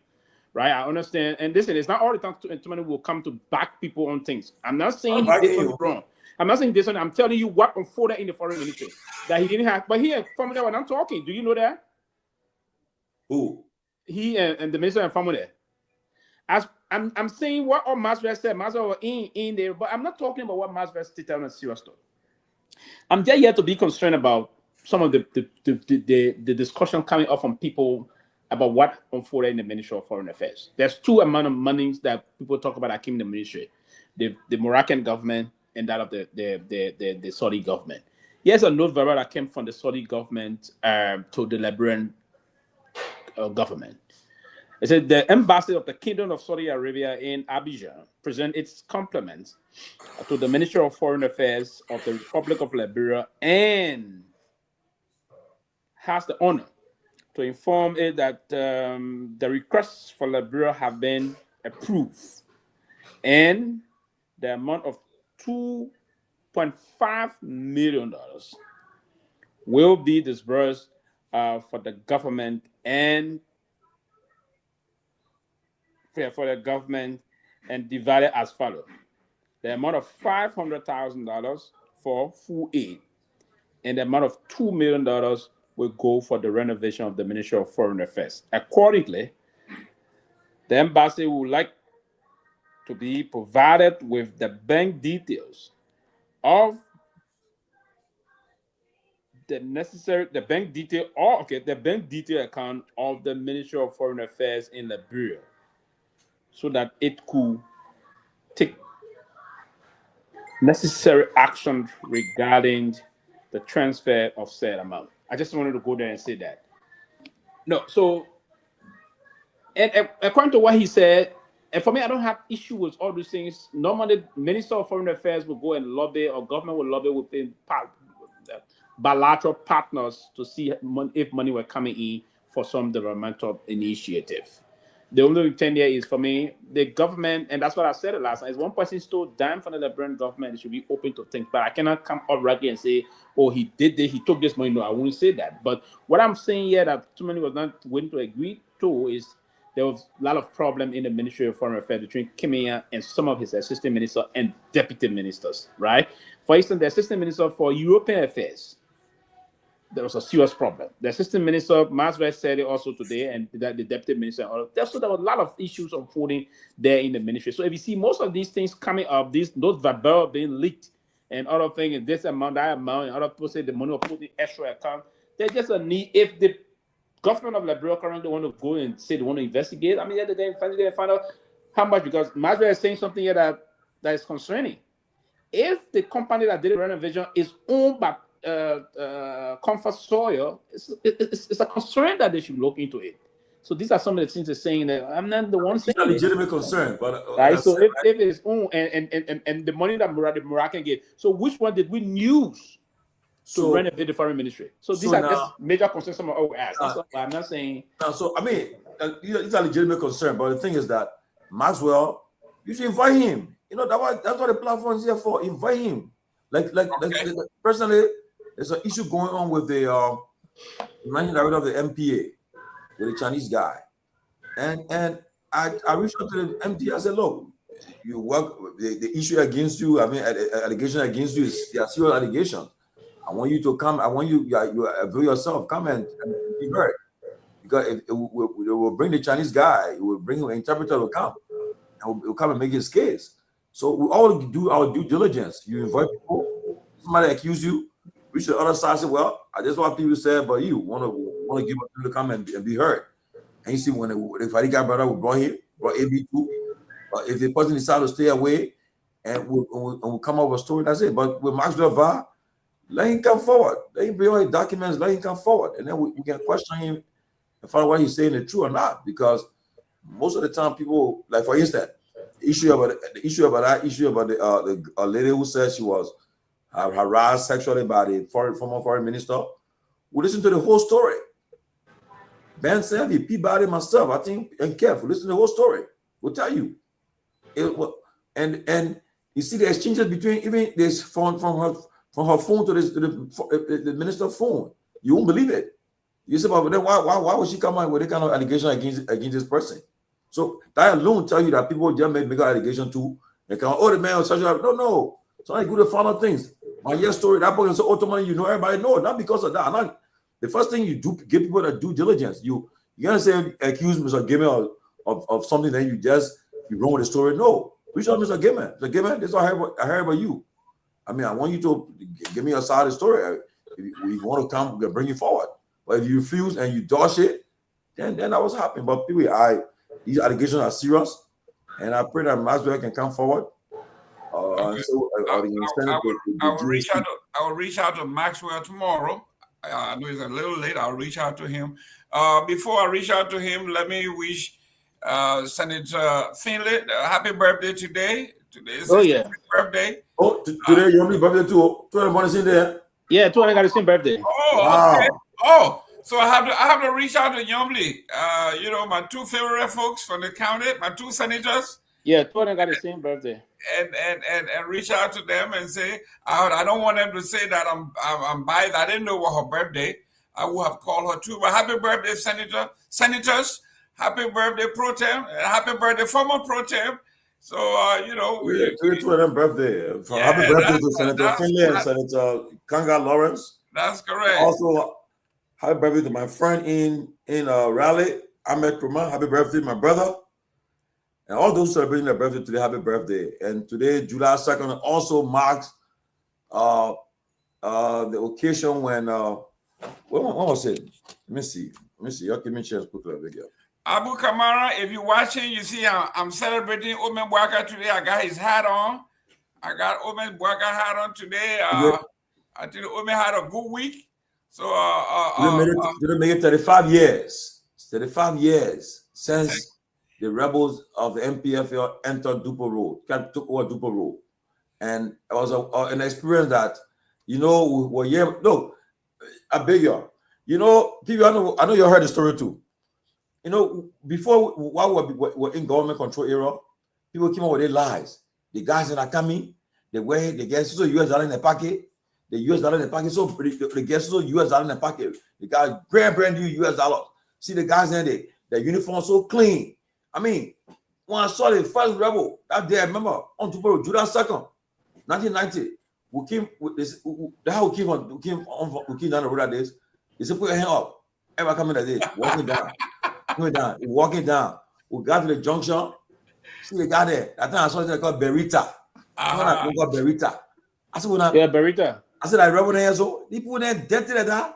right? I understand. And listen, it's not all the time too many will come to back people on things. I'm not saying he did something wrong. I'm not saying this one. I'm telling you what unfolded in the foreign ministry that he didn't have. But he and formerly when I'm talking, do you know that? Who? He and the minister and formerly. As I'm saying what all Maxwell said, Maxwell were in there, but I'm not talking about what Maxwell stated on a serious stuff. I'm just here to be concerned about some of the discussion coming up from people about what unfolded in the Ministry of Foreign Affairs. There's two amount of monies that people talk about that came in the ministry: the Moroccan government and that of the Saudi government. Here's a note that came from the Saudi government to the Liberian government. It said the embassy of the Kingdom of Saudi Arabia in Abidjan present its compliments to the Ministry of Foreign Affairs of the Republic of Liberia and has the honor to inform it that the requests for Liberia have been approved and the amount of $2.5 million will be disbursed for the government and divided as follows. The amount of $500,000 for full aid and the amount of $2 million will go for the renovation of the Ministry of Foreign Affairs. Accordingly, the embassy would like to be provided with the bank details of the bank detail account of the Ministry of Foreign Affairs in Liberia, so that it could take necessary action regarding the transfer of said amount. I just wanted to go there and say that. No, so, and according to what he said, and for me, I don't have issue with all these things. Normally, Minister of Foreign Affairs will go and lobby, or government will lobby within bilateral partners to see if money were coming in for some developmental initiative. The only thing here is, for me, the government, and that's what I said it last night, is one person stole dime from the Liberian government. It should be open to think, but I cannot come up right here and say, oh, he did this, he took this money. No, I won't say that. But what I'm saying here that too many was not willing to agree to is there was a lot of problem in the Ministry of Foreign Affairs between Myean and some of his assistant ministers and deputy ministers, right? For instance, the assistant minister for European affairs, there was a serious problem. The assistant minister, Maxwell, said it also today, and the deputy minister. So there were a lot of issues unfolding there in the ministry. So if you see most of these things coming up, those verbal being leaked and other things, this amount, that amount, and other people say the money will put in extra account. There's just a need. If the government of Liberia currently want to go and say they want to investigate, I mean, they find out how much, because Maxwell is saying something here that is concerning. If the company that did the renovation is owned by Comfort Soil, it's a concern that they should look into it. So these are some of the things they're saying that I'm not the one saying. It's a legitimate concern, but right. So if it's owned and the money that the Moroccan gave, so which one did we use to renovate the foreign ministry? So these are just major concerns someone will ask. That's why I'm not saying. So I mean, it's a legitimate concern, but the thing is that Maxwell, you should invite him. You know that's what the platform is here for. Invite him. Like personally. There's an issue going on with the managing director of the MPA, with the Chinese guy, and I reached out to the MD. I said, look, you work the issue against you. I mean, allegation against you is a serious allegation. I want you to come. I want you avail yourself. Come and be heard. Because it will bring the Chinese guy. It will bring an interpreter. Will come. And will come and make his case. So we all do our due diligence. You invite people. Somebody accuse you. Reach the other side. Say, well, that's what people say. But you want to give them to come and be heard. And you see when the Fadiga brother will brought AB2. If the person decides to stay away, and we'll come up with a story, that's it. But with Maxwell VAR, let him come forward. Let him bring all his documents. Let him come forward, and then we can question him and find out what he's saying is true or not. Because most of the time, people, like for instance, the issue about the lady who said she was harassed sexually by the former foreign minister. We listen to the whole story. Ben Sanvee, Peabody, myself, I think, and careful. Listen to the whole story. We'll tell you. And you see the exchanges between even this phone from her phone to the minister's phone. You won't believe it. You say, but then why would she come out with that kind of allegation against this person? So that alone tell you that people just make an allegation too. They can, the man was sexual. No. So I good to find out things. My year story, that book is so automatic, everybody know. Not because of that. The first thing you do, give people that due diligence. You gonna say accuse Mr. Gimel of something that you wrong with the story. No. Reach out Mr. Gimel. Mr. Gimel, this is what I heard about you. I mean, I want you to give me a side of the story. If you want to come, we'll bring you forward. But if you refuse and you dodge it, then that was happening. But people, these allegations are serious, and I pray that Maxwell can come forward. I will reach out to Maxwell tomorrow. I know it's a little late. I'll reach out to him. Before I reach out to him, let me wish Senator Finley happy birthday today. Today is his birthday. Oh, today your birthday too. 200 in there. Yeah, 200 got the same birthday. Oh, wow. Okay. Oh, so I have to reach out to Yombly. My two favorite folks from the county, my two senators. Yeah, 200 got the same birthday. And reach out to them and say, I don't want them to say that I'm biased. I didn't know what her birthday. I would have called her too. But happy birthday, senators. Happy birthday, pro tem. Happy birthday, former pro tem. So, two of them birthday. Happy birthday to Senator Finley and Senator Kanga Lawrence. That's correct. Also, happy birthday to my friend in Raleigh, Ahmed Kruma. Happy birthday, my brother. And all those celebrating their birthday today, happy birthday. And today, July 2nd, also marks the occasion when was it? Let me see. Y'all give me a chance quickly. Abu Kamara, if you're watching, you see I'm celebrating Omen Bwaka today. I got his hat on. I got Omen Bwaka hat on today. I think Omen had a good week. So they made it 35 years. 35 years since the rebels of the MPFL entered Dupo Road, took over Dupo Road. And it was an experience that, look, I beg you. People, I know you heard the story too. Before, while we're in government control era, people came up with their lies. The guys that are coming, they get so US dollar in the pocket. The US dollar in the pocket, so they get so US dollar in the pocket. The guys brand new US dollars. See the guys in there, their uniform so clean. I mean, when I saw the first rebel that day, I remember on July 2nd, 1990, we came with this. How we came down the road that days. They said, put your hand up. Everybody coming that day, walking down. We got to the junction. See the guy there. That time I saw something called Berita. I called Berita. I said, Berita. I said, I rebel there. So people there dirty like that.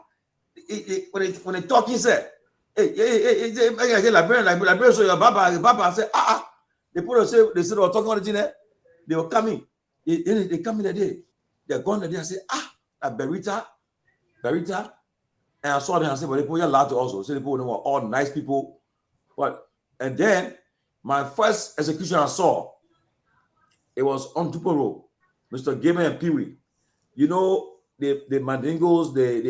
When they talk, he said, hey, Liberia, so your Baba. I said, They said they were talking on the thing there. They were coming. They come in the day. They're gone the day. I said, that Berita. And I saw them and I said, well, they put your lot to also. So they put them were all nice people. And then my first execution I saw, it was on Dupo Road. Mr. Gamer and Pewee. The Mandingos, the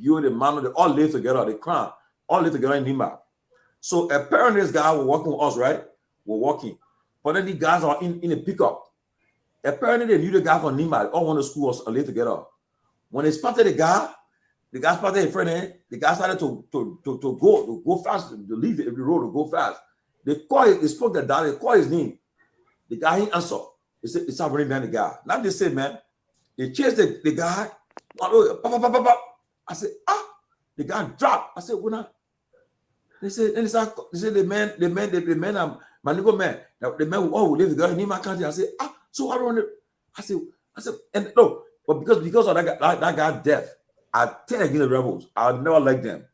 Guar, the Mano, they all live together, the Crown, all live together in Nima. So apparently this guy was walking with us, right? We're walking. But then the guys are in a pickup. Apparently they knew the guy from Nima. They all went to school or live together. When they spotted the guy spotted a friend, the guy started to go fast, to leave the road, to go fast. They spoke the dad, they call his name. The guy ain't answer. They said, it's not running down the guy. Now they say, man, they chased the guy. I said, the guy dropped. I said, what not? They said, the man, my nigga man, the man who leave the girl in my country. I said, so I don't. I said, and no, but because of that guy death, I tell against the rebels. I never like them.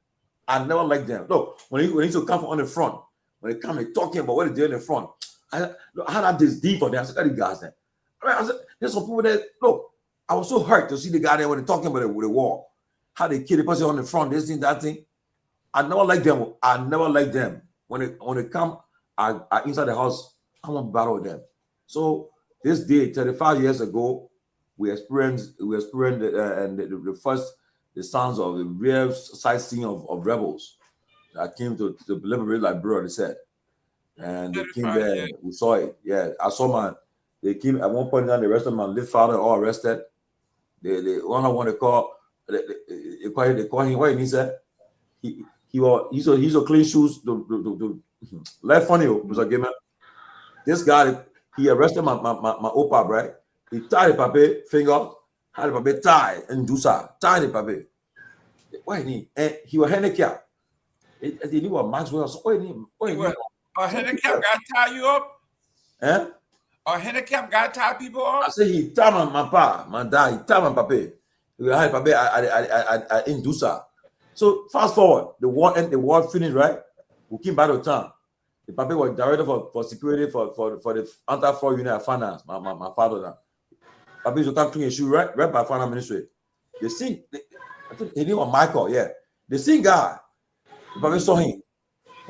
No, when he used to come on the front, when they come and talking about what they did in the front, I had this deep for them. I said, the guys there. I said, there's some people that look. I was so hurt to see the guy there when they're talking about the war, how they kill the person on the front, this thing, that thing. I never like them. When they come inside the house, I want to battle with them. So this day, 35 years ago, we experienced the sounds of the real sightseeing of rebels that came to liberate Liberia, they said. And they came there, we saw it. Yeah, I saw they came at one point down, the rest of my late father all arrested. They one they call him what he said. He's a clean shoes. Left funny was a gamer. This guy, he arrested my opa, right? He tied the pape finger, had the pape tie and do sa tie the pape. Why he was handicapped. He knew what Maxwell. So a handicap guy tie you up? Eh? A handicap guy tie people up? I say he tied my dad, he tied my pape. He had pape I inducer. So fast forward, the war finished, right? We came back to town. The pape was director for security for the anti-fraud unit of finance. My father now. Pape used to come clean his shoe right by finance ministry. They see, I think his name was Michael, yeah. The same guy. The pape saw him.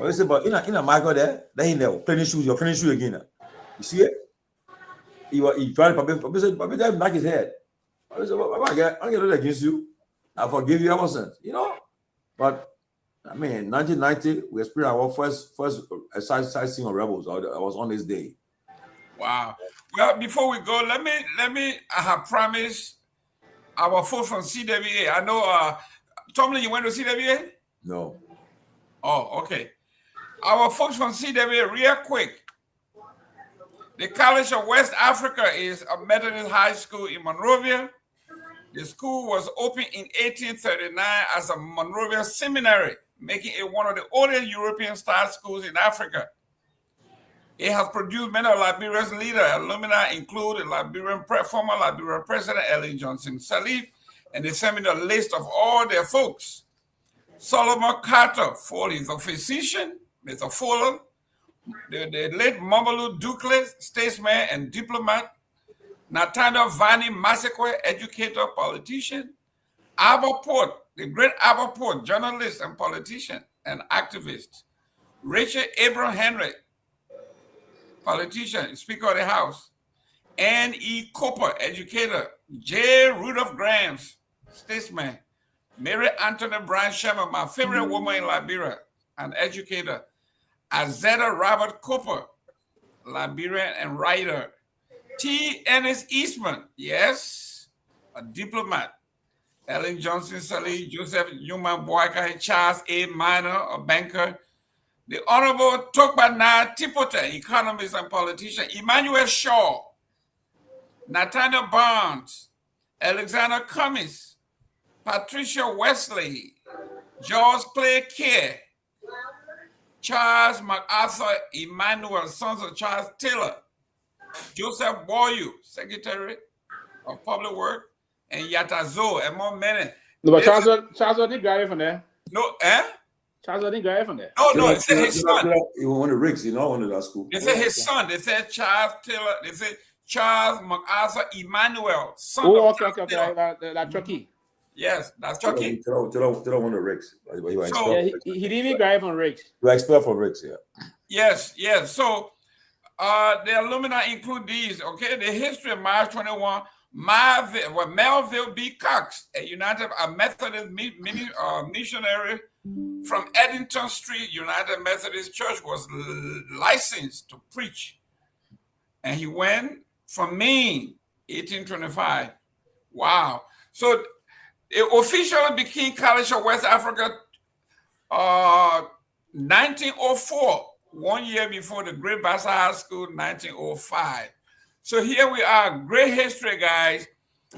I said, but in a Michael there he there, cleaning shoes, you're cleaning shoes again. You see it? He tried Pape said, Pape didn't knock his head. I said, well, I get it against you. I forgive you ever since, you know. But I mean, 1990, we experienced our first sightseeing of rebels. I was on this day. Wow. Well, before we go, let me. I have promised our folks from CWA. I know, Tomalin, you went to CWA? No. Oh, okay. Our folks from CWA, real quick. The College of West Africa is a Methodist high school in Monrovia. The school was opened in 1839 as a Monrovia seminary, making it one of the oldest European-style schools in Africa. It has produced many of Liberia's leaders. Alumni include the former Liberian President Ellen Johnson Sirleaf, and they sent me the list of all their folks. Solomon Carter Foley is a physician, Mr. Fuller, the late Momolu Ducles, statesman and diplomat. Nathaniel Vani Massekwe, educator, politician. Albert Port, the great Albert Port, journalist and politician and activist. Rachel Abraham Henry, politician, Speaker of the House. Ann E. Cooper, educator. J. Rudolph Grams, statesman. Mary Anthony Bryan Sherman, my favorite woman in Liberia, an educator. Azetta Robert Cooper, Liberian and writer. T. Ennis Eastman, yes, a diplomat. Ellen Johnson Sirleaf, Joseph Newman Boyka, Charles A. Minor, a banker. The Honorable Torgbean Tipota, economist and politician. Emmanuel Shaw, Nathaniel Barnes, Alexander Cummings, Patricia Wesley, George Clay Kerr, Charles MacArthur Emmanuel, sons of Charles Taylor, Joseph Boyu, Secretary of Public Works, and Yatazo, among many. No, but Charles didn't graduate from there. No, eh? Charles didn't graduate from there. No, it said his son. He went to Riggs, went to that school. They said his son. They said Charles Taylor. They said Charles MacArthur Emmanuel, son of okay. That Chucky. Yes, that's Chucky. Taylor went to Riggs. He didn't even graduate from Riggs. He was expelled from Riggs, yeah. Yes. So the alumni include these, okay? The history of March 21, Melville B. Cox, a Methodist missionary from Eddington Street United Methodist Church, was licensed to preach. And he went from Maine, 1825. Wow. So it officially became College of West Africa 1904. 1 year before the Great Bassa High School, 1905. So here we are, great history, guys.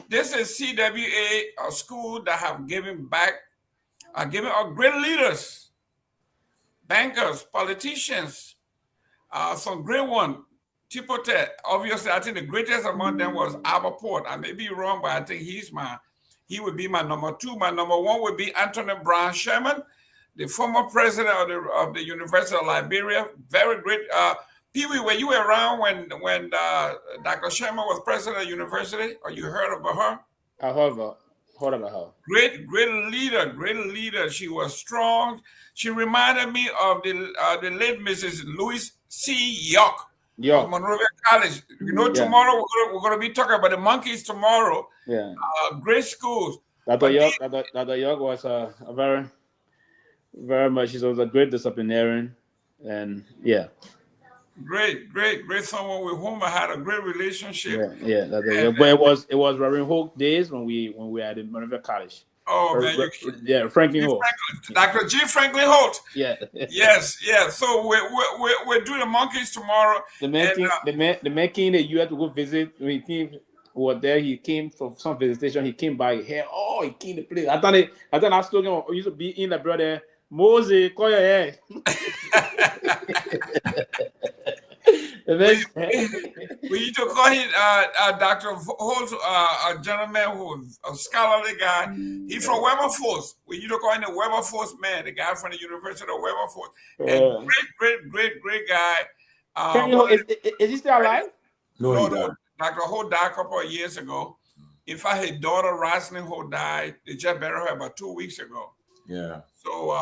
This is CWA, a school that have given back, given our great leaders, bankers, politicians, some great ones. Tipote, obviously, I think the greatest among them was Albert Port. I may be wrong, but I think he would be my number two. My number one would be Anthony Brown Sherman, the former president of the University of Liberia. Very great. Pewee, were you around when Dr. Sherman was president of the university, or you heard about her? I heard about her. Great leader. She was strong. She reminded me of the late Mrs. Louis C. York of Monrovia College. You know, tomorrow we're going to be talking about the monkeys tomorrow. Yeah. Great schools. Dr. York was a very, very much. She was a great disciplinarian, and yeah. Great someone with whom I had a great relationship. But it was Reverend Holt days when we were at the Monrovia College. Oh man, Franklin Holt. Dr. G. Franklin Holt. Yeah. Yes. So we're doing the monkeys tomorrow. The man came that you had to go visit. When he came over there, he came for some visitation. He came by here. Oh, he came to play. I thought I was talking. We used to be in the brother Moses. Call your hair. We used to call him Dr. Holt, a gentleman who's a scholarly guy. He's from Wilberforce. We used to call him the Wilberforce man, the guy from the University of Wilberforce. And great guy. Is he still alive? No. Dr. Holt died a couple of years ago. In fact, his daughter, Rosalind Holt, died. They just buried her about 2 weeks ago. Yeah. So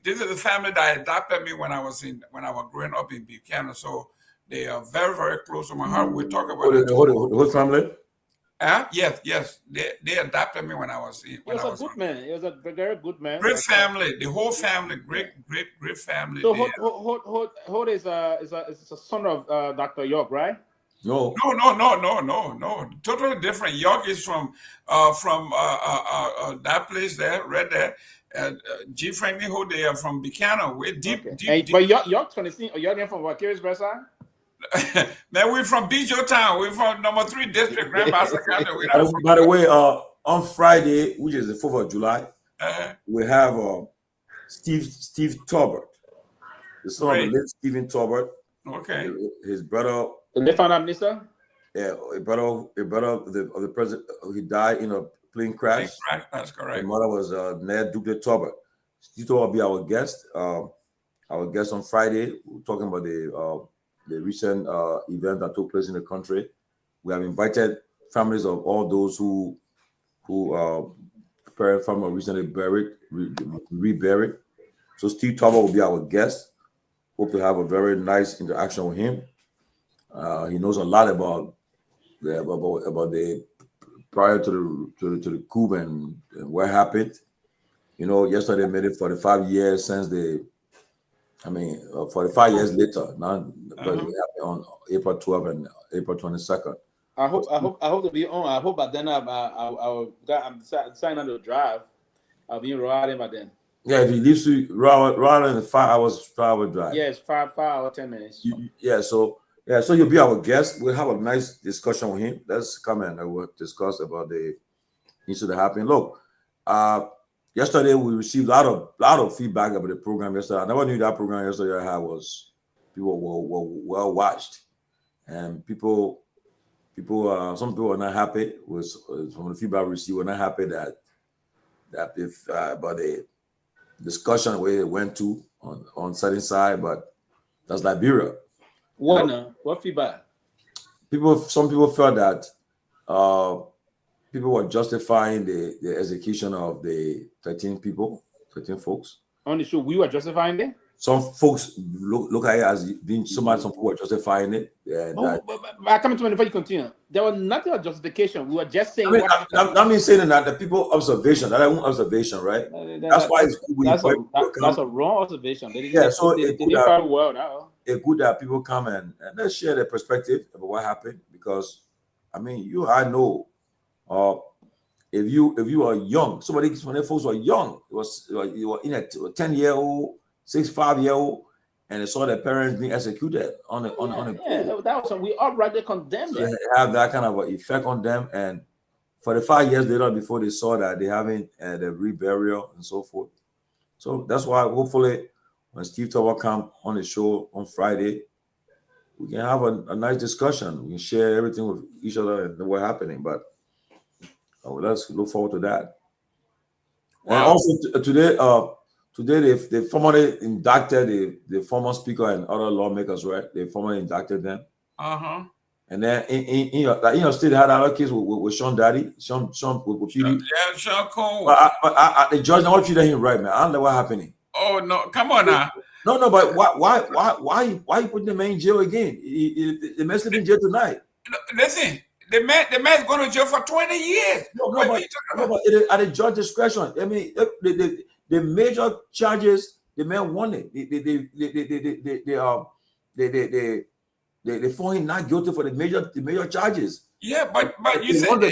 this is the family that adopted me when I was growing up in Buchanan. So they are very, very close to my heart. We're talking about the family. Yes. They adopted me when I was in. He was a good man. He was a very good man. Great family. The whole family. Great family. So Holt is a son of Dr. York, right? No. Totally different. York is from that place there, right there. G. Franklin Holt, they are from Buchanan. We're deep. But York from the scene. You're from what? Carysburg? Man, we're from Bijo Town. We're from number 3 district, Grand Bassa County. By the way, on Friday, which is the 4th of July, we have Steve Torbert, the son of the late Stephen Torbert. Okay. His brother. The Prime Minister? Yeah, a brother of the president. He died in a plane crash. That's correct. His mother was Ned Duke Torbert. Steve Torbert will be our guest. Our guest on Friday. We're talking about the recent event that took place in the country. We have invited families of all those who parent family recently reburied. So Steve Torbert will be our guest. Hope to have a very nice interaction with him. He knows a lot about the prior to the coup and what happened. You know, yesterday made it 45 years since 45 years later. Now, but we have on April 12th and April 22nd. I hope to be on. I hope by then I'm deciding to drive. I'll be riding by then. Yeah, if he leaves to rather than 5 hours travel drive. Yes, 5 hours, 10 minutes. So he'll be our guest. We'll have a nice discussion with him. Let's come and we'll discuss about the incident that happened. Look, yesterday we received a lot of feedback about the program yesterday. I never knew that program yesterday I had was people were well watched, and people some people are not happy with some of the feedback we received. Were not happy that if about the discussion where it went to on certain side, but that's Liberia. What feedback? Some people felt that people were justifying the execution of the 13 folks. On the show, we were justifying it? Some folks look at it as being so much. Some people were justifying it. I come to me before you continue. There was nothing of justification. We were just saying. I mean saying that the people observation, that own observation, right? That's why it's good. That's a wrong observation. They didn't very well now. It's good that people come and let's share their perspective about what happened, because I mean I know if you are young, when folks were young, you were in a 10-year-old, 65-year-old, and they saw their parents being executed on the that was we already condemned so that. they have that kind of an effect on them. And 45 years later, before they saw that they having the reburial and so forth. So that's why hopefully when Steve Tower comes on the show on Friday, we can have a nice discussion. We can share everything with each other and what's happening. But let's look forward to that. Wow. And also today they formally inducted the former speaker and other lawmakers, right? They formally inducted them. And then in your state, they had another case with Sean Daddy, Sean with Peabody. Yeah, Sean Cole. But the judge never treated him right, man. I don't know what happening. Oh no, come on now. No, but why you putting the man in jail again? The man sleeping in jail tonight. Listen, the man's going to jail for 20 years. No, but at the judge discretion. I mean, the major charges the man wanted. They found him not guilty for the major charges. Yeah, but you said the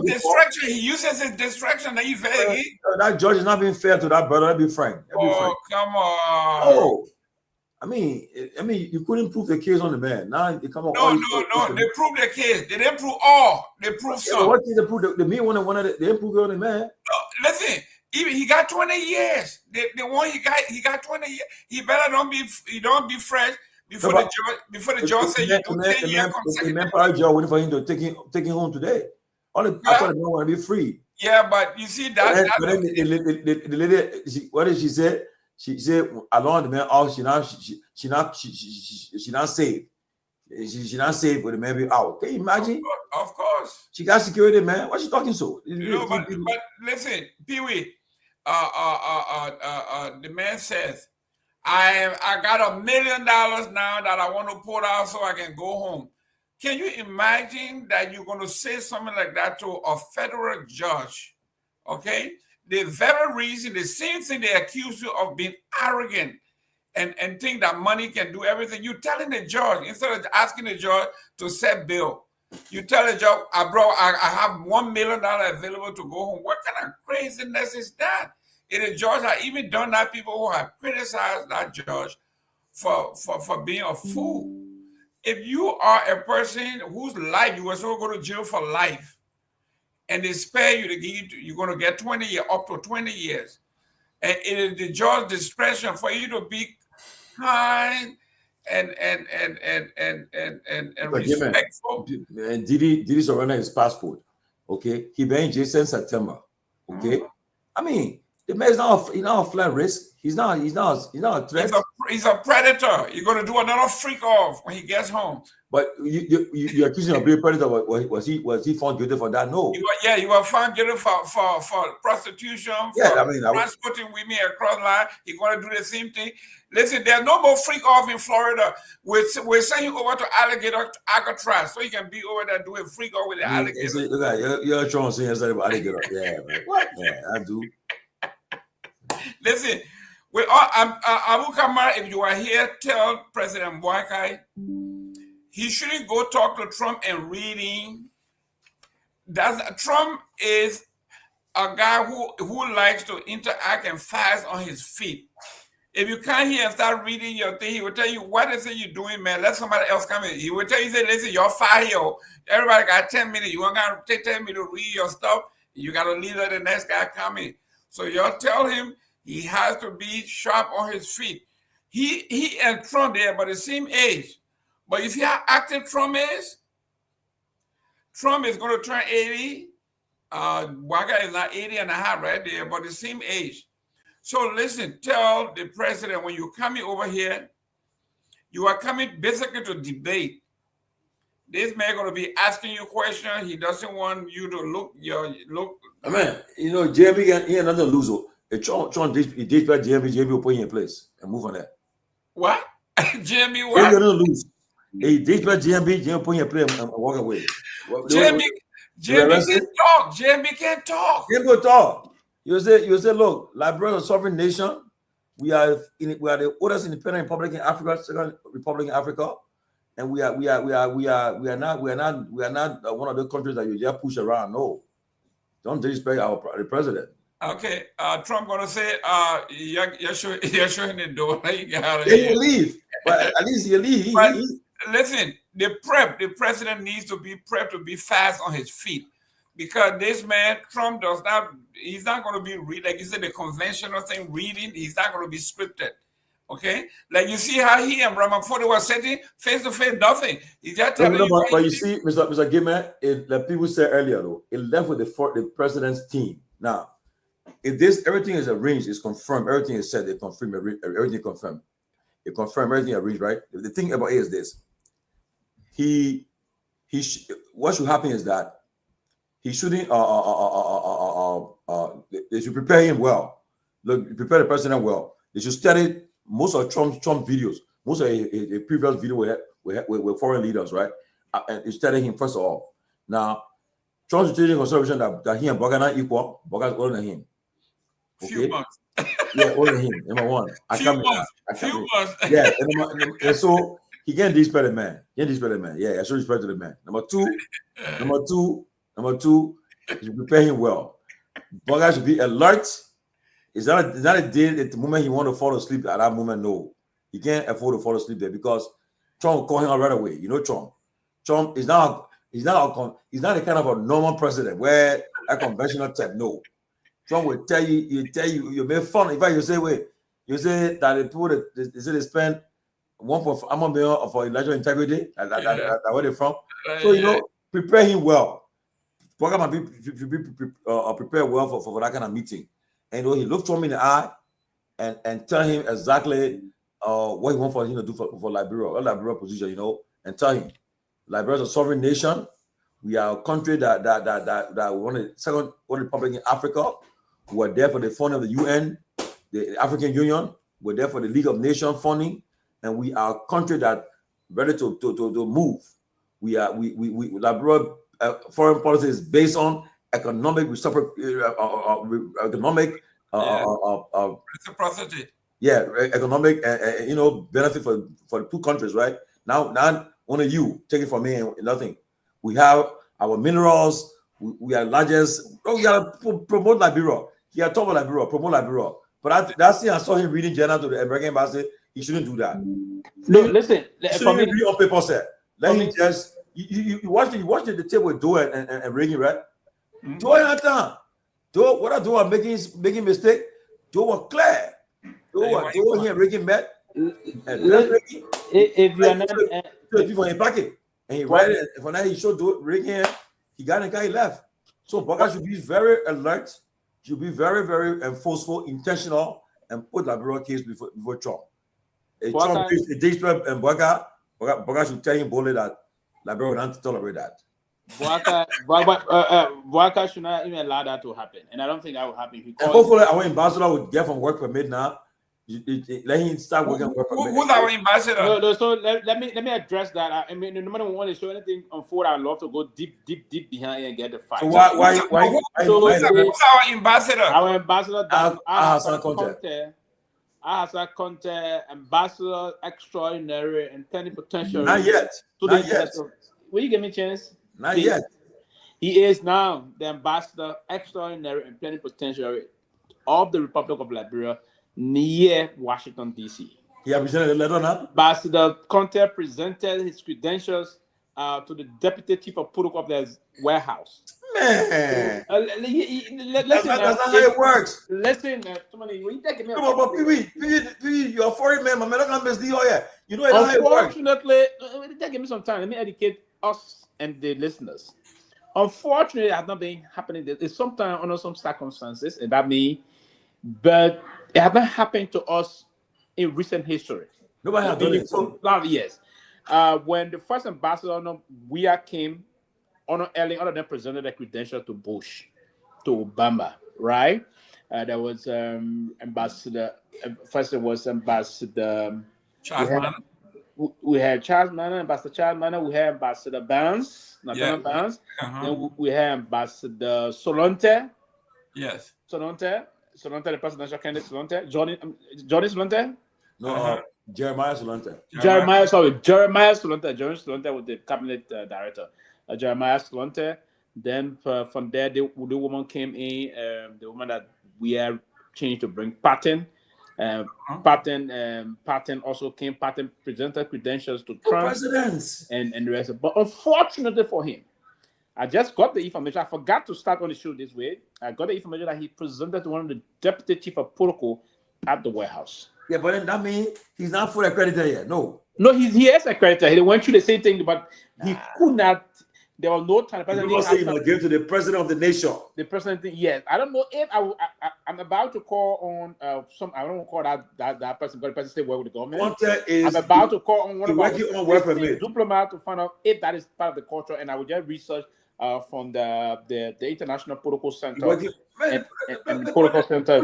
distraction. He uses his distraction. That judge is not being fair to that brother. Let's be frank. Come on. Oh, I mean, you couldn't prove the case on the man. Now they come on. No. They proved the case. They didn't prove all. They proved some. What did they prove? The main one they didn't prove it on the man. No, listen. Even he got 20 years. The one he got 20 years. He better don't be fresh before the judge say you do 10 years consecutive. The man probably judge waiting for him to take him home today. I thought the man want to be free. Yeah, but you see that. But then the lady, what did she say? She said along the man out. She not safe. She not safe with the man be out. Can you imagine? Of course. She got security, man. Why she talking so? But listen, Pewee. The man says, I got $1 million now that I want to put out so I can go home. Can you imagine that you're going to say something like that to a federal judge? Okay? The very reason, the same thing they accuse you of being arrogant and think that money can do everything. You're telling the judge, instead of asking the judge to set bail, you tell the judge, I have $1 million available to go home. What kind of craziness is that? The judge have even done that. People who have criticized that judge for being a fool. If you are a person whose life you were so going to jail for life, and they spare you to give you're going to get 20 years, up to 20 years, and it is the judge's discretion for you to be kind and respectful. And Diddy surrender his passport. Okay, he been in jail since September. Okay, I mean, the man is not a flat risk. He's not a threat. He's a predator. You're going to do another freak off when he gets home. But you're accusing him of being a predator. Was he found guilty for that? No. You were found guilty for prostitution. Transporting women across line. He's going to do the same thing. Listen, there's no more freak off in Florida. We're sending you over to Alcatraz so you can be over there doing freak off with the alligator. Look at you're trying to say something about alligator. Yeah, man. What? Yeah, I do. Listen, Abu Kamara, if you are here, tell President Boakai he shouldn't go talk to Trump and reading. Trump is a guy who likes to interact and fast on his feet. If you come here and start reading your thing, he will tell you, what is it you're doing, man? Let somebody else come in. He will tell you, say, listen, you're 5 years old. Everybody got 10 minutes. You want to take 10 minutes to read your stuff. You got to leave the next guy coming. So you tell him he has to be sharp on his feet. He and Trump, they are about the same age. But you see how active Trump is? Trump is going to turn 80. Waka is not 80 and a half, right? They're about the same age. So listen, tell the president when you're coming over here, you are coming basically to debate. This man going to be asking you questions. He doesn't want you to look. I mean, JB, he another loser. Trump ditch back JB will put him in place and move on that. What? JB what? He's gonna lose. He ditch back JB put him in place and walk away. JB can't talk. JB can't talk. JB will talk. You say, look, Liberia is a sovereign nation. We are the oldest independent republic in Africa, second republic in Africa, and we are not one of the countries that you just push around. No, don't disrespect the president. Okay, Trump gonna say, you're showing the door. You get out of Yeah, here. you leave, but at least you leave. But listen, the president needs to be prepped to be fast on his feet, because this man Trump he's not going to be like you said, the conventional thing reading. He's not going to be scripted. Okay, like you see how he and Ramaphosa was sitting face to face, nothing. He's just telling you. But you see, Mr. Gimmer, like people said earlier, though, it left with the president's team. Now, if everything is arranged, it's confirmed, everything is said, they confirm everything confirmed. It confirmed everything arranged, right? The thing about it is this: what should happen is that he shouldn't. They should prepare him well. Look, prepare the president well. They should study most of Trump videos. Most of his previous video with foreign leaders, right? And they study him first of all. Now, Trump's taking consideration that he and Boga are equal. Boga is older than him. Okay? Few months. Yeah, older than him. Number one. Few months. Yeah, and so he can't disrespect the man. Yeah, I show respect to the man. Number two, he should prepare him well. Boga should be alert. It's not a day at the moment he want to fall asleep at that moment. No, he can't afford to fall asleep there, because Trump will call him out right away. You know Trump. Trump is not the kind of a normal president where a conventional type. No, Trump will tell you, you make fun. In fact, you say that the people they spend $1.5 million for election integrity. That where they from. So prepare him well. Program should be prepared well for that kind of meeting. And he looked Trump in the eye and tell him exactly what he wants for him to do for Liberia, or Liberia position, and tell him Liberia is a sovereign nation. We are a country that one of the second republic in Africa. We're there for the funding of the UN, the African Union. We're there for the League of Nations funding, and we are a country that ready to move. We Liberia foreign policy is based on economic reciprocity. Yeah, economic benefit for the two countries, right? Now only you take it from me and nothing. We have our minerals. We are largest. Oh, we gotta promote Liberia. He had talked about Liberia, promote Liberia. But that's thing I saw him reading journal to the American embassy. He shouldn't do that. No, listen. He shouldn't read on paper, sir. Let him just. You watch the table with Doe and Reagan, right? Mm-hmm. Doe at time. Doe, what are Doe making mistake? Doe was clear. Doe here Reagan met. If you are not people in pocket and he write it, for now he showed Reagan, he got a guy left. So Boga should be very alert, should be very, very forceful, intentional, and put Liberia case before Trump. Trump is a disrespect, and Boga should tell him boldly that Liberia will not tolerate that. Boga should not even allow that to happen, and I don't think that will happen. And hopefully, our ambassador will get from work permit now. Let him start working on work permit. Who's our ambassador? No, so let me address that. I mean, no matter want to show anything unfold, I'd love to go deep behind and get the facts. So why who's our ambassador? Our ambassador, Hassan Conte, ambassador extraordinary and plenipotentiary. Not yet. Will you give me a chance? Not yet. He is now the ambassador extraordinary and plenipotentiary of the Republic of Liberia near Washington, D.C. He presented the letter now? Ambassador Conte presented his credentials to the deputy chief of protocol of the warehouse. Man, listen, that's not how it works. Listen, Tomalin, when you take me, come on, but Pewee, you're a foreign man. My man, I'm going to here. You know how it works. Unfortunately, give me some time. Let me educate us and the listeners. Unfortunately, it has not been happening. It's sometimes under some circumstances, and that means, but it has not happened to us in recent history. Nobody has done it. So, yes. When the first ambassador, Guar, came, Honor Elling, all of them presented their credentials to Bush, to Obama, right? There was Ambassador. First, it was Ambassador Charles Mann. We had Charles Mann, Ambassador Charles Mann. We had Ambassador Barnes, Barnes. Then we had Ambassador Solonte. Yes. Solonte, the presidential candidate. Solonte, Johnny Solonte. No, Jeremiah Solonte. Jeremiah Solonte. Jeremiah Solonte was the cabinet director. Jeremiah Solonte. Then from there, the woman came in, the woman that we are changed to bring Patton. Patton also came. Patton presented credentials to Trump presidents and the rest. But unfortunately for him, I just got the information. I forgot to start on the show this way. I got the information that he presented to one of the deputy chief of protocol at the warehouse. Yeah, but then that means he's not fully accredited yet. No, he is accredited. He went through the same thing, but he could not. There was no time. The president saying he give to the president of the nation. The president, yes. I don't know if I'm about to call on some. I don't want to call that person, but the person still work with the government. I'm about to call on one of our diplomats to find out if that is part of the culture, and I will just research from the International Protocol Center and the Protocol Center.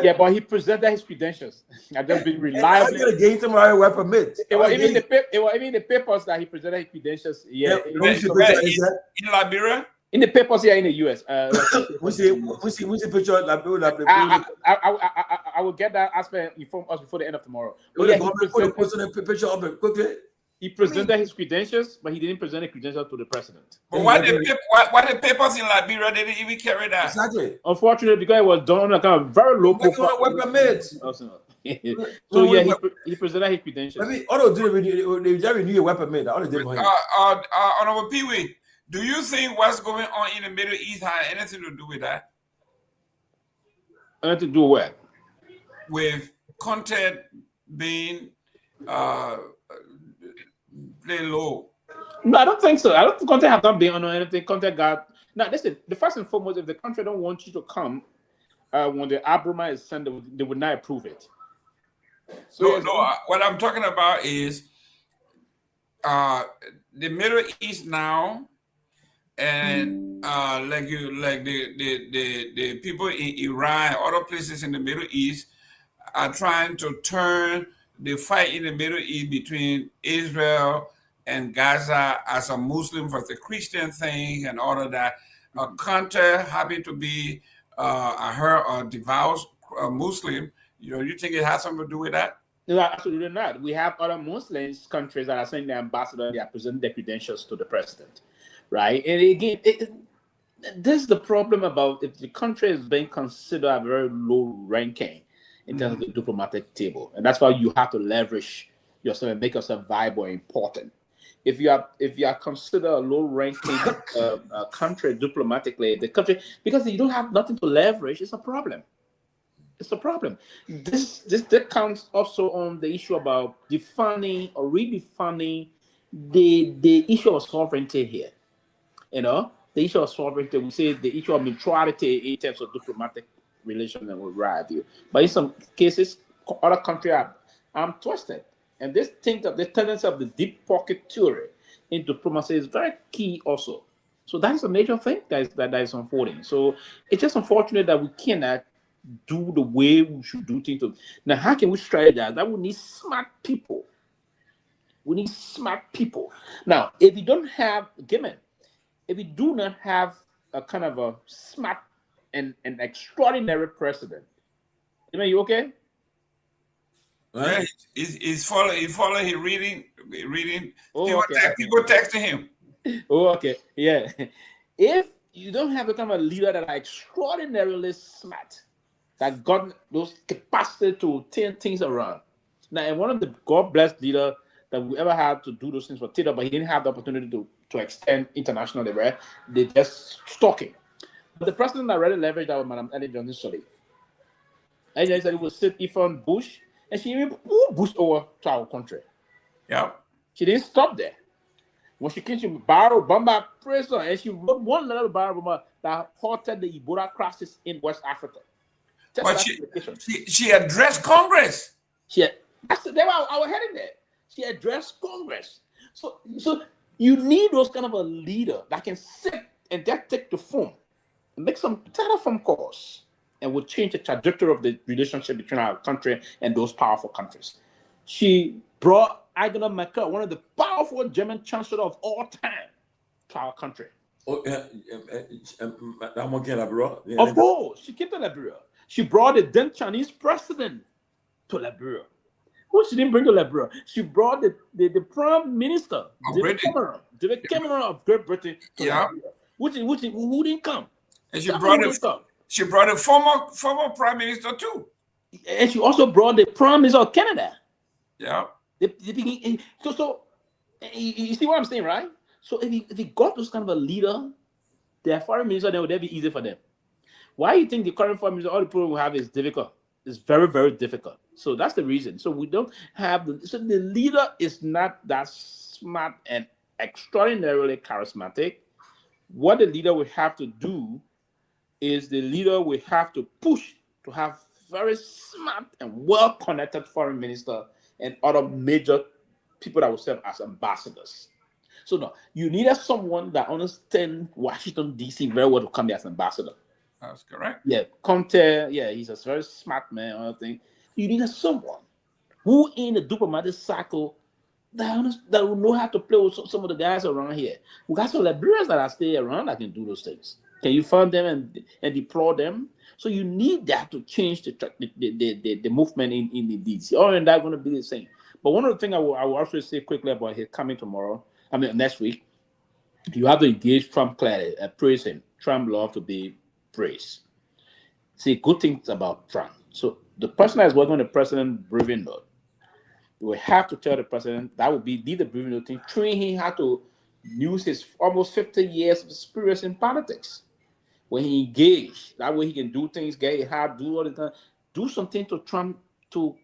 Yeah, but he presented his credentials. I just been reliably. It was even the papers that he presented his credentials. Yeah, in Liberia. In the papers here in the US. We see picture of Liberia. I will get that aspect inform us before the end of tomorrow. He presented his credentials, but he didn't present the credentials to the president. But why the papers in Liberia didn't even carry that? Exactly. Unfortunately, because it was done on a kind of very low profile. So yeah, he presented his credentials. I mean, all they just renew a weapon made. All they did for him. Honorable Pewee, do you think what's going on in the Middle East had anything to do with that? Anything to do with? With content being play low. No, I don't think so. I don't think content have not been on anything. Content got now. Listen, the first and foremost, if the country don't want you to come, when the Abrama is sent, they would not approve it. So no, what I'm talking about is the Middle East now, and like the people in Iran, other places in the Middle East are trying to turn the fight in the Middle East between Israel and Gaza as a Muslim versus Christian thing and all of that. Conte happy to be a devout Muslim. You think it has something to do with that? No, absolutely not. We have other Muslims countries that are sending their ambassador, they are presenting their credentials to the president, right? And again, this is the problem about if the country is being considered a very low ranking in terms of the diplomatic table, and that's why you have to leverage yourself and make yourself viable and important. If you are considered a low-ranking country diplomatically, the country, because you don't have nothing to leverage, it's a problem. It's a problem. This counts also on the issue about defining or redefining the issue of sovereignty here. The issue of sovereignty, we say the issue of neutrality in terms of diplomatic relations and what have you. But in some cases, other countries are twisted. And this thing of the tendency of the deep pocket theory in diplomacy is very key also. So that is a major thing that is unfolding. So it's just unfortunate that we cannot do the way we should do things. Now, how can we strategize? That we need smart people. We need smart people. Now, if we don't have, if we do not have a kind of a smart and an extraordinary president, you okay? Yeah, he's following. He's reading. Oh, people texting him. Oh, okay. Yeah. If you don't have a kind of a leader that are extraordinarily smart, that got those capacity to turn things around. Now, and one of the God-blessed leaders that we ever had to do those things for Tito, but he didn't have the opportunity to extend internationally, right? They just stalking. But the president that really leveraged that was Madam Ellen Johnson Sirleaf. And he said it would sit Yvonne Bush, and she even pushed over to our country. Yeah. She didn't stop there. When she came to Barack Obama prison, and she wrote one letter to Barack Obama that halted the Ebola crisis in West Africa. But she addressed Congress. I was heading there. She addressed Congress. So you need those kind of a leader that can sit and just take the phone and make some telephone calls and will change the trajectory of the relationship between our country and those powerful countries. She brought Angela Merkel, one of the powerful German chancellor of all time, to our country. Of course, she came to Liberia. She brought the then Chinese president to Liberia. Who she didn't bring to Liberia? She brought the prime minister, David Cameron of Great Britain to Liberia. who didn't come? And she brought a former prime minister too. And she also brought the prime minister of Canada. Yeah. So you see what I'm saying, right? So if he got those kind of a leader, their foreign minister, then would that be easy for them? Why do you think the current foreign minister, all the problem we have is difficult? It's very, very difficult. So that's the reason. So we don't have so the leader is not that smart and extraordinarily charismatic. What the leader will have to do is the leader will have to push to have very smart and well-connected foreign minister and other major people that will serve as ambassadors. So no, you needed someone that understands Washington, D.C. very well to come there as ambassador. That's correct. Yeah, Conte, yeah, he's a very smart man, other thing. You needed someone who in the diplomatic cycle that will know how to play with some of the guys around here. We got some Liberians that are still around that can do those things. Can you find them and deploy them? So you need that to change the movement in the DC. Or and that's going to be the same. But one of the things I will also say quickly about his coming next week, you have to engage Trump clearly, praise him. Trump loves to be praised. See, good things about Trump. So the person that is working on the president briefing note, you will have to tell the president that would be the briefing note thing, train him how to use his almost 50 years of experience in politics. When he engage, that way he can do things, get hard, do all the time, do something to Trump to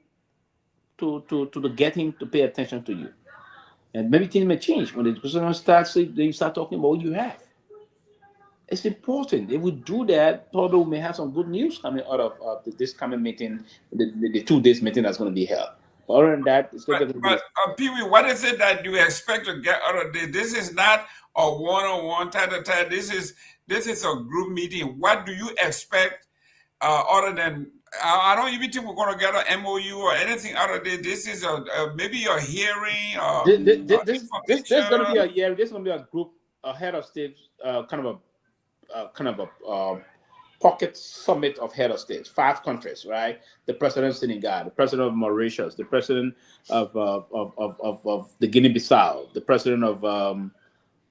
get him to pay attention to you. And maybe things may change when the president starts. They start talking about what you have. It's important. If we do that, probably we may have some good news coming out of this coming meeting, the 2 days meeting that's going to be held. Other than that, it's going to be. But Pewee, what is it that you expect to get out of this? This is not a one-on-one type. This is a group meeting. What do you expect other than? I don't even think we're going to get an MOU or anything out of this. This is maybe a hearing. This is going to be a year. This is going to be a group, a head of state, kind of a pocket summit of head of states, 5 countries, right? The president of Senegal, the president of Mauritius, the president of the Guinea-Bissau, the president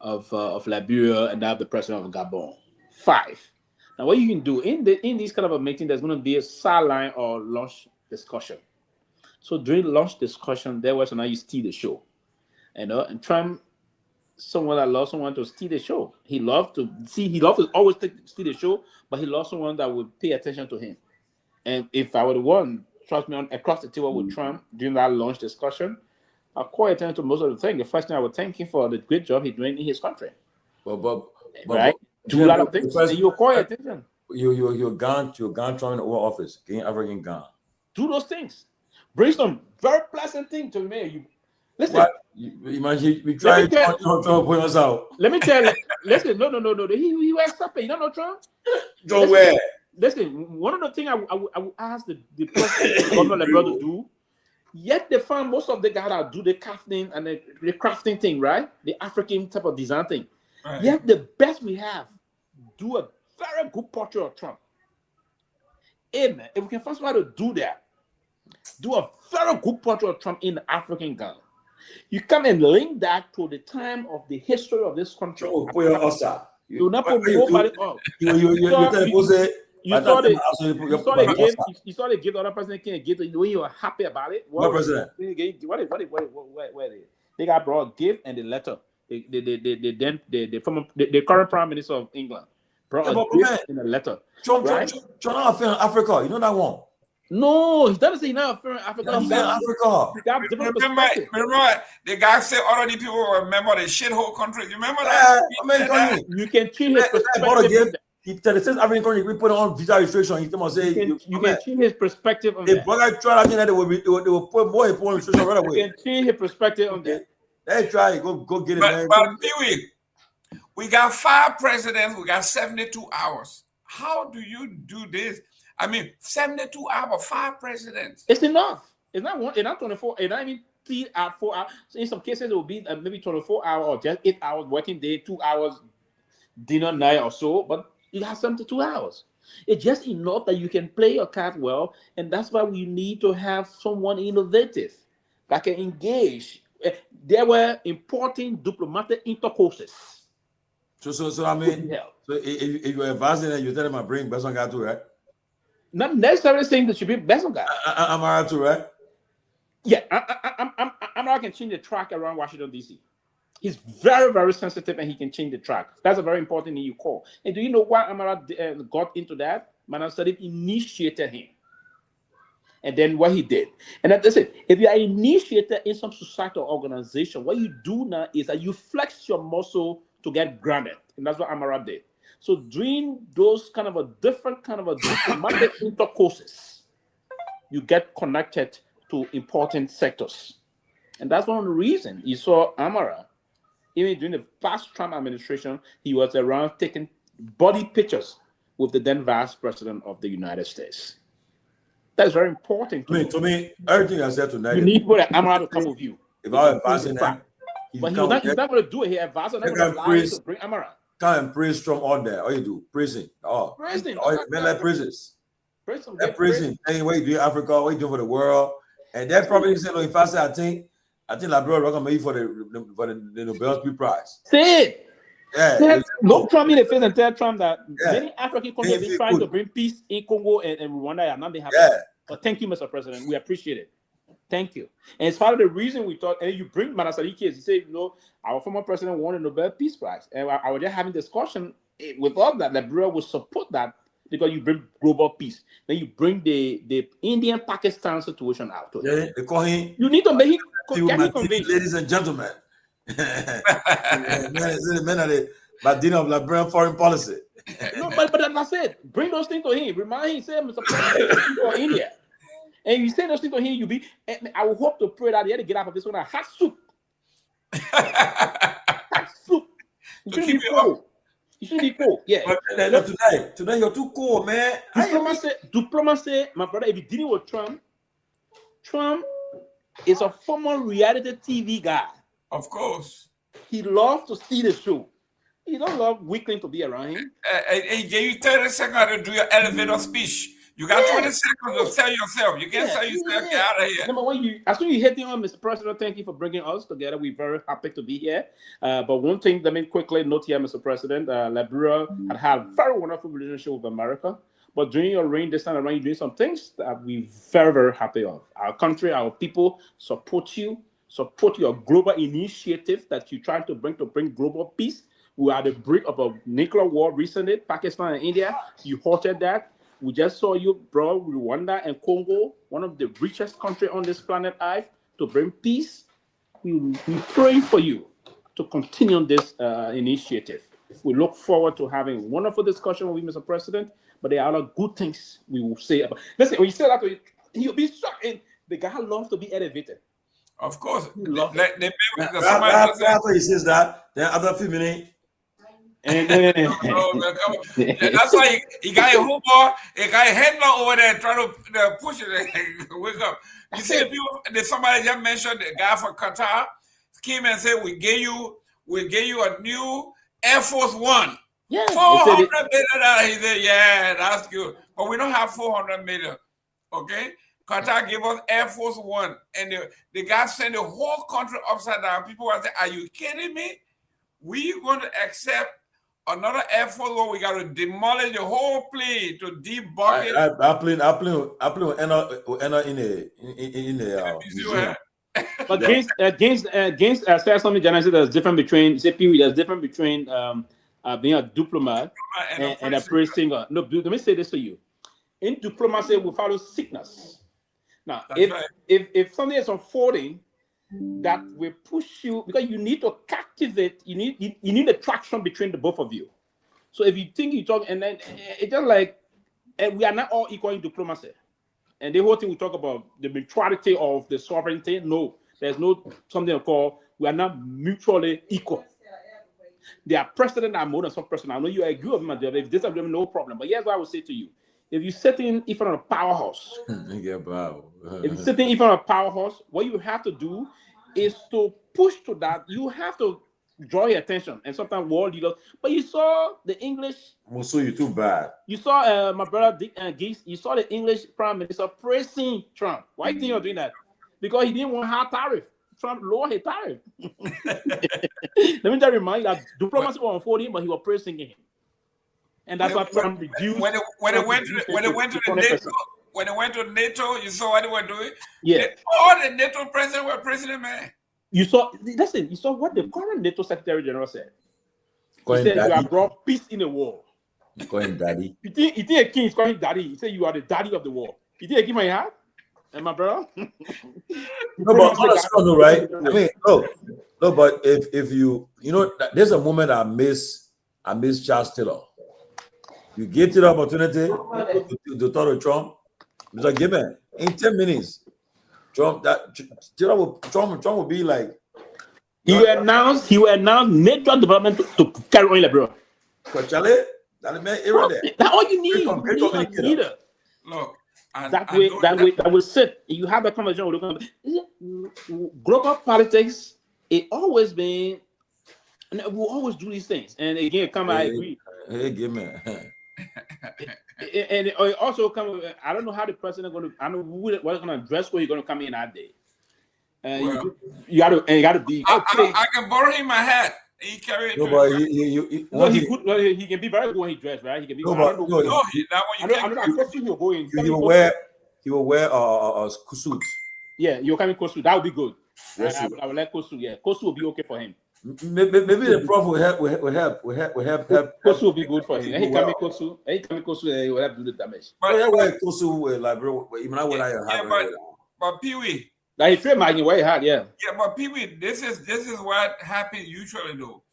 of Liberia, and now the president of Gabon. 5. Now, what you can do in these kind of a meeting, there's going to be a sideline or lunch discussion. So during lunch discussion, there was now you steal the show, and Trump. Someone that loves someone to steal the show. He loves to always steal the show, but he loves someone that would pay attention to him. And if I were the one, trust me, across the table with Trump during that lunch discussion, I'll call attention to most of the things. The first thing I would thank him for the great job he's doing in his country. Right? Do a lot of things. You call attention. You're gone Trump in the Oval Office. Getting everything gone. Do those things. Bring some very pleasant things to me. Listen. What? Imagine we try to put us out. Let me tell you. Listen, no. He wears something. You don't know Trump? Don't wear. Listen, one of the things I would ask the president governor to do, yet they find most of the guys that do the crafting and the crafting thing, right? The African type of design thing. Right. Yet the best we have, do a very good portrait of Trump. Hey, man, if we can find somebody to do that, do a very good portrait of Trump in the African gown. You come and link that to the time of the history of this country. You not put nobody up. You saw the gift the other person can't get when you are happy about it. What president? They got brought a gift and the letter. The current prime minister of England brought a gift in a letter. Trump not in Africa. You know that one. No, he doesn't say he's not in Africa. Remember, the guy said already people remember the shithole country. You remember that? You can change his perspective. He says African country, we put on visa restriction. You can change his perspective on that. Brother try that they will put more important restriction right away. You can change his perspective on that. They try, go get it. But Pewee, we got 5 presidents, we got 72 hours. How do you do this? I mean, 72 hours, 5 presidents. It's enough. It's not 24. It's not even 3 hours, 4 hours. So in some cases, it will be maybe 24 hours or just 8 hours working day, 2 hours dinner night or so. But you have 72 hours. It's just enough that you can play your card well, and that's why we need to have someone innovative that can engage. There were important diplomatic intercourses So I mean, so if you're advising that, you tell him I bring best on guy too, right? Not necessarily saying that you be best on guy. I'm right too, right? Yeah, I'm not can change the track around Washington D.C. He's very, very sensitive, and he can change the track. That's a very important thing you call. And do you know why Amara got into that? Madam Sadiq initiated him. And then what he did. And that's it. If you are initiated in some societal organization, what you do now is that you flex your muscle to get granted. And that's what Amara did. So doing those kind of a different diplomatic intercourses, you get connected to important sectors. And that's one of the reasons you saw Amara, even during the past Trump administration, he was around taking body pictures with the then Vice President of the United States. That's very important. To me, everything I said tonight. You need Amara to come with you. If I advise him, but he's not going to do it. He advised to bring Amara. Come and praise Trump all there. All you do, praise him. Praise him. Men like praises. Praise him. Praise him. Hey, what you do in Africa? What you do for the world? And that probably said, if I say, I think Liberia recommend you for the Nobel Peace Prize. Say it. Yeah. Look Trump in the face and tell Trump that many African countries have been trying to bring peace in Congo and Rwanda are not being happy. Yeah. But thank you, Mr. President. We appreciate it. Thank you. And it's part of the reason we thought, and you bring Manasari case, you say, our former president won a Nobel Peace Prize. And I was just having discussion with all that Liberia would support that because you bring global peace. Then you bring the Indian-Pakistan situation out. Yeah, they call him. You need to make him convinced. Ladies and gentlemen. Men are the Badina of Liberian foreign policy. No, but that's I said, bring those things to him. Remind him, say, Mr. President, for India. And you say those things to him, you be. I will hope to pray that he had to get out of this one. Hot soup. Hot soup. You shouldn't be cold. You shouldn't be cold. Yeah. But tonight you're too cold, man. Diplomacy, my brother. If you're dealing with Trump is a former reality TV guy. Of course. He loves to steal the show. He don't love weakling to be around him. He gave you 30 seconds to do your elevator speech. You got 20 seconds to sell yourself. You can't sell yourself. Get out of here. Number one, as soon as you hit him on, Mr. President, thank you for bringing us together. We're very happy to be here. But one thing, let me quickly note here, Mr. President, Liberia had a very wonderful relationship with America. But during your reign this time around, you're doing some things that we're very, very happy of. Our country, our people support you, support your global initiative that you're trying to bring global peace. We are the brink of a nuclear war recently, Pakistan and India. You halted that. We just saw you, bro, Rwanda and Congo, one of the richest countries on this planet Earth, to bring peace. We pray for you to continue on this initiative. We look forward to having wonderful discussion with you, Mr. President, but there are other good things we will say about. Listen, when you say that, he'll be shocked. And the guy loves to be elevated. Of course. After he says that, then after few minutes. That's why he got a humor, he got a headlock over there trying to push it. Wake up. You see, somebody just mentioned the guy from Qatar came and said, we gave you a new Air Force One. Yeah, $400 million. He said, yeah, that's good. But we don't have 400 million. Okay? Qatar gave us Air Force One. And the guy sent the whole country upside down. People were saying, are you kidding me? We're going to accept another Air Force One. We got to demolish the whole plane to debug it. I plane will enter in the museum. But against say something, Jana said there's difference between being a diplomat and a praise singer. No, let me say this to you. In diplomacy, we follow sickness. Now, if something is unfolding that will push you, because you need to captivate, you need a traction between the both of you. So if you think you talk, and then it's just like, and we are not all equal in diplomacy. And the whole thing we talk about the neutrality of the sovereignty. No, there's no something called we are not mutually equal. There are precedent that are more than some precedent. I know you agree with me, if this is no problem. But here's what I would say to you: if you sit in front of a powerhouse, if you sit in front of a powerhouse, what you have to do is to push to that. You have to draw your attention, and sometimes world leaders. But you saw the English. So you too bad. You saw my brother Dick and Geese. You saw the English Prime Minister praising Trump. Why do you think you're doing that? Because he didn't want high tariff. Trump lower his tariff. Let me just remind you that diplomacy was unfolding, but he was praising him. And that's why Trump reduced. When they went to NATO, you saw what they were doing. Yeah, all the NATO presidents were president, man. You saw what the current NATO Secretary General said. He said, "You have brought peace in the war." You call him daddy. You think a king is calling daddy? He said, "You are the daddy of the war." You think a king my heart? And my brother? No, but honestly, right? I mean, no, but if you there's a moment I miss Charles Taylor. You get the opportunity to talk to Trump. It's like, man, in 10 minutes, Trump will be like. He will announce major development to carry on Liberia. But Charlie, that's all you need. Look, that will sit. You have a conversation with them. Global politics, it always been, and we'll always do these things. And again, I agree. Hey, give me. And it also come. I don't know how the president going to. I don't know what's going to address where you're going to come in that day. You got to be. I can borrow him my hat. He carry it. No, but he can be very good when he dressed, right? He can be. That one He will wear a suit. Yeah, you're coming Kosu. That would be good. I would like Kosu. Yeah, Kosu will be okay for him. Maybe the prof will help. Kosu will be good for him. He can make Kosu. He can make Kosu. He will have to do the damage. But Kosu like bro. Even I would but Pewee. Like he trademark way hard, yeah. Yeah, but Pewee, this is what happens usually though.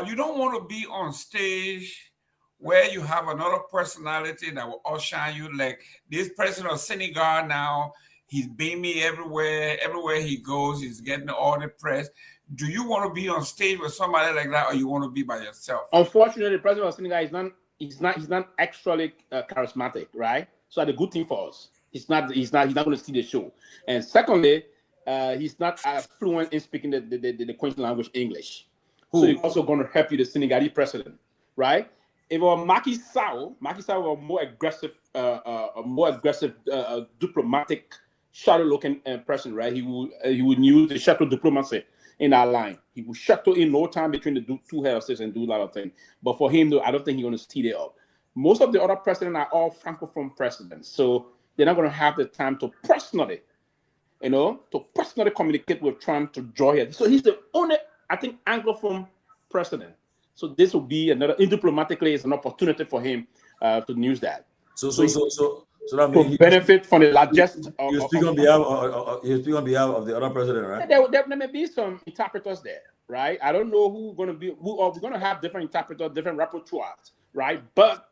You don't want to be on stage where you have another personality that will outshine you. Like this president of Senegal now, he's beaming everywhere. Everywhere he goes, he's getting all the press. Do you want to be on stage with somebody like that, or you want to be by yourself? Unfortunately, the president of Senegal he's not actually charismatic, right? So that's a good thing for us. He's not going to see the show. And secondly, he's not as fluent in speaking the Queen's language, English. So he's also going to help you, the Senegalese president, right? If it were Macky Sall was a more aggressive, diplomatic, shadow-looking person, right? He would use the shadow diplomacy in our line. He would shuttle in no time between the two houses and do a lot of things. But for him, though, I don't think he's going to speed it up. Most of the other presidents are all francophone presidents, so they're not going to have the time to personally communicate with Trump to draw here. So he's the only, I think, Anglophone president. So this will be diplomatically, it's an opportunity for him to use that. So that means to benefit from the largest. You speak on behalf of the other president, right? There may be some interpreters there, right? I don't know who's going to be. We're going to have different interpreters, different rapporteurs, right? But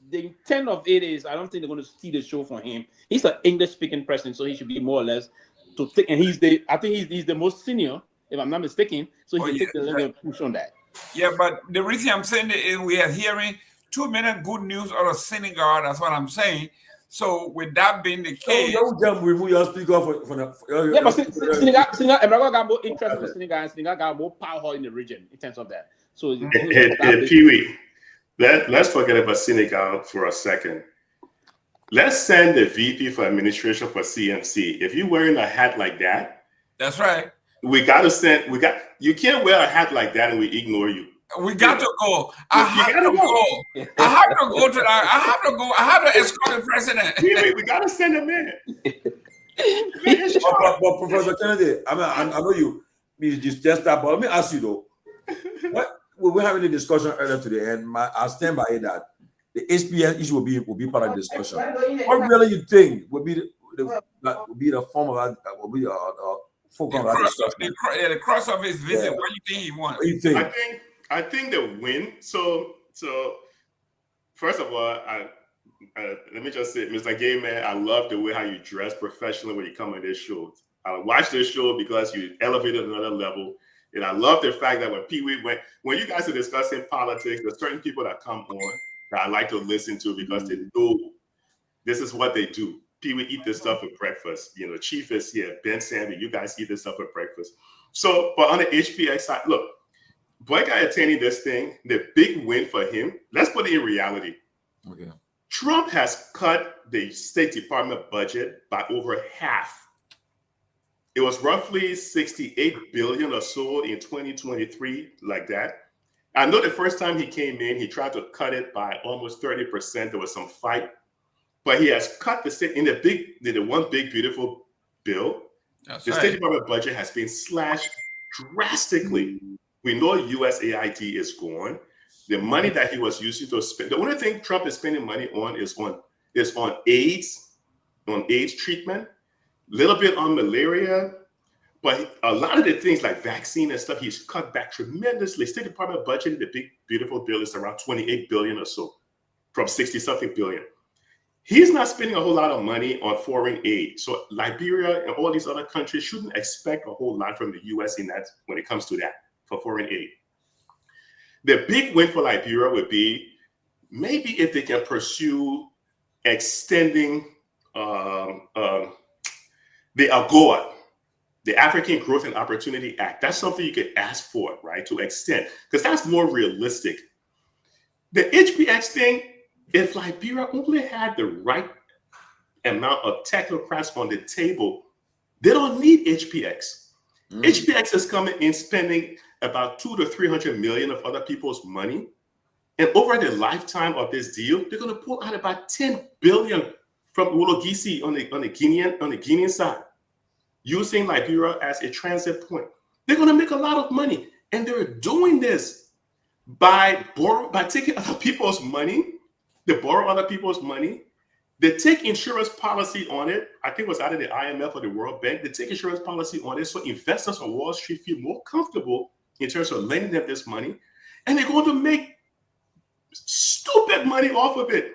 the intent of it is, I don't think they're going to steal the show from him. He's an English-speaking president, so he should be more or less to take. And he's the most senior, if I'm not mistaken. So he can take the level and push on that. Yeah, but the reason I'm saying that is we are hearing 2 minute good news out of Senegal. That's what I'm saying. So with that being the case, remove your speaker but Senegal, America got more interest in Senegal, and Senegal got more power in the region in terms of that. So Pewee, let's forget about Senegal for a second. Let's send the VP for administration for CMC. If you're wearing a hat like that, that's right. You can't wear a hat like that and we ignore you. We got to go. I have to go. I have to escort the president. We got to send him in. But Professor Kennedy, I know you just that, but let me ask you though. We were having a discussion earlier today, and I stand by it that the HPS issue will be part of the discussion. What really you think would be the form of that? Will be focus on that discussion? The cross of his visit. Yeah. What do you think he wants? What do you think? I think the win. So first of all, let me just say, Mr. Gay Man, I love the way how you dress professionally when you come on this show. I watch this show because you elevated another level. And I love the fact that when you guys are discussing politics, there's certain people that come on that I like to listen to because they know this is what they do. Pewee eat this stuff for breakfast. You know, Chief is here, Ben Sanvee, you guys eat this stuff for breakfast. So, but on the HPX side, look, Boy Guy attaining this thing, the big win for him, let's put it in reality. Okay. Trump has cut the State Department budget by over half. It was roughly 68 billion or so in 2023, like that. I know the first time he came in, he tried to cut it by almost 30%. There was some fight, but he has cut the state in the one big beautiful bill. That's the right. State Department budget has been slashed drastically. We know USAID is gone. The money that he was using to spend, the only thing Trump is spending money on is on AIDS treatment, a little bit on malaria, but a lot of the things like vaccine and stuff, he's cut back tremendously. State Department budget, the big beautiful bill is around 28 billion or so from 60-something billion. He's not spending a whole lot of money on foreign aid. So Liberia and all these other countries shouldn't expect a whole lot from the US in that when it comes to that for foreign aid. The big win for Liberia would be maybe if they can pursue extending the AGOA, the African Growth and Opportunity Act. That's something you could ask for, right, to extend, because that's more realistic. The HPX thing, if Liberia only had the right amount of technocrats on the table, they don't need HPX. HPX is coming in spending about 200 to 300 million of other people's money. And over the lifetime of this deal, they're going to pull out about 10 billion from Wologisi on the Guinean side, using Liberia as a transit point. They're going to make a lot of money. And they're doing this by taking other people's money. They borrow other people's money. They take insurance policy on it. I think it was out of the IMF or the World Bank. They take insurance policy on it so investors on Wall Street feel more comfortable in terms of lending them this money. And they're going to make stupid money off of it.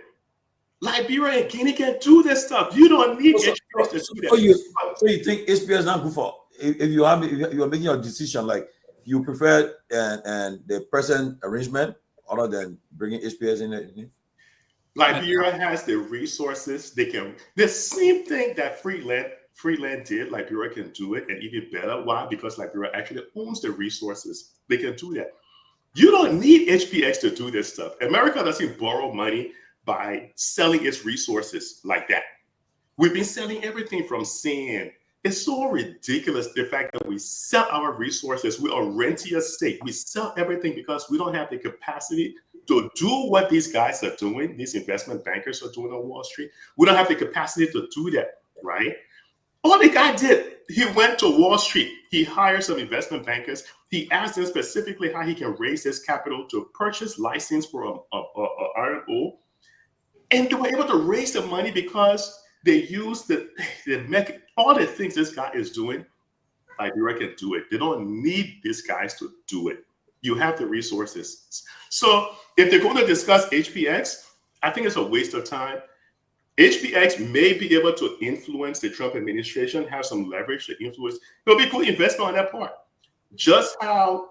Liberia and Guinea can do this stuff. You don't need HPS to do that. So you think HPS is not good for? If you are making your decision, like you prefer and the present arrangement other than bringing HPS in it? Liberia has the resources. They can. The same thing that Freeland did, Liberia can do it, and even better. Why? Because Liberia actually owns the resources. They can do that. You don't need HPX to do this stuff. America doesn't borrow money by selling its resources like that. We've been selling everything from sand. It's so ridiculous, the fact that we sell our resources. We are a rentier state. We sell everything because we don't have the capacity to do what these guys are doing, these investment bankers are doing on Wall Street. We don't have the capacity to do that, right? All the guy did, he went to Wall Street. He hired some investment bankers. He asked them specifically how he can raise this capital to purchase license for a iron ore. And they were able to raise the money because they used all the things this guy is doing. Liberia can do it. They don't need these guys to do it. You have the resources. So if they're going to discuss HPX, I think it's a waste of time. HPX may be able to influence the Trump administration, have some leverage to influence. It'll be good investment on that part. Just how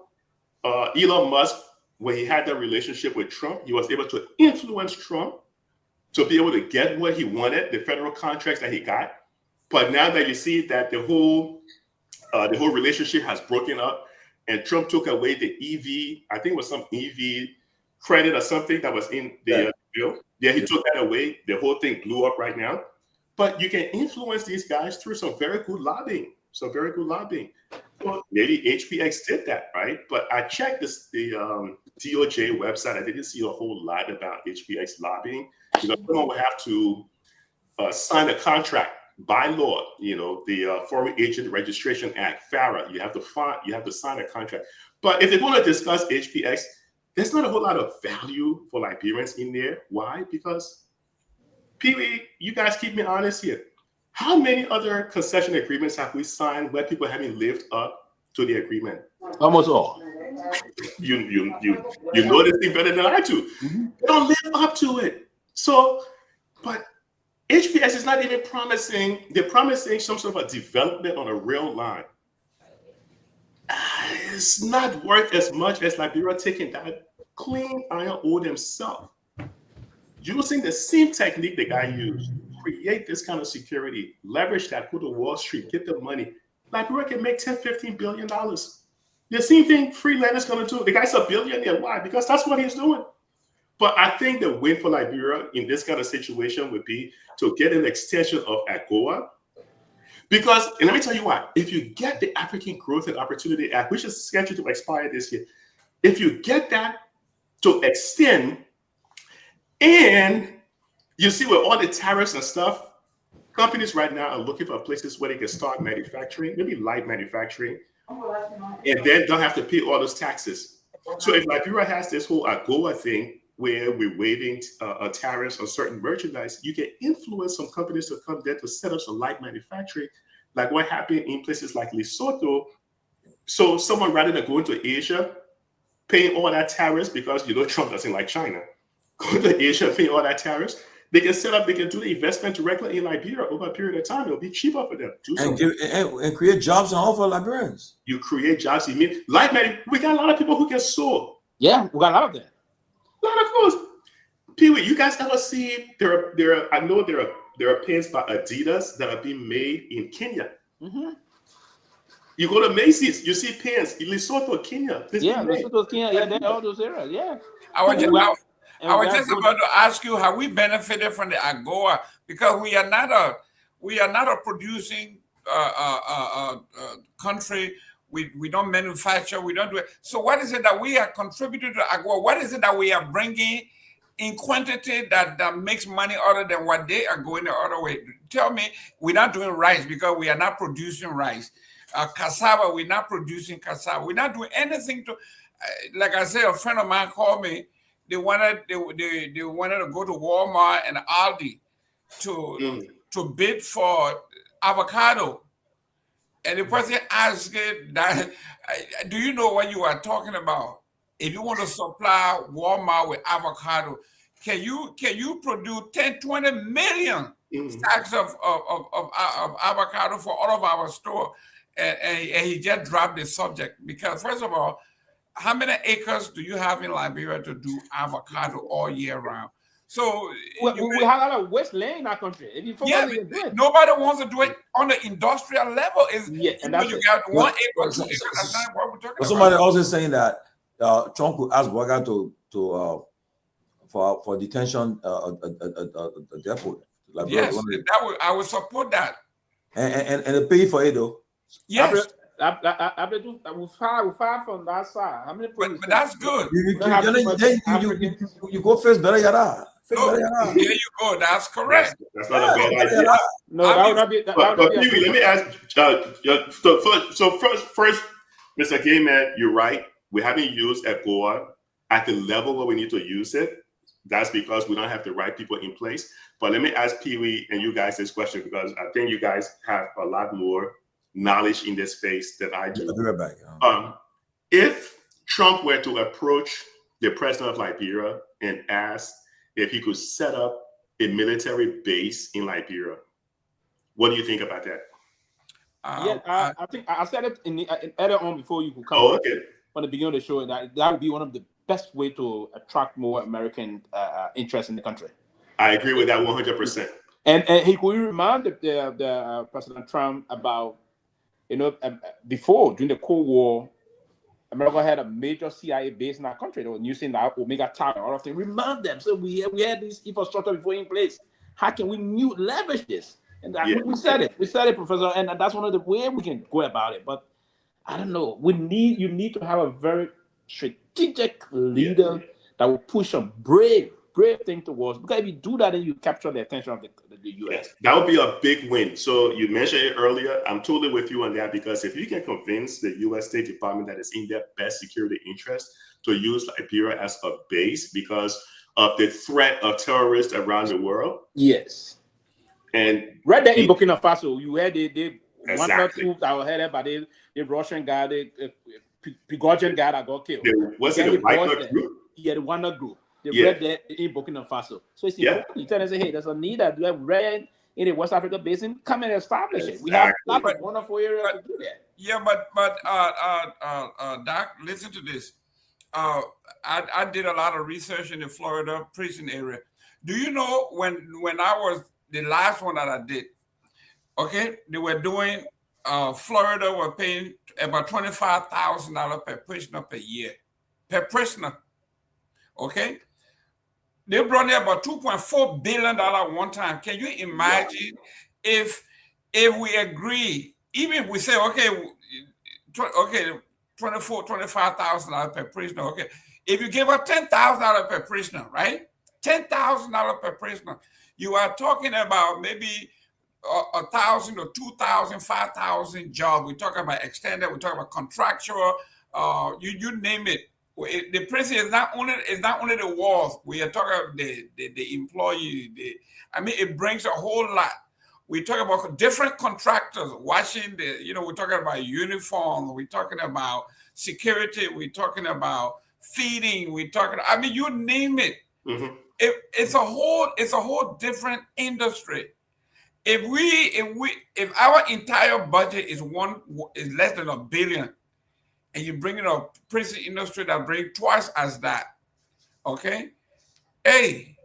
Elon Musk, when he had that relationship with Trump, he was able to influence Trump to be able to get what he wanted, the federal contracts that he got. But now that you see that the whole relationship has broken up, and Trump took away the EV, I think it was some EV credit or something that was in the bill. Yeah, he took that away. The whole thing blew up right now. But you can influence these guys through some very good lobbying. Well, maybe HPX did that, right? But I checked the DOJ website. I didn't see a whole lot about HPX lobbying. Someone would have to sign a contract by law. The Foreign Agent Registration Act, FARA. You have to sign a contract. But if they're going to discuss HPX, there's not a whole lot of value for Liberians in there. Why? Because, Pewee, you guys keep me honest here. How many other concession agreements have we signed where people haven't lived up to the agreement? Almost all. You know this thing better than I do. They don't live up to it. So, but HPX is not even promising. They're promising some sort of a development on a rail line. It's not worth as much as Liberia taking that clean iron ore themselves. Using the same technique the guy used, create this kind of security, leverage that, go to Wall Street, get the money. Liberia can make $10-15 billion. The same thing Freeland is going to do. The guy's a billionaire. Why? Because that's what he's doing. But I think the win for Liberia in this kind of situation would be to get an extension of AGOA. Because, and let me tell you why, if you get the African Growth and Opportunity Act, which is scheduled to expire this year, if you get that to extend, and you see with all the tariffs and stuff, companies right now are looking for places where they can start manufacturing, maybe light manufacturing, and then don't have to pay all those taxes. So if Liberia has this whole AGOA thing where we're waiving tariffs on certain merchandise, you can influence some companies to come there to set up some light manufacturing, like what happened in places like Lesotho. So someone rather than going to Asia, paying all that tariffs, because Trump doesn't like China, go to Asia, paying all that tariffs, they can do the investment directly in Liberia over a period of time. It'll be cheaper for them. And create jobs and all for Liberians. You create jobs. We got a lot of people who can sew. Yeah, we got a lot of them. A lot of clothes. Pewee, you guys ever see I know there are pants by Adidas that are being made in Kenya. Mm-hmm. You go to Macy's, you see pants in Lesotho, Kenya. Lesotho, Kenya, they're all those areas. Yeah. I was just about to ask you, have we benefited from the AGOA? Because we are not a producing country. We don't manufacture. We don't do it. So what is it that we are contributing to AGOA? What is it that we are bringing in quantity that makes money other than what they are going the other way? Tell me, we're not doing rice because we are not producing rice. Cassava, we're not producing cassava. We're not doing anything to. Like I said, a friend of mine called me. They wanted to go to Walmart and Aldi to bid for avocado. And the person asked that, do you know what you are talking about? If you want to supply Walmart with avocado, can you produce 10, 20 million stacks of avocado for all of our store? And he just dropped the subject because, first of all, how many acres do you have in Liberia to do avocado all year round? So we have a lot of wasteland in our country. Nobody wants to do it on the industrial level. You got 1 acre, 2 acres. That's not what we're talking about. Somebody also saying that Trump could ask Boga for detention at the airport. Yes, I would support that. And they pay for it though. Yes. We far from that side. How many? But that's good. You go face better yada. There you go. That's correct. That's not a bad idea. No, that would not be. But let me ask. So first, Mr. Gay Man, you're right. We haven't used AGOA at the level where we need to use it. That's because we don't have the right people in place. But let me ask Pewee and you guys this question, because I think you guys have a lot more knowledge in this space than I do. I'll be right back. If Trump were to approach the president of Liberia and ask if he could set up a military base in Liberia, what do you think about that? I think I said it earlier on before you could come. Oh, okay. On the beginning of the show, that would be one of the best way to attract more American interest in the country. I agree with that 100%. And he could remind the President Trump about, before, during the Cold War, America had a major CIA base in our country. They were using the Omega Tower, all of them. Remind them. So we had this infrastructure before in place. How can we leverage this? And we said it. We said it, Professor. And that's one of the ways we can go about it. But I don't know. You need to have a very strategic leader that will push a brave thing towards. Because if you do that, then you capture the attention of the U.S. Yes, that would be a big win. So you mentioned it earlier. I'm totally with you on that, because if you can convince the U.S. State Department that it's in their best security interest to use Liberia as a base because of the threat of terrorists around the world. Yes. And right there in Burkina Faso, you had they exactly. One or two that were headed by the Russian guy, the Pigogin guy that got killed. Was it the Wagner group? Yeah, the Wagner group. They read that in Burkina Faso. So it's important. You tell them, say, hey, there's a need that you have read in the West Africa basin. Come and establish it. We have a wonderful area to do that. Yeah, but Doc, listen to this. I did a lot of research in the Florida prison area. Do you know when I was the last one that I did? Okay, they were doing. Florida were paying about $25,000 per prisoner per year, per prisoner. Okay. They brought in about $2.4 billion one time. Can you imagine if if we agree, even if we say, okay, $25,000 per prisoner, okay. If you give up $10,000 per prisoner, right? $10,000 per prisoner, you are talking about maybe 1,000 or 2,000, 5,000 jobs. We're talking about extended. We're talking about contractual. You name it. The prison is not only the walls. We are talking about the employee. It brings a whole lot. We talk about different contractors washing we're talking about uniform. We're talking about security. We're talking about feeding. We're talking. You name it. Mm-hmm. It's a whole different industry. If our entire budget is less than $1 billion, and you bring in a prison industry that brings twice as that, okay? Hey,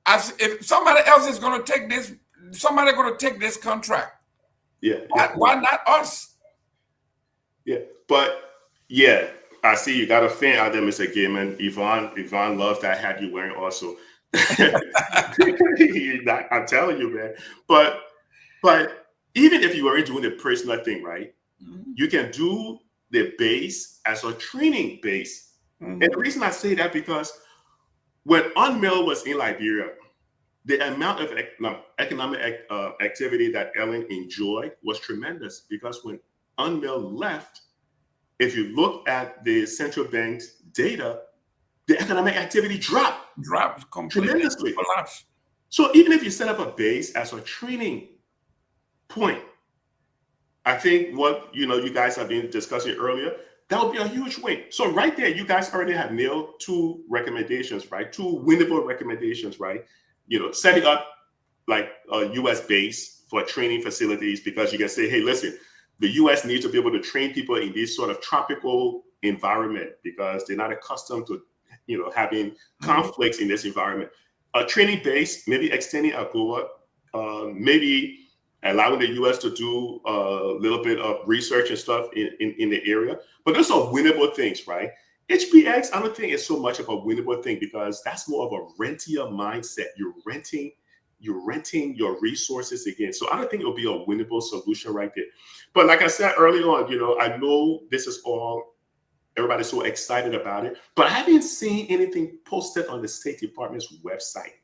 if somebody else is going to take this, somebody's going to take this contract. Yeah. Why not us? Yeah, but yeah, I see you got a fan out there, Mr. Gaiman. Yvonne loves that hat you're wearing also. I'm telling you, man. But even if you weren't doing the personal thing, right? Mm-hmm. You can do the base as a training base. Mm-hmm. And the reason I say that because when UNMIL was in Liberia, the amount of economic activity that Ellen enjoyed was tremendous, because when UNMIL left, if you look at the central bank's data, the economic activity dropped completely, tremendously. Collapsed. So even if you set up a base as a training point, I think what you guys have been discussing earlier, that would be a huge win. So right there, you guys already have nailed 2 recommendations, right? 2 winnable recommendations, right? Setting up like a U.S. base for training facilities, because you can say, hey, listen, the U.S. needs to be able to train people in this sort of tropical environment because they're not accustomed to, having conflicts in this environment. A training base, maybe extending AGOA, maybe allowing the U.S. to do a little bit of research and stuff in the area. But those are winnable things, right? HPX, I don't think it's so much of a winnable thing, because that's more of a rentier mindset. You're renting your resources again. So I don't think it'll be a winnable solution right there. But like I said early on, I know this is all, everybody's so excited about it, but I haven't seen anything posted on the State Department's website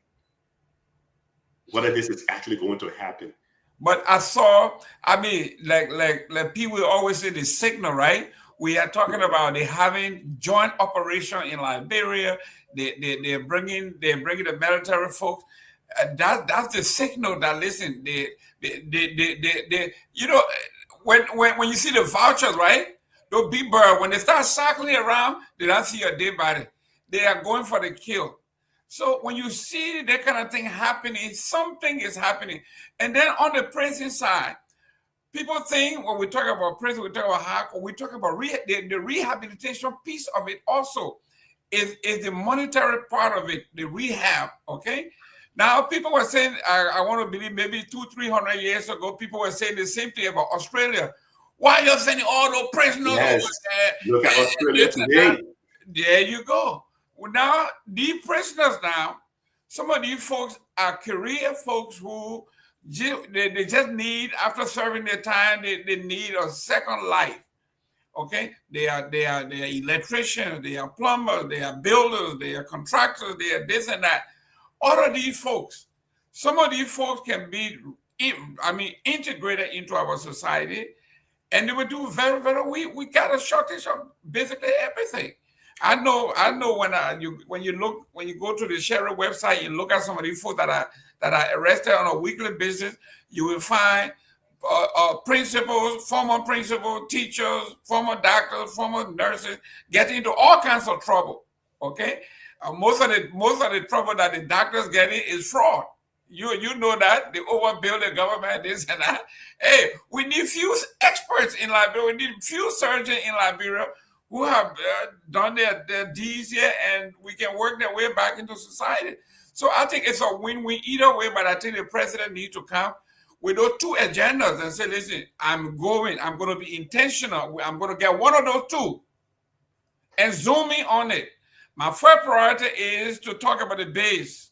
whether this is actually going to happen. But I saw, like people always say, the signal, right? We are talking about they having joint operation in Liberia. They're bringing the military folks. That's the signal that, listen, when you see the vouchers, right? Those big birds, when they start circling around, they don't see a dead body. They are going for the kill. So when you see that kind of thing happening, something is happening. And then on the prison side, people think when we talk about prison, we talk about hardcore, we talk about the rehabilitation piece of it also is the monetary part of it, the rehab, okay? Now, people were saying, I want to believe maybe 200-300 years ago, people were saying the same thing about Australia. Why are you sending all those prisoners over there? Look at Australia today. There you go. Well, now, these prisoners now, some of these folks are career folks who they just need, after serving their time, they need a second life. Okay? They are electricians, they are plumbers, they are builders, they are contractors, they are this and that. All of these folks, some of these folks can be, integrated into our society, and they will do very, very well. We got a shortage of basically everything. I know when you go to the sheriff website, you look at some of these folks that are arrested on a weekly basis, you will find principals, former principals, teachers, former doctors, former nurses getting into all kinds of trouble. Okay, most of the trouble that the doctors get in is fraud. You know that they overbill the government, this and that. Hey, we need few experts in Liberia. We need few surgeons in Liberia who have done their deeds here, and we can work their way back into society. So I think it's a win-win either way, but I think the president needs to come with those 2 agendas and say, listen, I'm going to be intentional. I'm going to get one of those 2 and zoom in on it. My first priority is to talk about the base.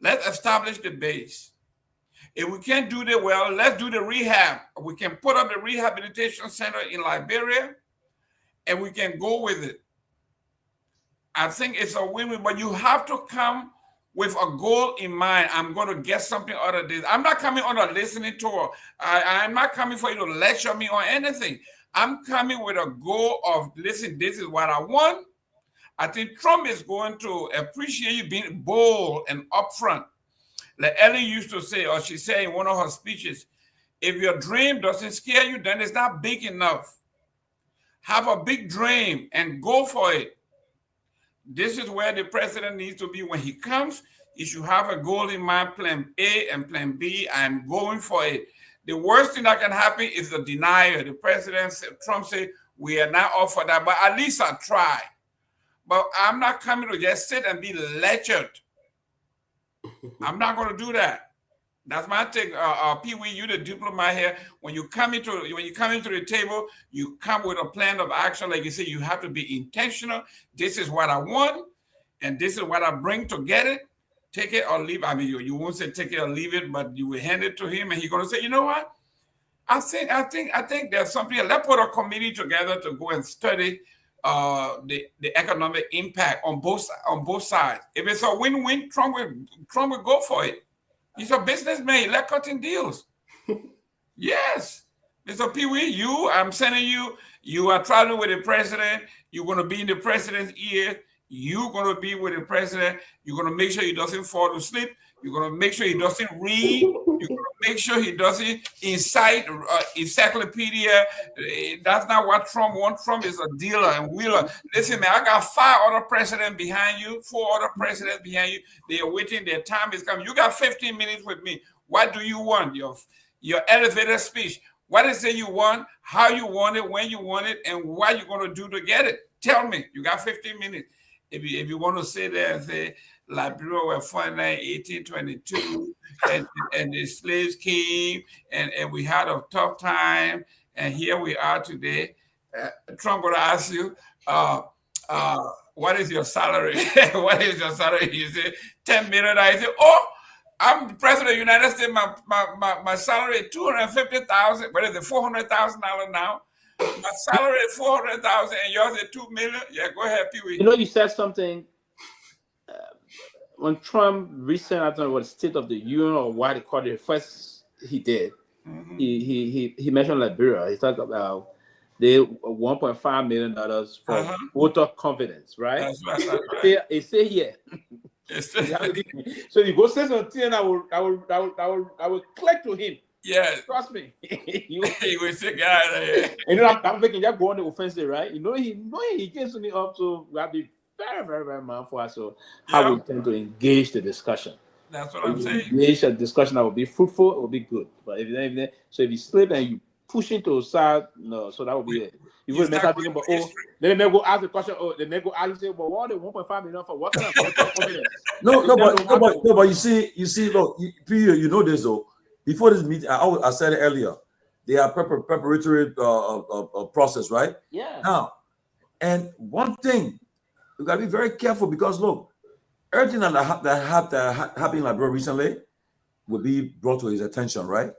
Let's establish the base. If we can't do that well, let's do the rehab. We can put up the rehabilitation center in Liberia, and we can go with it. I think it's a win-win, but you have to come with a goal in mind. I'm going to get something out of this. I'm not coming on a listening tour. I'm not coming for you to lecture me on anything. I'm coming with a goal of, listen, this is what I want. I think Trump is going to appreciate you being bold and upfront. Like Ellie used to say, or she said in one of her speeches, if your dream doesn't scare you, then it's not big enough. Have a big dream and go for it. This is where the president needs to be when he comes. He should have a goal in mind, plan A and plan B. I'm going for it. The worst thing that can happen is the denial. The president, Trump said, we are not up for that, but at least I try. But I'm not coming to just sit and be lectured. I'm not going to do that. That's my take. Pewee, you the diplomat here. When you come into the table, you come with a plan of action. Like you say, you have to be intentional. This is what I want, and this is what I bring to get it. Take it or leave. I mean, you won't say take it or leave it, but you will hand it to him, and he's going to say, you know what? I think there's something. Let's put a committee together to go and study the economic impact on both sides. If it's a win-win, Trump will go for it. He's a businessman. He like cutting deals. Yes. Mr. Pewee, I'm sending you. You are traveling with the president. You're going to be in the president's ear. You're going to be with the president. You're going to make sure he doesn't fall asleep. You're going to make sure he doesn't read. You're going to make sure he doesn't incite encyclopedia. That's not what Trump wants. Trump is a dealer and wheeler. Listen, man, I got 5 other presidents behind you, 4 other presidents behind you. They are waiting. Their time is coming. You got 15 minutes with me. What do you want? Your elevator speech. What is it you want? How you want it? When you want it? And what you're going to do to get it? Tell me. You got 15 minutes. If you want to sit there and say, Liberia were founded in 1822, and the slaves came, and we had a tough time, and here we are today. Trump going to ask you, what is your salary? What is your salary? You say, 10 million. I say, oh, I'm the president of the United States. My salary is $250,000. What is it, $400,000 now? My salary is $400,000, and yours is $2 million. Yeah, go ahead, Pewee. You know, you said something. When Trump recently, I don't know what State of the Union or what he called it, first he did, he mentioned Liberia. He talked about the $1.5 million for voter confidence, right? That's right. He said, yeah. So you go say something, and I will click to him. Yeah, trust me. He will say, "God." You know, I'm thinking you're going to offensive, right? You know, he gets me up to be very, very, very mindful as to how we tend to engage the discussion. That's what I'm saying. Engage a discussion that will be fruitful, it will be good. But if you slip and you push into a side, no, so that will be it. You will make thinking about, then they go ask the question, then they go ask and say, well, what the 1.5 million for what kind of confidence? But you see, look, you know this though. Before this meeting, I said it earlier, they are preparatory process, right? Yeah. Now, and one thing, you gotta be very careful because look, everything that happened in Liberia recently will be brought to his attention, right?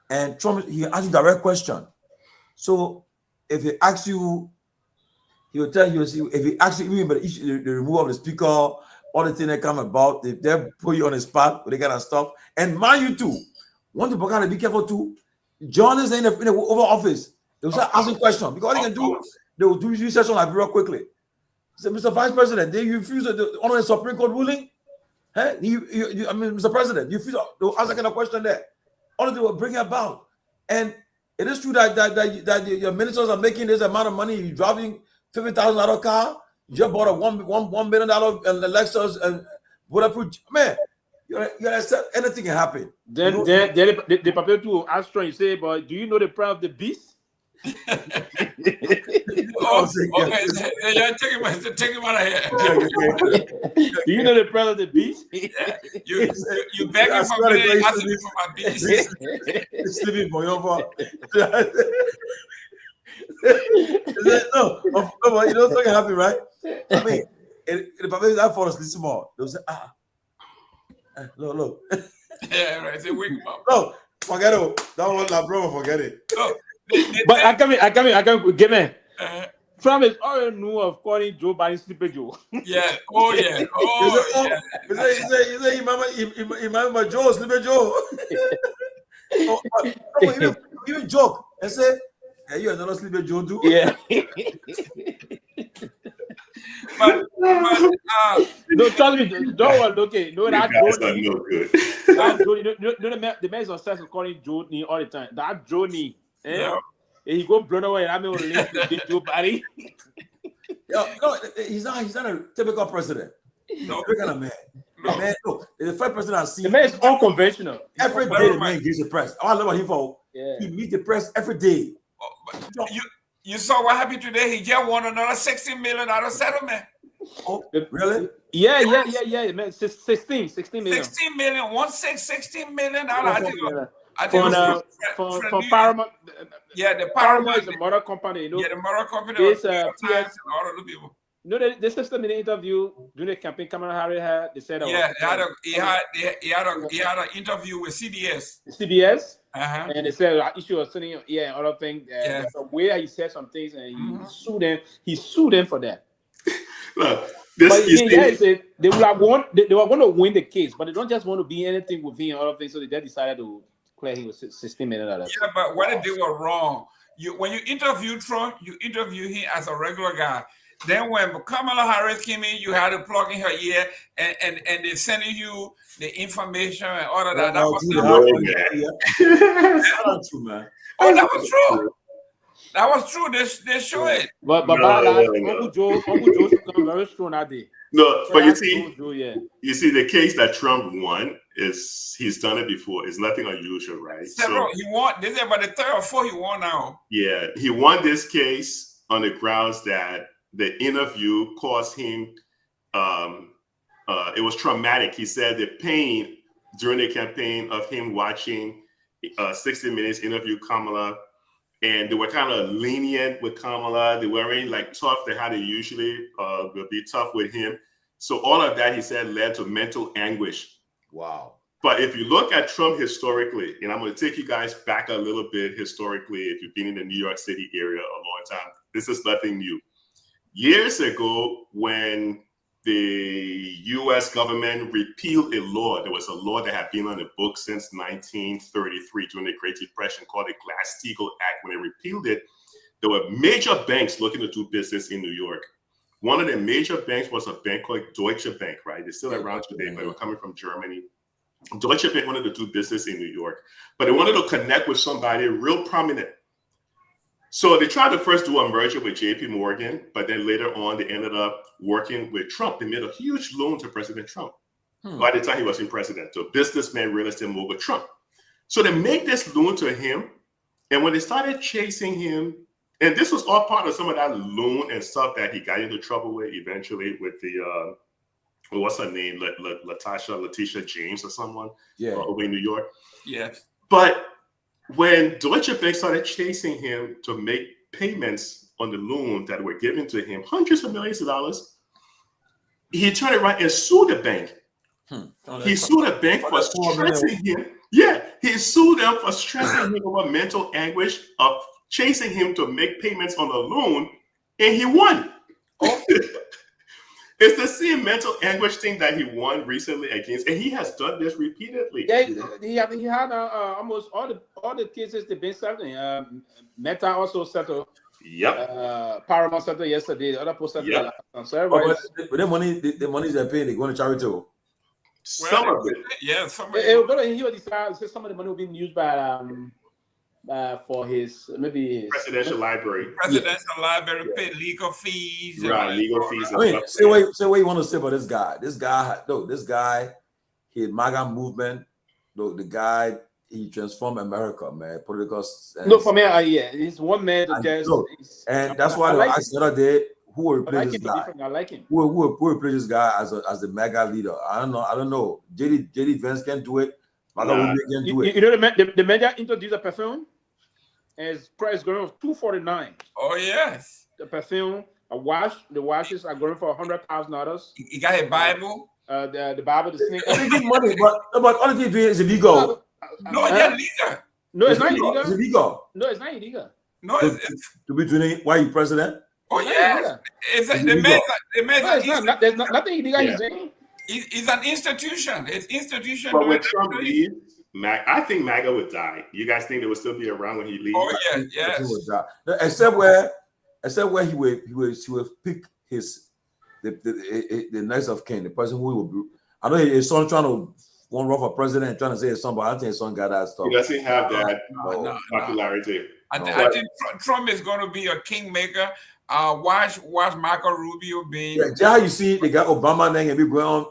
And Trump, he asked you a direct question. So if he asks you, he will tell you. If he asks you about the removal of the speaker, all the things that come about, they put you on the spot with the kind of stuff. And mind you too, one thing to be careful too. John is in the Oval Office. They will start asking questions because all they can do, they will do research on Liberia quickly. So, Mr. Vice President, they refuse to honor the Supreme Court ruling. Hey, Mr. President, you refuse to ask that kind of question there. All they will bring it about. And it is true that your ministers are making this amount of money. You're driving $50,000 car. You just bought a $1 million Lexus and bulletproof. Man, you understand? Anything can happen. Then the prepare to ask Trump, you say, but do you know the price of the beast? Okay, take him out of here. Do you know the price of the beast? You begging for me, asking me for my beast. Sleeping for your father. No, but you know what's happy, right? I mean, the people that fall asleep small, they'll say, look. Yeah, right. Say wake him up. No, forget it. That one, La Bro, forget it. No, But I come give me. uh, Trump is already knew of calling Joe Biden Sleepy Joe. yeah. Oh yeah. Oh yeah. You say, remember Joe, Sleepy Joe. You joke and say, "Are you another Sleepy Joe too?" Yeah. But no, trust me. Don't worry. Okay, no, that guys Joe. are no good. That Joe, the man is obsessed with calling Joe all the time. That Joe, yeah. he go blown away. I mean, link to Joe Biden. No, he's not a typical president. No, we're gonna man. No. Man, no, the first person I see. The man is unconventional. Every day the man gives the press. I love him for. Yeah. He meets the press every day. But you saw what happened today? He just won another $16 million settlement. Oh, really? Yeah. Man, 16 million. 16 million, $16 million. I think from Paramount. Yeah, the Paramount is a motor company. You know, yeah, the motor company. This and all of the people. You know, the system in the interview during the campaign Kamala Harris had. They said, he had an interview with CBS. CBS. Uh-huh. And they said issue of sending other things. Where he said some things and he sued them. He sued them for that. Look, they were going to win the case, but they don't just want to be anything with him and other things. So they decided to clear him with $16 million. Yeah, but what they were wrong. When you interview Trump, you interview him as a regular guy. Then when Kamala Harris came in, you had to plug in her ear and they're sending you the information and all of that. That was true, man. Oh, that was true. That was true. They show it. But Uncle Joe should come very strong that day. No, but you see, the case that Trump won is he's done it before. It's nothing unusual, right? He won. This is about the third or fourth he won now. Yeah, he won this case on the grounds that the interview caused him. It was traumatic. He said the pain during the campaign of him watching 60 Minutes interview Kamala, and they were kind of lenient with Kamala. They weren't like tough. They had to usually will be tough with him. So all of that, he said, led to mental anguish. Wow. But if you look at Trump historically, and I'm going to take you guys back a little bit historically, if you've been in the New York City area a long time, this is nothing new. Years ago, when the U.S. government repealed a law, there was a law that had been on the books since 1933 during the Great Depression called the Glass-Steagall Act. When they repealed it, there were major banks looking to do business in New York. One of the major banks was a bank called Deutsche Bank, right? They're still around today, but they were coming from Germany. Deutsche Bank wanted to do business in New York, but they wanted to connect with somebody real prominent. So they tried to first do a merger with JP Morgan, but then later on, they ended up working with Trump. They made a huge loan to President Trump by the time he wasn't president, to businessman, real estate mogul Trump. So they made this loan to him, and when they started chasing him, and this was all part of some of that loan and stuff that he got into trouble with eventually with the, what's her name, Letitia James or someone over in New York. Yes. But when Deutsche Bank started chasing him to make payments on the loan that were given to him, hundreds of millions of dollars, he turned around and sued the bank. He sued the bank for stressing him. Yeah, he sued them for stressing him over mental anguish of chasing him to make payments on the loan, and he won. It's the same mental anguish thing that he won recently against, and he has done this repeatedly. Yeah, he had almost all the cases they've been settling. Meta also settled. Yep. Paramount settled yesterday. The other post settled. Yep. So but the money they're paying, they're going to charity too. Some of it. Yeah, some of it. He will decide. Some of the money will be used by for his presidential library. Presidential library, pay legal fees. Right, legal fees. I mean, say what you want to say about this guy. This guy, he MAGA movement. The guy, he transformed America, man. Political. No, for me, he's one man. And that's why I asked the other day, who will replace this guy? I like him. Who will replace this guy as the MAGA leader? I don't know. JD Vance can do it. MAGA can do it. You know the media introduced a perfume. And his price going for $249. Oh yes. The perfume, the washes are going for $100,000. He got a Bible. The Bible, the snake. They give money, but all they do is illegal. No, it's illegal. No, it's not illegal. It's illegal. No, it's not illegal. No, to be doing it while you president. Oh yes, There's nothing illegal. Yeah. It's an institution. It's institution. But when Trump leaves, I think MAGA would die. You guys think they would still be around when he leaves? Oh yeah, yes. He would die. Except where he will pick the next of kin, the person who will be. I know his son trying to run for president and trying to say his son, but I think his son got that stuff. He doesn't have that popularity. I think Trump is going to be a kingmaker. Watch Marco Rubio being. Yeah, how you see they got Obama then and be going on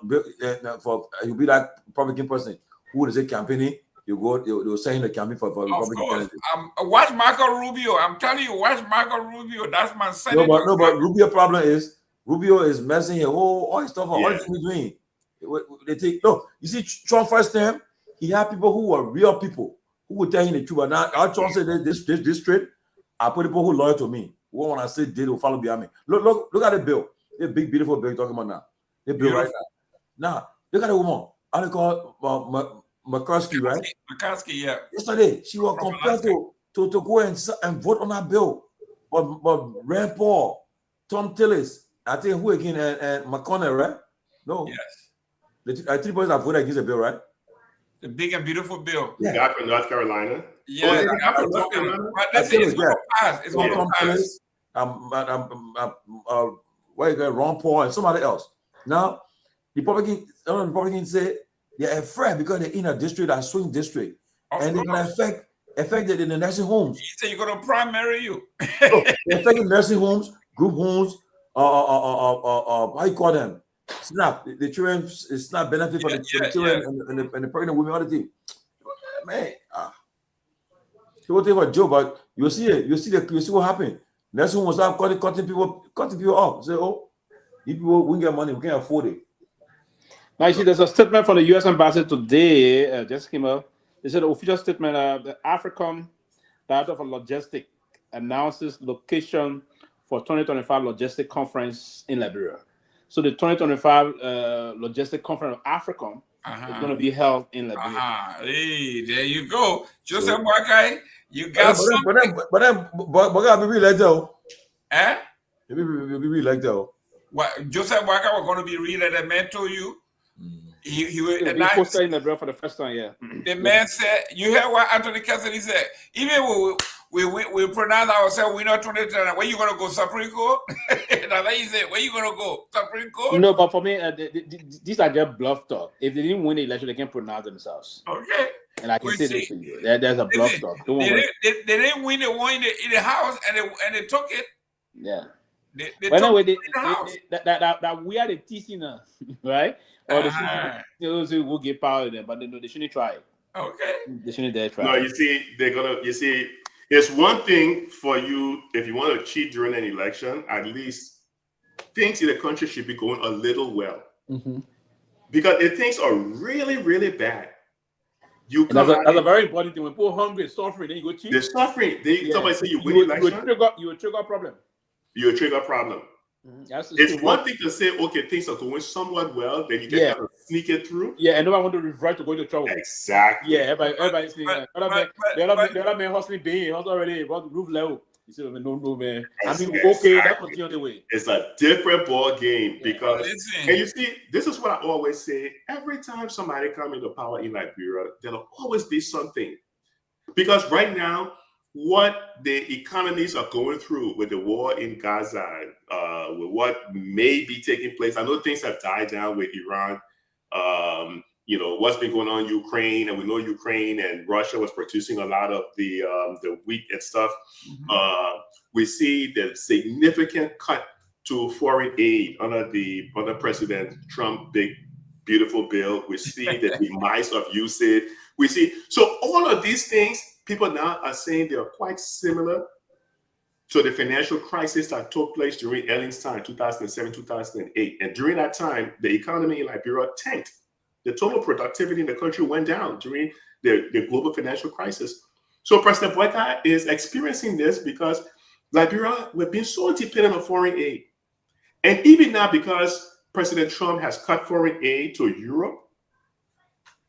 for he'll be that Republican person who is a campaigning. They'll send him the campaign for Republican candidate. Watch Marco Rubio. I'm telling you, watch Marco Rubio. That's my senator. No, but Rubio problem is Rubio is messing here. All his stuff. All he's doing. They take you see Trump first time he had people who were real people who would tell him the truth. But now I Trump said this straight. I put people who loyal to me. When I say did will follow behind me. Look at the bill. The big beautiful bill you're talking about now. The bill right now. Now look at the woman. I they call McCaskey, right? McCaskey, yeah. Yesterday she was compelled to go and vote on that bill. But Rand Paul, Tom Tillis, I think who again and McConnell, right? No. Yes. The three boys that voted against the bill, right? The big and beautiful bill. Yeah. Got from North Carolina. Yeah, it's going to pass. It's going to pass. Ron Paul and somebody else. Now, Republicans say they're afraid because they're in a district, a swing district, and they're going to affect it in the nursing homes. You say you're going to primary you. They're affecting nursing homes, group homes, how you call them? SNAP, the children SNAP benefit for the children and the pregnant women, all the thing. Man, he will take for a joke, but you see it. You see what happened. Next one was start cutting people off. Say, you people we get money, we can't afford it. Now you see, there's a statement from the U.S. Embassy today. Just came out. They said the official statement of the African Director for Logistics announces location for 2025 Logistic Conference in Liberia. So the 2025 Logistic Conference of Africa is going to be held in Liberia. Hey, there you go. Joseph Boakai, you got But I'll be like that. Eh? Be like that. What, Joseph Boakai was going to be re-elected. Man told you. He posted in Liberia for the first time, yeah. The man said, you hear what Anthony Cassidy said? Even we pronounce ourselves, we're not 2020. Where you going to go, Supreme Court? Now he said, where you going to go, Supreme Court? No, but for me, these are just bluff talk. If they didnn win the election, they can pronounce themselves. Okay. And I can say this to you. There's a bluff talk. They didn't win the one in the House, and they took it. Yeah. They anyway, that we are the TC now, right? Or those who will get power of them, but they shouldn't try it. Okay. They shouldn't dare try. No, you see, it's one thing for you if you want to cheat during an election, at least things in the country should be going a little well. Mm-hmm. Because if things are really, really bad, that's a very important thing. When people are hungry, suffering, then you go cheat. They're suffering. Somebody say you win election. You will trigger a problem. You trigger a problem. It's one thing to say, okay, things are going somewhat well, then you can kind of sneak it through. Yeah, and nobody want to revert to go into trouble. Exactly. Yeah, everybody's saying that. The other man hustling already about the roof level. You say, no, man. Exactly. I mean, okay, that's continue the way. It's a different ball game because, and you see, this is what I always say. Every time somebody comes into power in Liberia, there'll always be something. Because right now, what the economies are going through with the war in Gaza, with what may be taking place. I know things have died down with Iran. What's been going on in Ukraine, and we know Ukraine and Russia was producing a lot of the wheat and stuff. Mm-hmm. We see the significant cut to foreign aid under President Trump big beautiful bill. We see the demise of USAID. We see all of these things. People now are saying they are quite similar to the financial crisis that took place during Ellen's time, 2007, 2008. And during that time, the economy in Liberia tanked. The total productivity in the country went down during the global financial crisis. So President Boakai is experiencing this because Liberia, we've been so dependent on foreign aid. And even now, because President Trump has cut foreign aid to Europe.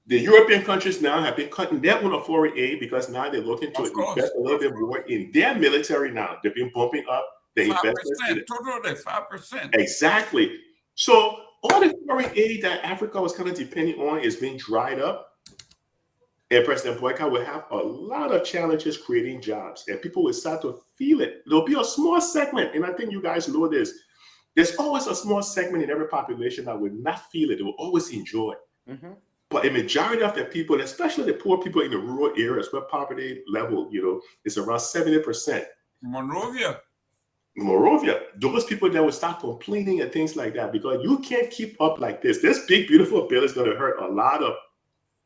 The European countries now have been cutting their own foreign aid because now they're looking to invest a little bit more in their military now. They've been bumping up the investments. Totally 5%. Exactly. So all the foreign aid that Africa was kind of depending on is being dried up. And President Boyka will have a lot of challenges creating jobs. And people will start to feel it. There'll be a small segment, and I think you guys know this. There's always a small segment in every population that will not feel it. They will always enjoy it. But a majority of the people, especially the poor people in the rural areas where poverty level, is around 70%. Monrovia, those people that will start complaining and things like that because you can't keep up like this. This big, beautiful bill is going to hurt a lot of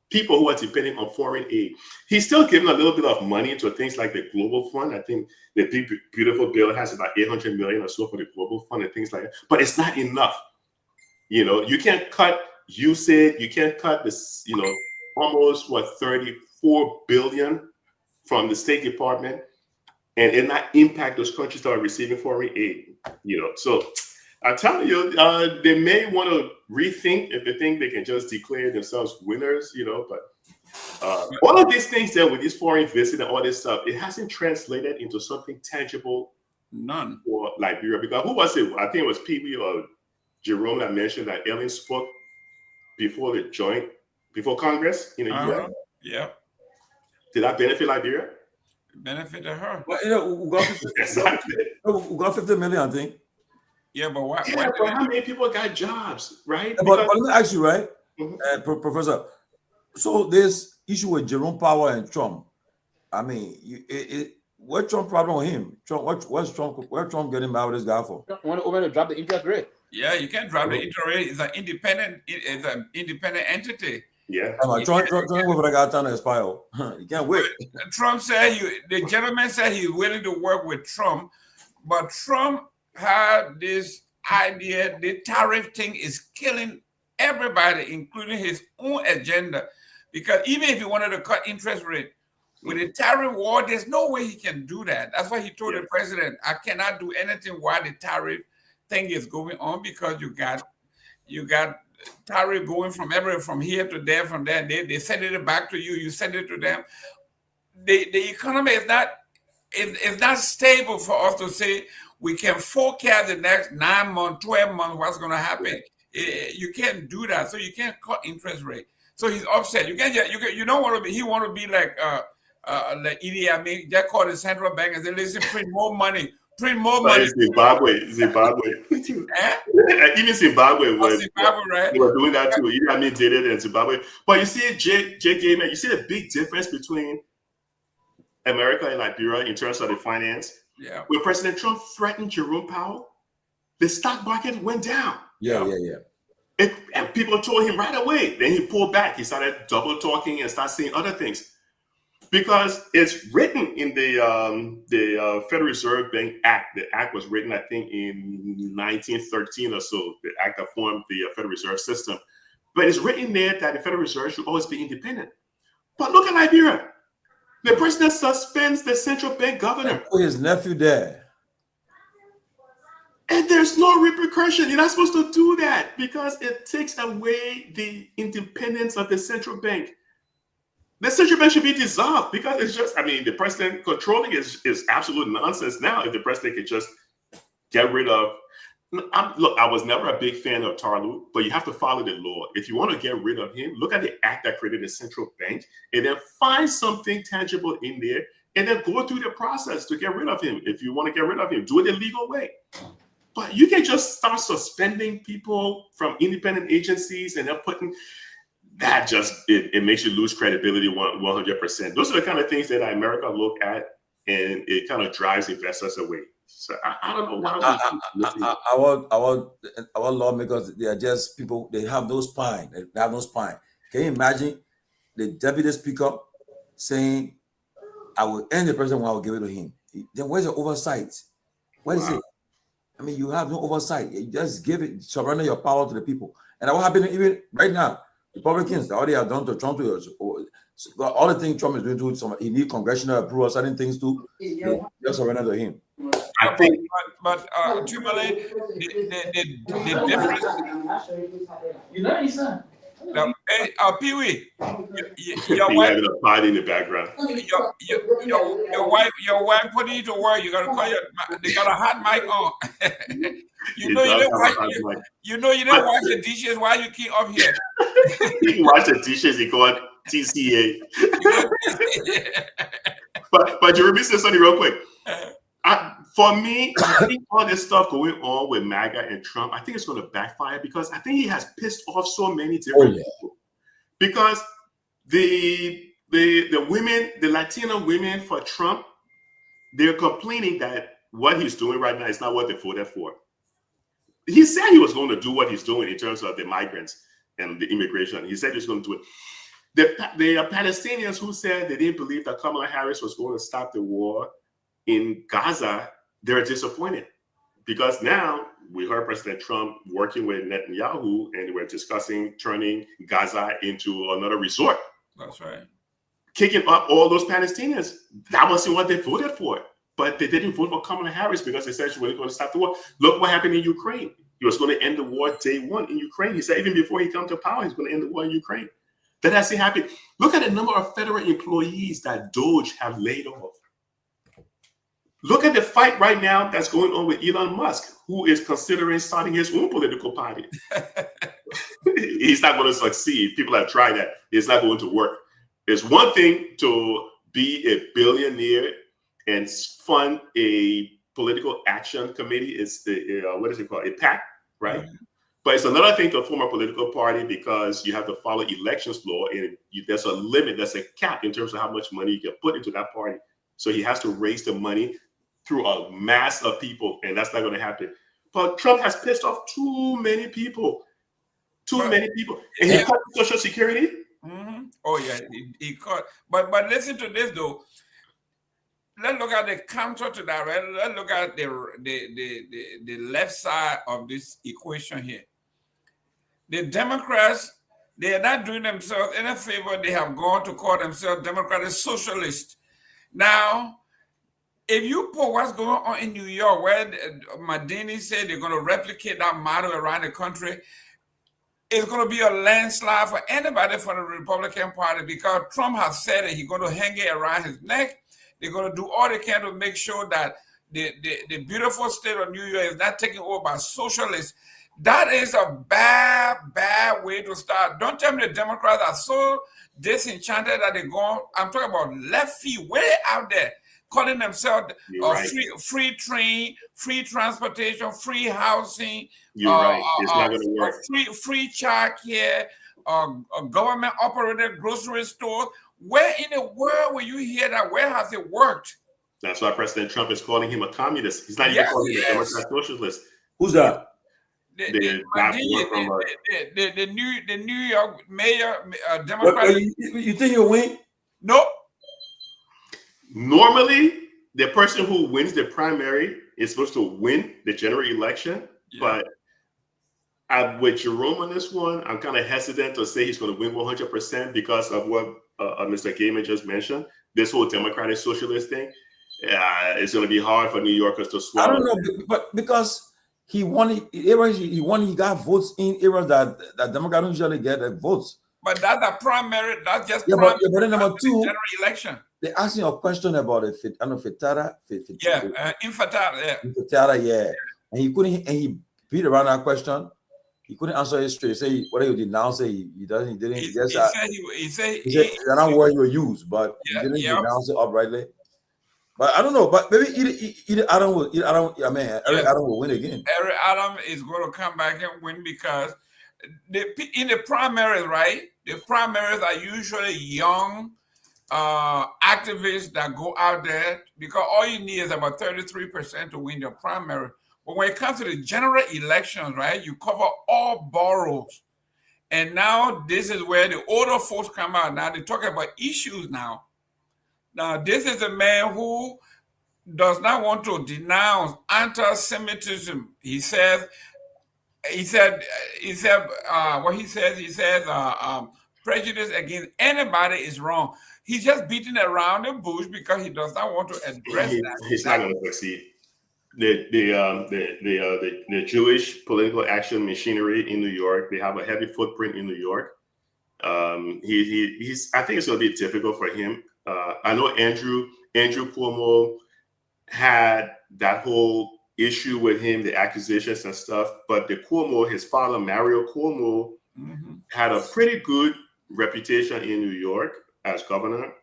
people who are depending on foreign aid. He's still giving a little bit of money to things like the Global Fund. I think the big, beautiful bill has about $800 million or so for the Global Fund and things like that. But it's not enough. You can't cut USAID. You can't cut this, almost 34 billion from the State Department and it not impact those countries that are receiving foreign aid. So I'm telling you, they may want to rethink if they think they can just declare themselves winners, but all of these things there with this foreign visit and all this stuff, it hasn't translated into something tangible. None. For Liberia. Because who was it? I think it was Pewee or Jerome that mentioned that Ellen spoke before Congress. Yeah. Did that benefit Liberia? Benefited her. Well, we got 50 million, I think. Yeah, but why? Yeah, but how many people got jobs, right? But let me ask you, right, Professor? So this issue with Jerome Powell and Trump, I mean, what's Trump problem with him? What's Trump getting mad with this guy for? Want to drop the interest rate? Yeah, you can't drop the interest rate. It's an independent entity. Yeah. Trump with that guy trying to expire. You can't wait. Trump said the gentleman said he's willing to work with Trump, but Trump had this idea the tariff thing is killing everybody, including his own agenda. Because even if he wanted to cut interest rate with a tariff war, there's no way he can do that. That's why he told the president, I cannot do anything while the tariff thing is going on because you got tariff going from here to there, from there. They send it back to you, you send it to them. The economy is not stable for us to say we can forecast the next 9 months, 12 months, what's going to happen. You can't do that. So you can't cut interest rate. So he's upset. You don't want to be. He want to be like Idi Amin. Just call the central bank and say, "Listen, print more money, money." Zimbabwe. Even Zimbabwe was right? They were doing that too. Idi Amin did it in Zimbabwe. But you see, Jay Gayman, you see the big difference between America and Liberia in terms of the finance. Yeah. When President Trump threatened Jerome Powell, the stock market went down. Yeah. And people told him right away. Then he pulled back. He started double talking and started saying other things. Because it's written in the Federal Reserve Bank Act. The act was written, I think, in 1913 or so, the act that formed the Federal Reserve System. But it's written there that the Federal Reserve should always be independent. But look at Liberia. The president suspends the central bank governor. Put his nephew there. And there's no repercussion. You're not supposed to do that because it takes away the independence of the central bank. The central bank should be dissolved because it's just, the president controlling is absolute nonsense now. If the president could just get rid of, look, I was never a big fan of Tarlu, but you have to follow the law. If you want to get rid of him, look at the act that created the central bank and then find something tangible in there and then go through the process to get rid of him. If you want to get rid of him, do it the legal way. But you can just start suspending people from independent agencies and then putting that it makes you lose credibility 100%. Those are the kind of things that America look at and it kind of drives investors away. So I don't know why. Our lawmakers, they are just people, they have no spine. They have no spine. Can you imagine the deputy speaker saying, I will end the president when I will give it to him? Then where's the oversight? Where is it? You have no oversight. You just surrender your power to the people. And what happened even right now? Republicans, all they have done to Trump, all the things Trump is doing to some, he need congressional approval, certain things too. They just surrender to him. I think, but Tomalin, the difference. Hey, Pewee, your wife having a party in the background. Your wife put you to work. You gotta call they got a hot mic on. you know you didn't wash the dishes while you keep up here. He wash the dishes. He called TCA. but Jeremy said something real quick. For me, I think all this stuff going on with MAGA and Trump, I think it's going to backfire because I think he has pissed off so many different people. Because the women, the Latino women for Trump, they're complaining that what he's doing right now is not what they voted for. He said he was going to do what he's doing in terms of the migrants and the immigration. He said he was going to do it. The Palestinians who said they didn't believe that Kamala Harris was going to stop the war in Gaza, they're disappointed because now we heard President Trump working with Netanyahu and we're discussing turning Gaza into another resort. That's right. Kicking up all those Palestinians. That wasn't what they voted for. But they didn't vote for Kamala Harris because they said she wasn't going to stop the war. Look what happened in Ukraine. He was going to end the war day one in Ukraine. He said even before he came to power, he's going to end the war in Ukraine. That hasn't happened. Look at the number of federal employees that Doge have laid off. Look at the fight right now that's going on with Elon Musk, who is considering starting his own political party. He's not going to succeed. People have tried that. It's not going to work. It's one thing to be a billionaire and fund a political action committee. It's what is it called? A PAC, right? Mm-hmm. But it's another thing to form a political party because you have to follow elections law, and there's a limit, there's a cap in terms of how much money you can put into that party. So he has to raise the money through a mass of people, and that's not going to happen. But Trump has pissed off too many people. And he cut Social Security. Mm-hmm. Oh yeah, he cut. But listen to this though. Let's look at the counter to that. Right? Let's look at the left side of this equation here. The Democrats, they are not doing themselves any favor. They have gone to call themselves Democratic Socialists. Now, if you put what's going on in New York, where Madini said they're going to replicate that model around the country, it's going to be a landslide for anybody from the Republican Party because Trump has said that he's going to hang it around his neck. They're going to do all they can to make sure that the beautiful state of New York is not taken over by socialists. That is a bad way to start. Don't tell me the Democrats are so disenchanted that they're going, I'm talking about left feet way out there, calling themselves free train, free transportation, free housing. You're right. It's not going to work. Free child care, a government-operated grocery store. Where in the world will you hear that? Where has it worked? That's why President Trump is calling him a communist. He's not even calling him a Democrat socialist. Who's that? The New York mayor, Democrat. You think he'll win? Nope. Normally, the person who wins the primary is supposed to win the general election. Yeah. But with Jerome on this one, I'm kind of hesitant to say he's going to win 100% because of what Mr. Gaiman just mentioned. This whole Democratic Socialist thing, it's going to be hard for New Yorkers to swallow. I don't know, but because he won, he got votes in areas that Democrats don't usually get votes. But that's a primary. That's just but then number two, general election. They asked me a question about Infantara. Infantara, and he couldn't. And he beat around that question. He couldn't answer it straight. Say whether he denounce it, he doesn't. He didn't. He said they're not word you use, but he didn't denounce it uprightly. But I don't know. But maybe either Adam will. Eric Adam will win again. Eric Adam is going to come back and win because in the primaries, right? The primaries are usually young activists that go out there because all you need is about 33% to win your primary. But when it comes to the general elections, right, you cover all boroughs. And now this is where the older folks come out. Now they're talking about issues now. Now, this is a man who does not want to denounce anti-Semitism. He says he said what he says. He says prejudice against anybody is wrong. He's just beating around the bush because he does not want to address that. He's not going to succeed. The Jewish political action machinery in New York, they have a heavy footprint in New York. He's I think it's going to be difficult for him. I know Andrew Cuomo had that whole issue with him, the accusations and stuff, but his father, Mario Cuomo, had a pretty good reputation in New York as governor.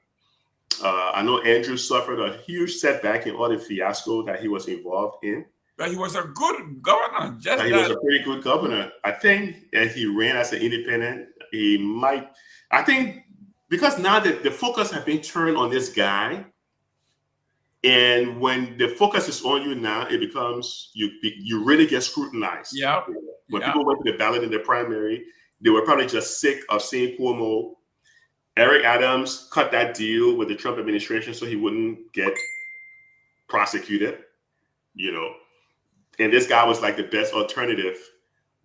I know Andrew suffered a huge setback in all the fiasco that he was involved in. But he was a good governor. He was a pretty good governor. I think as he ran as an independent, he might. I think because now the focus has been turned on this guy, and when the focus is on you now, it becomes you really get scrutinized. Yeah. When people went to the ballot in the primary, they were probably just sick of seeing Cuomo. Eric Adams cut that deal with the Trump administration so he wouldn't get prosecuted, and this guy was like the best alternative.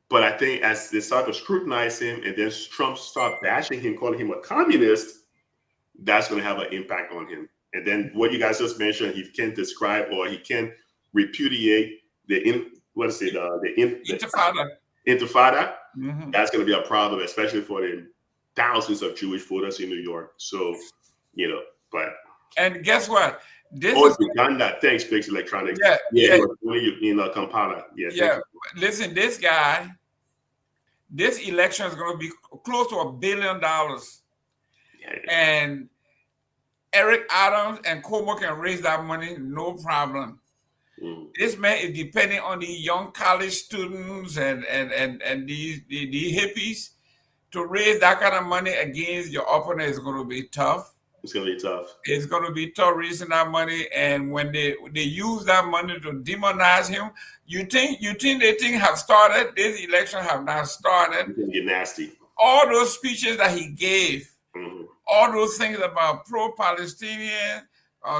But I think as they start to scrutinize him and then Trump start bashing him, calling him a communist, that's going to have an impact on him. And then what you guys just mentioned, he can describe or he can repudiate the intifada. That's going to be a problem, especially for the thousands of Jewish voters in New York. So, and guess what? Uganda. Thanks, Fix Electronics. Kampala. Listen, this election is going to be close to $1 billion. And Eric Adams and Cuomo can raise that money, no problem. This man is depending on the young college students and the hippies to raise that kind of money against your opponent is going to be tough. It's going to be tough. It's going to be tough raising that money, and when they use that money to demonize him, you think they have started? This election have not started. It's going to get nasty. All those speeches that he gave, all those things about pro-Palestinian,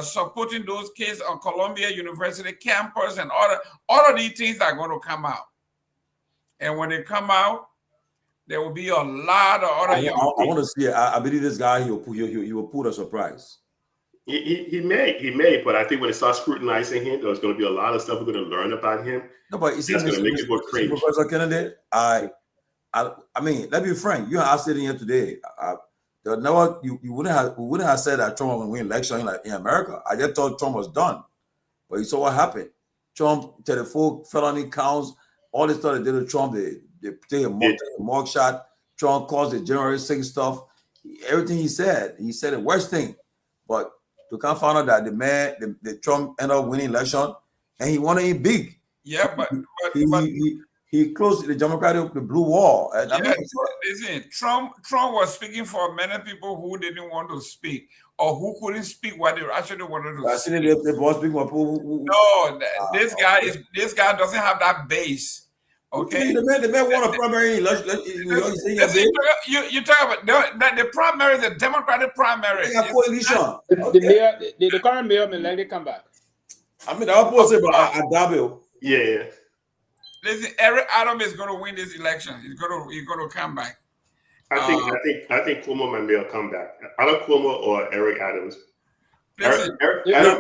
supporting those kids on Columbia University campus, and all of these things are going to come out. And when they come out, there will be a lot of other. I want to see it. I believe this guy he will put a surprise. He may, but I think when it starts scrutinizing him, there's going to be a lot of stuff we're going to learn about him. No, but it's going to make people cringe. Professor Kennedy, I mean, let's be frank. You and I sitting here today. We wouldn't have said that Trump would win election in America. I just thought Trump was done, but you saw what happened. Trump 34 felony counts, all this stuff they did to Trump. They take a mug shot. Trump caused the January 6th stuff. Everything he said the worst thing. But to come find out that the Trump ended up winning election, and he won it big. Yeah, but he closed the Democratic the blue wall. Listen, Trump was speaking for many people who didn't want to speak or who couldn't speak what they actually wanted to speak. This guy doesn't have that base. Okay, the man won a primary election. You talk about the primary, the Democratic primary. The current mayor may likely come back. I mean, I was saying about Adabel. Yeah. Listen, Eric Adams is going to win this election. He's going to come back. I think Cuomo may well come back. Either Cuomo or Eric Adams. Listen, Eric Adams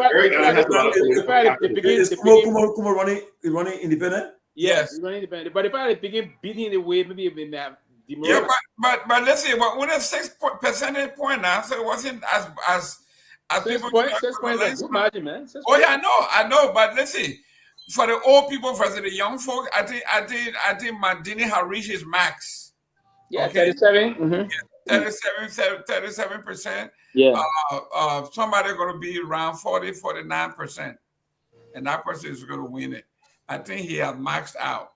is Cuomo running independent. Yes, he's running independent. But if I begin beating the way, maybe it may have. Yeah, but let's see. But with a 6 percentage point now, so it wasn't as 6 points. 6 points is a good margin, man. Oh yeah, I know. But let's see. For the old people versus the young folks, I think Mandini has reached his max. Yeah, okay. 37. 37%. Yeah. Somebody going to be around 49%, and that person is going to win it. I think he has maxed out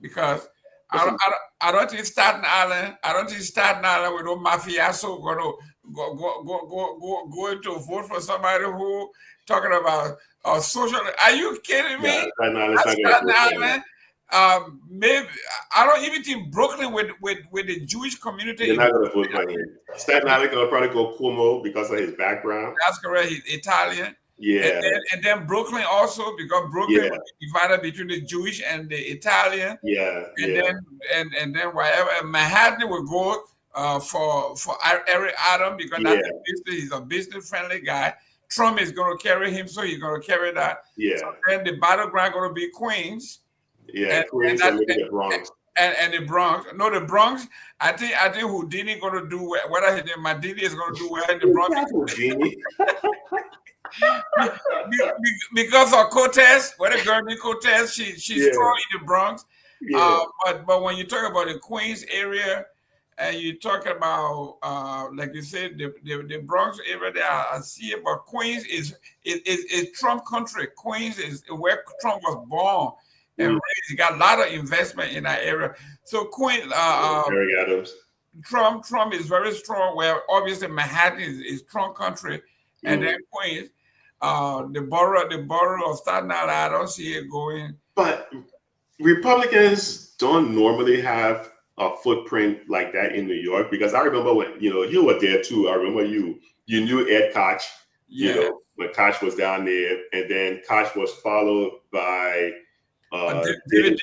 because I don't think Staten Island with no mafioso going to go to vote for somebody who talking about social. Are you kidding me? Staten Island. Maybe I don't even think Brooklyn with the Jewish community. You're not going to vote for him. Staten Island going to probably go Cuomo because of his background. That's correct. He's Italian. Yeah. And then Brooklyn also, because Brooklyn was divided between the Jewish and the Italian. Yeah. And then wherever Manhattan would go for Eric Adam, because that's he's a business friendly guy. Trump is going to carry him, so he's going to carry that. Yeah. So then the battleground going to be Queens. Yeah, Queens and the Bronx. And the Bronx. No, the Bronx. I think Houdini going to do well. Whether his name Madini is going to do well in the Bronx. Houdini. Because of Cortez, where the girl named Cortez, she's strong in the Bronx. Yeah. But when you talk about the Queens area, and you talk about like you said, the Bronx area there, I see it. But Queens is Trump country. Queens is where Trump was born and raised. He got a lot of investment in that area. So Queens, Eric Adams. Trump is very strong. Where obviously Manhattan is Trump country, and then Queens, the borough of Staten Island, I don't see it going. But Republicans don't normally have a footprint like that in New York, because I remember when you were there too. I remember you knew Ed Koch. You know, when Koch was down there, and then Koch was followed by David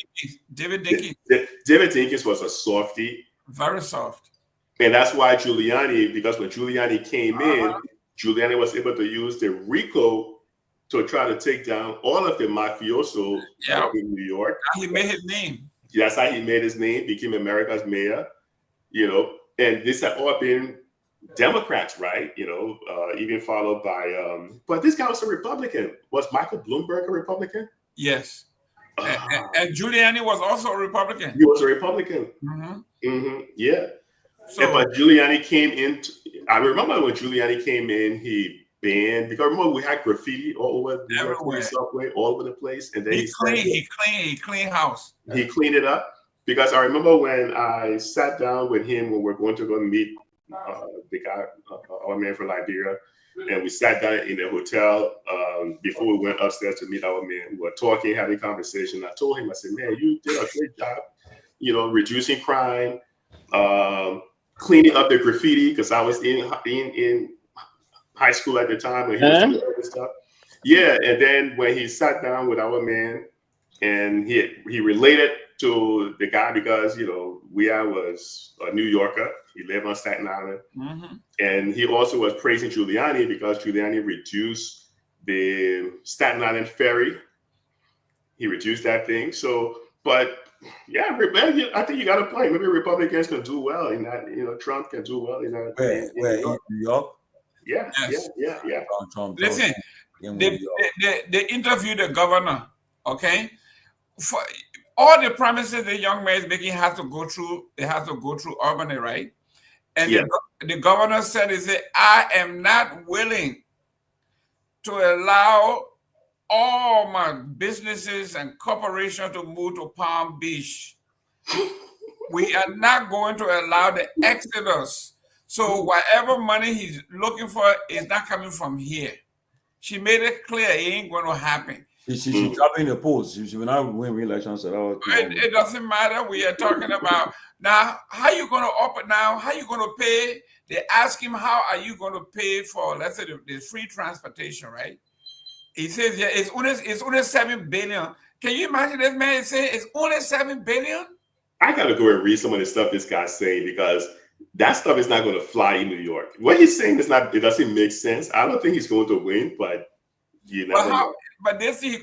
Dinkins. David Dinkins was a softie, very soft, and that's why Giuliani. Because when Giuliani came in, Giuliani was able to use the RICO to try to take down all of the mafiosos in New York. He made his name. That's how he made his name, became America's mayor, and this had all been Democrats, right? Even followed by, but this guy was a Republican. Was Michael Bloomberg a Republican? Yes. And Giuliani was also a Republican. He was a Republican. Yeah. But Giuliani came in. I remember when Giuliani came in, he banned, because remember we had graffiti all over the subway, all over the place, and then he cleaned house. He cleaned it up, because I remember when I sat down with him when we're going to go meet the guy, our man from Liberia, and we sat down in the hotel before we went upstairs to meet our man. We were talking, having a conversation. I told him, I said, man, you did a great job, reducing crime, cleaning up the graffiti, because I was in high school at the time when he was doing all this stuff. Yeah, and then when he sat down with our man, and he related to the guy, because Myean was a New Yorker. He lived on Staten Island, and he also was praising Giuliani because Giuliani reduced the Staten Island ferry. He reduced that thing. So, but yeah, I think you got a point. Maybe Republicans can do well in that. Trump can do well in that. Where in New York? Yeah, yeah. Listen, they interviewed the governor, okay? For all the promises the young man is making has to go through Albany, right? And the governor said, I am not willing to allow all my businesses and corporations to move to Palm Beach. We are not going to allow the exodus. So whatever money he's looking for is not coming from here. She made it clear it ain't going to happen. She's dropping the polls. She will not win re-election. It doesn't matter. We are talking about now. How you going to open now? How you going to pay? They ask him, how are you going to pay for, let's say, the free transportation, right? He says, yeah, it's only $7 billion. Can you imagine this man saying it's only $7 billion? I gotta go and read some of the stuff this guy's saying, because that stuff is not going to fly in New York. What he's saying is not. It doesn't make sense. I don't think he's going to win, but you never know. But this he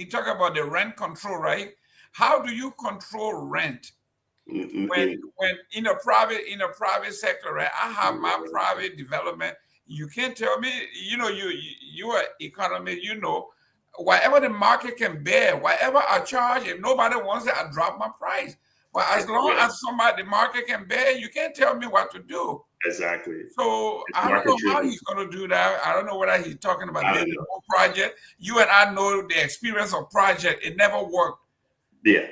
talk about the rent control, right? How do you control rent when in a private sector, right? I have my private development. You can't tell me, you are economist, whatever the market can bear, whatever I charge, if nobody wants it, I drop my price. But as long as the market can bear, you can't tell me what to do. Exactly. So I don't know how he's going to do that. I don't know whether he's talking about the whole project. You and I know the experience of project. It never worked. Yeah.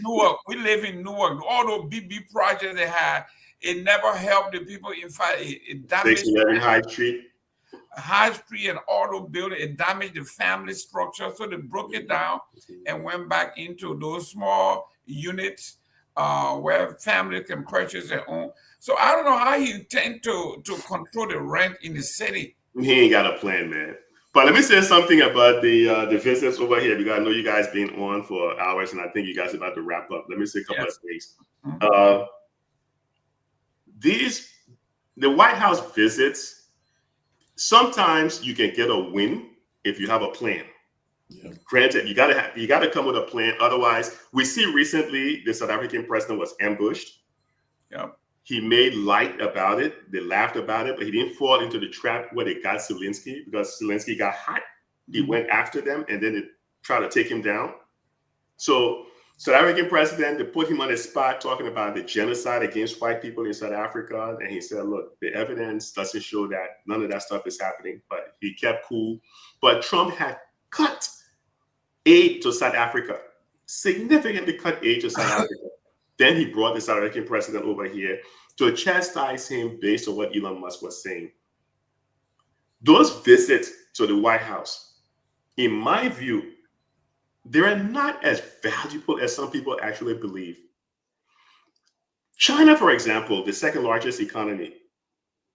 Newark, we live in Newark. All those big projects they had, it never helped the people. In fact, it damaged High Street and all those buildings. It damaged the family structure. So they broke it down and went back into those small units where families can purchase their own. So I don't know how he intends to control the rent in the city. He ain't got a plan, man. But let me say something about the visits over here, because I know you guys been on for hours, and I think you guys are about to wrap up. Let me say a couple of things. The White House visits, sometimes you can get a win if you have a plan. Granted, you gotta come with a plan. Otherwise, we see recently the South African president was ambushed. He made light about it. They laughed about it, but he didn't fall into the trap where they got Zelensky, because Zelensky got hot. He went after them, and then they tried to take him down. So South African president, they put him on the spot talking about the genocide against white people in South Africa. And he said, look, the evidence doesn't show that. None of that stuff is happening. But he kept cool. But Trump had cut aid to South Africa, significantly cut aid to South Africa. Then he brought the South African president over here to chastise him based on what Elon Musk was saying. Those visits to the White House, in my view, they're not as valuable as some people actually believe. China, for example, the second largest economy,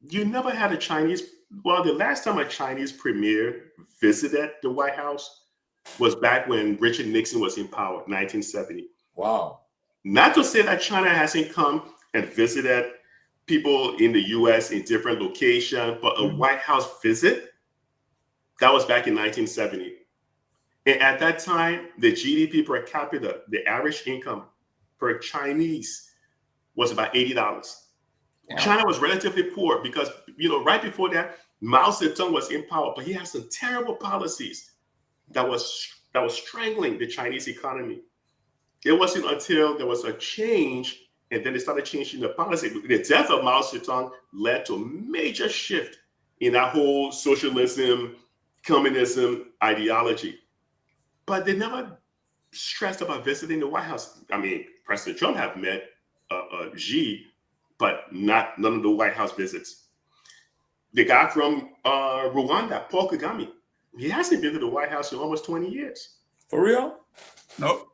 you never had a Chinese, well, the last time a Chinese premier visited the White House was back when Richard Nixon was in power, 1970. Wow. Not to say that China hasn't come and visited people in the US in different locations, but a White House visit, that was back in 1970. And at that time, the GDP per capita, the average income per Chinese was about $80. Wow. China was relatively poor because, right before that, Mao Zedong was in power, but he had some terrible policies that was strangling the Chinese economy. It wasn't until there was a change, and then they started changing the policy. The death of Mao Zedong led to a major shift in that whole socialism, communism ideology. But they never stressed about visiting the White House. I mean, President Trump have met Xi, but none of the White House visits. The guy from Rwanda, Paul Kagame, he hasn't been to the White House in almost 20 years. For real? Nope.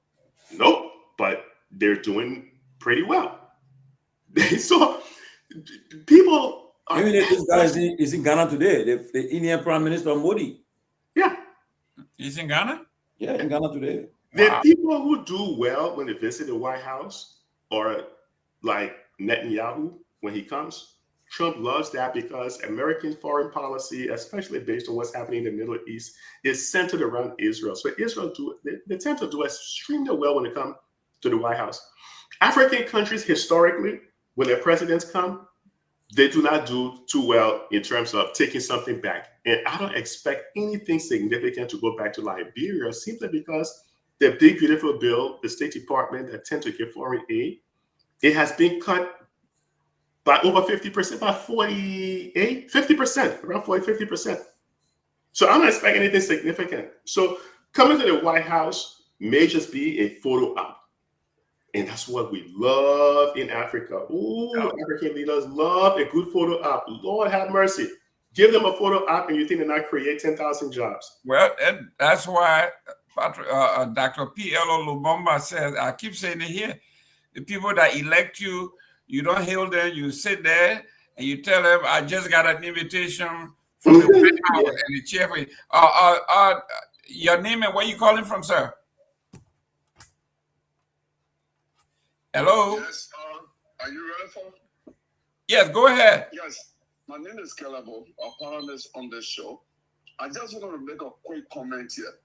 But they're doing pretty well. So people are... Even if this guy is in Ghana today, the Indian Prime Minister Modi. Yeah. He's in Ghana? Yeah, in Ghana today. The people who do well when they visit the White House, or like Netanyahu when he comes, Trump loves that because American foreign policy, especially based on what's happening in the Middle East, is centered around Israel. So Israel they tend to do extremely well when they come to the White House. African countries historically, when their presidents come, they do not do too well in terms of taking something back. And I don't expect anything significant to go back to Liberia simply because the big, beautiful bill, the State Department that tend to give foreign aid, it has been cut by over 50%, by 50%, around 50%. So I'm not expecting anything significant. So coming to the White House may just be a photo op. And that's what we love in Africa. African leaders love a good photo op. Lord have mercy. Give them a photo op and you think they're not create 10,000 jobs. Well, and that's why Dr. P.L.O. Lubumba says, I keep saying it here, the people that elect you, you don't hail them, you sit there and you tell them, I just got an invitation from the White House and the chair for you. Your name and where you calling from, sir? Hello? Yes, are you ready for? Yes, go ahead. Yes, my name is Kehleboe, a panelist on this show. I just want to make a quick comment here.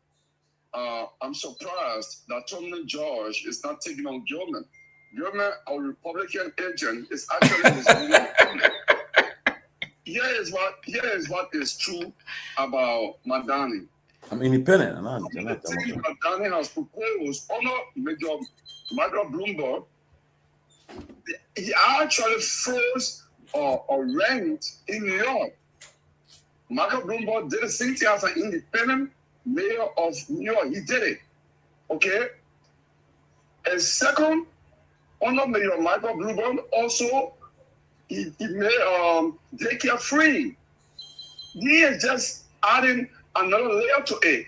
I'm surprised that Tomalin George is not taking on Gilman. Gilman, a Republican agent, is actually his own Republican. Here is what is true about Madani. I'm independent. Madani has proposed honor Major Bloomberg. He actually froze or rent in New York. Michael Bloomberg did the same thing as an independent mayor of New York. He did it. Okay? And second, under Mayor Michael Bloomberg also, he made daycare free. He is just adding another layer to it.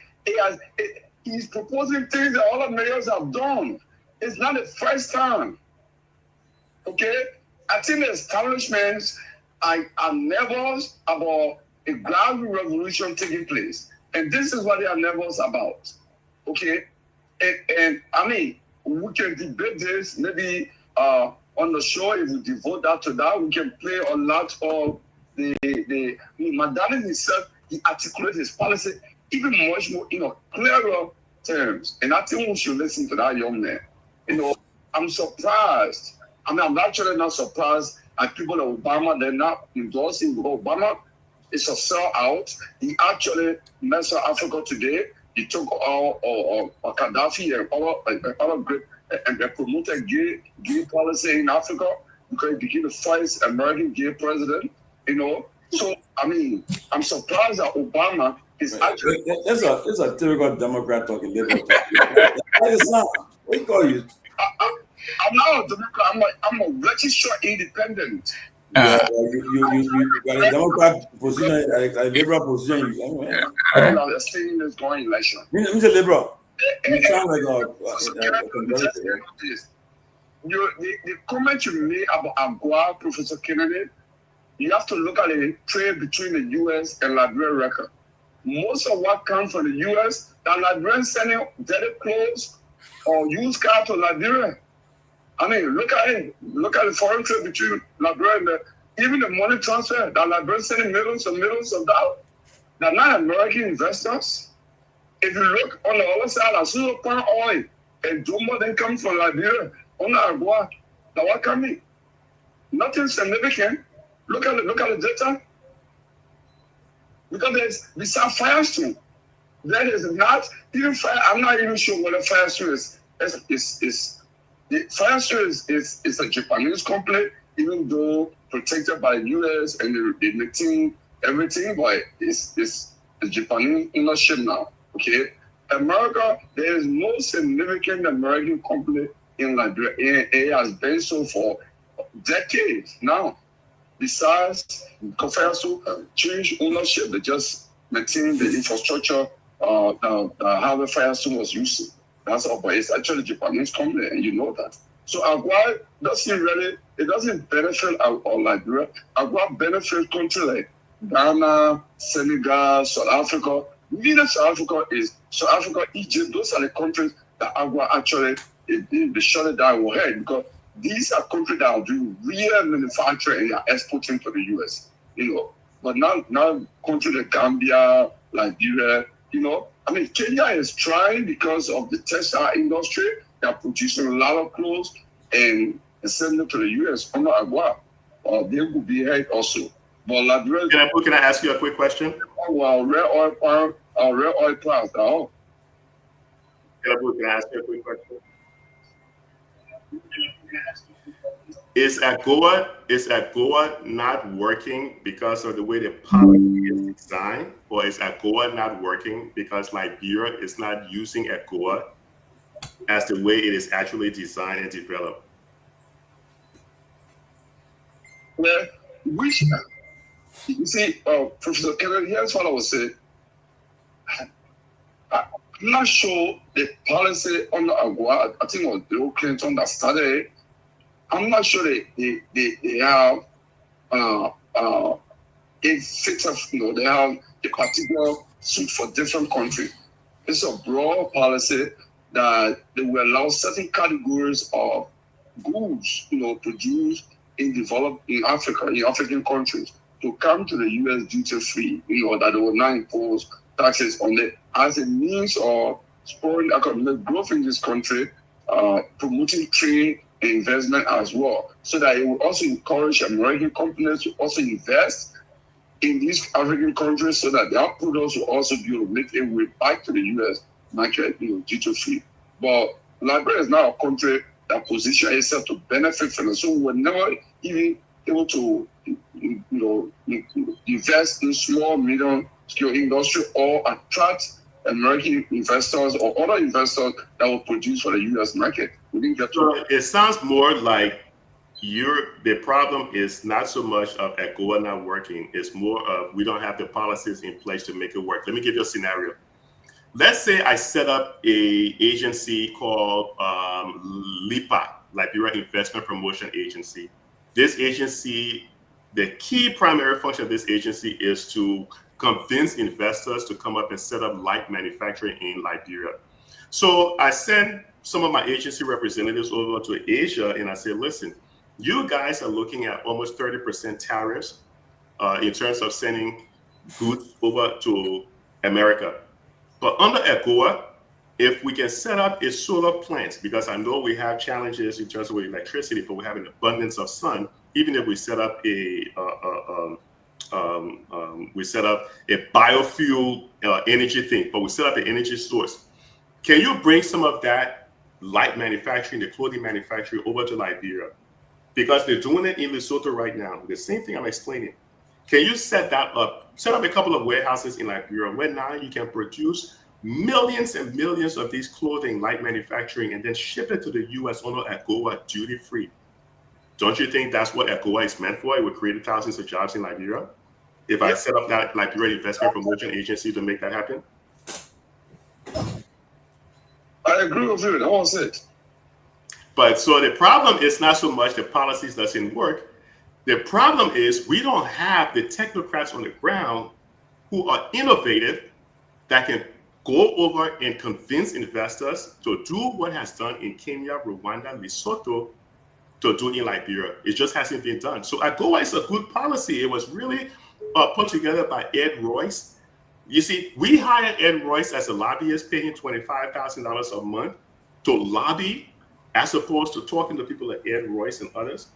He's proposing things that other mayors have done. It's not the first time. Okay? I think the establishments are nervous about a gradual revolution taking place. And this is what they are nervous about. Okay? And I mean, we can debate this maybe on the show. If we devote that to that, we can play a lot of the Madani himself. He articulates his policy even much more clearer terms. And I think we should listen to that young man. I'm surprised. I mean, I'm actually not surprised at people like Obama. They're not endorsing Obama. It's a sellout. He actually messed up Africa today. He took Gaddafi and other great and promoted gay policy in Africa because he became the first American gay president. So I mean, I'm surprised that Obama is actually. It's a typical Democrat talking. That is not. What do you call you? I'm not a Democrat. I'm a registered independent. Yeah, you got a Democrat position, a liberal position. I'm not staying in this going election. Mr. Liberal, you sound like the comment you made about Guar, Professor Kennedy, you have to look at the trade between the U.S. and Liberia record. Most of what comes from the U.S., the Liberians sending dirty clothes or used cars to Liberia. I mean, look at it. Look at the foreign trade between Liberia and even the money transfer. The Liberians sending millions and millions of dollars. They're not American investors. If you look on the other side, I see palm oil and do more than come from Liberia on the Garguah. Now what coming? Nothing significant. Look at the data. Because besides Firestone, that is not even fire. I'm not even sure what a Firestone is. Firestone is a Japanese company, even though protected by the US and they maintain everything, but it's a Japanese ownership now. Okay, America, there is no significant American company in Liberia. It has been so for decades now. Besides, Firestone change ownership, they just maintain the infrastructure how the Firestone was using. That's all, but it's actually a Japanese company, and you know that. So Garguah doesn't benefit our Liberia. Garguah benefits countries like Ghana, Senegal, South Africa. Even South Africa, Egypt, those are the countries that Garguah actually they shut it down ahead because these are countries that are doing real manufacturing and are exporting to the US. But now countries like Gambia, Liberia, I mean, Kenya is trying because of the textile industry. They're producing a lot of clothes and sending them to the US under Garguah. They will be ahead also. But Liberia. Can I ask you a quick question? Well, rare oil plants. Kehleboe, can I ask you a quick question? Is Garguah not working because of the way the policy is designed, or is Garguah not working because Liberia is not using Garguah as the way it is actually designed and developed? Well, you see, Professor Kennedy, here's what I would say. I'm not sure the policy under Garguah, I think it was Bill Clinton that started it. I'm not sure they have a fit of, they have a particular suit for different countries. It's a broad policy that they will allow certain categories of goods, produced in Africa, in African countries, to come to the US duty-free, that they will not impose taxes on it as a means of spurring economic growth in this country, promoting trade and investment as well, so that it will also encourage American companies to also invest in these African countries so that their products will also be able to make their way back to the US market, duty-free. But Liberia is now a country that positions itself to benefit from it. So we're never even able to, invest in small, medium-scale industry or attract American investors or other investors that will produce for the US market. We didn't get to it. Sounds more like the problem is not so much of Garguah not working, it's more of we don't have the policies in place to make it work. Let me give you a scenario. Let's say I set up a agency called LIPA, Liberia Investment Promotion Agency. This agency, the key primary function of this agency is to convince investors to come up and set up light manufacturing in Liberia. So I sent some of my agency representatives over to Asia, and I said, listen, you guys are looking at almost 30% tariffs in terms of sending goods over to America. But under AGOA, if we can set up a solar plant, because I know we have challenges in terms of electricity, but we have an abundance of sun, even if we set up a biofuel energy thing, but we set up an energy source. Can you bring some of that light manufacturing, the clothing manufacturing over to Liberia? Because they're doing it in Lesotho right now. The same thing I'm explaining. Can you set that up? Set up a couple of warehouses in Liberia where now you can produce millions and millions of these clothing, light manufacturing, and then ship it to the U.S. under AGOA duty-free. Don't you think that's what AGOA is meant for? It would create thousands of jobs in Liberia. If I set up that Liberia Investment Promotion Agency to make that happen? I agree with you. That was it. But so the problem is not so much the policies doesn't work. The problem is we don't have the technocrats on the ground who are innovative that can go over and convince investors to do what has done in Kenya, Rwanda, Lesotho, to do in Liberia. It just hasn't been done. So AGOA is a good policy. It was really put together by Ed Royce. You see, we hired Ed Royce as a lobbyist, paying $25,000 a month to lobby, as opposed to talking to people like Ed Royce and others,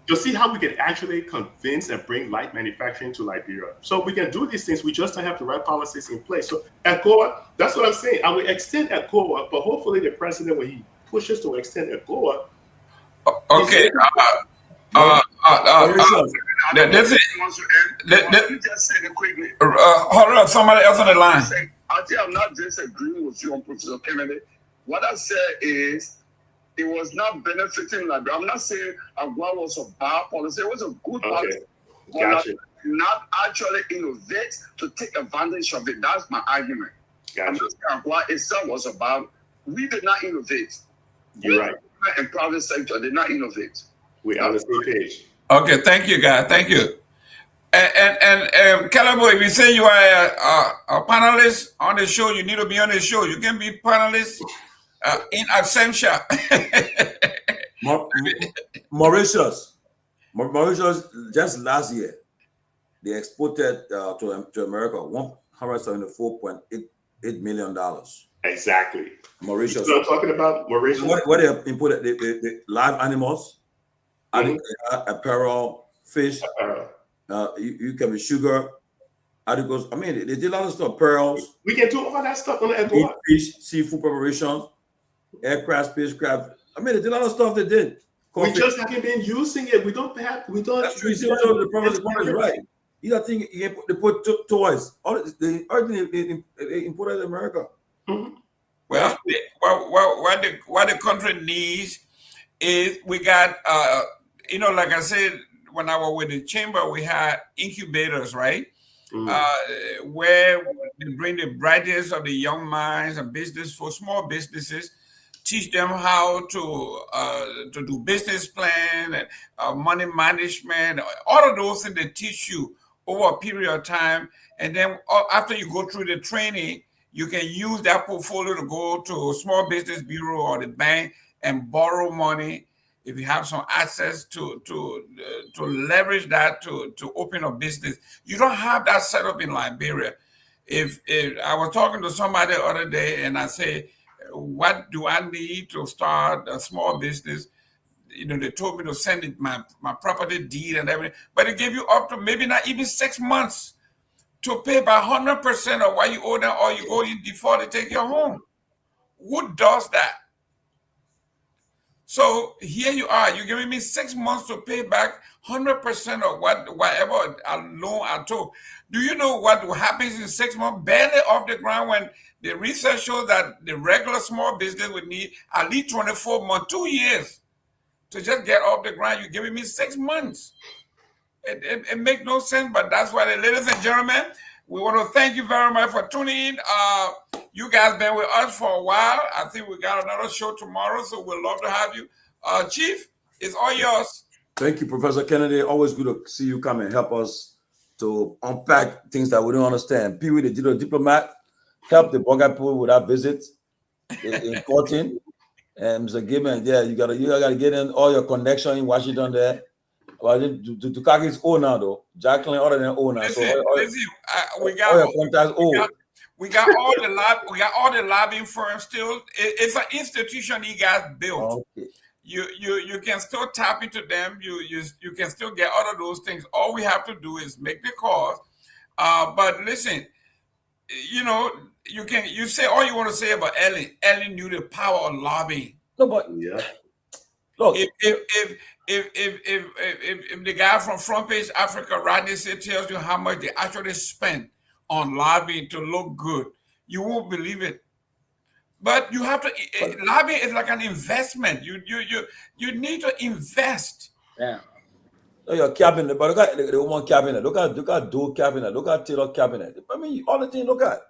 to see how we can actually convince and bring light manufacturing to Liberia. So we can do these things. We just don't have the right policies in place. So AGOA, that's what I'm saying. I will extend AGOA, but hopefully the president, when he pushes to extend AGOA. Okay. That's it. Just say it quickly. Hold on, somebody else on the line. I think I'm not disagreeing with you on Professor Kennedy. What I said is it was not benefiting Liberia. I'm not saying AGOA was a bad policy. It was a good policy. Gotcha. Not actually innovate to take advantage of it. That's my argument. Gotcha. I'm just saying AGOA itself was about, we did not innovate. You're right. And private sector did not innovate. We're on the same page. Okay, thank you, guys. Thank you. And Kehleboe, if you say you are a panelist on the show, you need to be on the show. You can be panelist in absentia. Mauritius, just last year, they exported to America $174.8 million. Exactly. Mauritius. So I'm talking about Mauritius. What they imported, the live animals, apparel, fish, you can be sugar, articles. I mean, they did a lot of stuff, pearls. We can do all that stuff on the AGOA. Fish, seafood preparation, aircraft, spacecraft. I mean, they did a lot of stuff they did. We just haven't been using it. We don't. That's true. You see, the problem is right. You got thing they put toys. All they imported in America. Mm-hmm. Well, what the country needs is we got like I said, when I was with the chamber, we had incubators, right? Mm-hmm. Where they bring the brightest of the young minds and business for small businesses, teach them how to do business plan and money management, all of those things they teach you over a period of time. And then after you go through the training, you can use that portfolio to go to a small business bureau or the bank and borrow money if you have some access to leverage that to open a business. You don't have that set up in Liberia. If I was talking to somebody the other day and I say, what do I need to start a small business? They told me to send it my property deed and everything, but it gave you up to maybe not even 6 months to pay by 100% of what you owe them, or you go in default to take your home. Who does that? So here you are, you're giving me 6 months to pay back 100% of whatever loan I took. Do you know what happens in 6 months? Barely off the ground, when the research shows that the regular small business would need at least 24 months, 2 years to just get off the ground. You're giving me 6 months. It makes no sense, but that's why, ladies and gentlemen, we want to thank you very much for tuning in. You guys been with us for a while. I think we got another show tomorrow, so we'd love to have you. Chief, it's all yours. Thank you, Professor Kennedy. Always good to see you come and help us to unpack things that we don't understand. Pewee, the digital diplomat, help the Bonga people with that visit in courting. And Mr. Gibman, yeah, you gotta get in all your connection in Washington there. Well, to Kaki's old now though. Jacqueline other than old now. Listen, So we got all your contacts old. We got all the lobbying firms still. It's an institution you guys built. Okay. You can still tap into them. You can still get all of those things. All we have to do is make the calls. But listen, you say all you want to say about Ellen. Ellen knew the power of lobbying. No, but Yeah. look, if the guy from Front Page Africa, Rodney Sid, tells you how much they actually spent on lobbying to look good, you won't believe it. But you have to. Lobbying is like an investment. You need to invest. Yeah. Your cabinet, but look at the woman cabinet. Look at Doe cabinet. Look at Taylor cabinet. I mean, all the things. Look at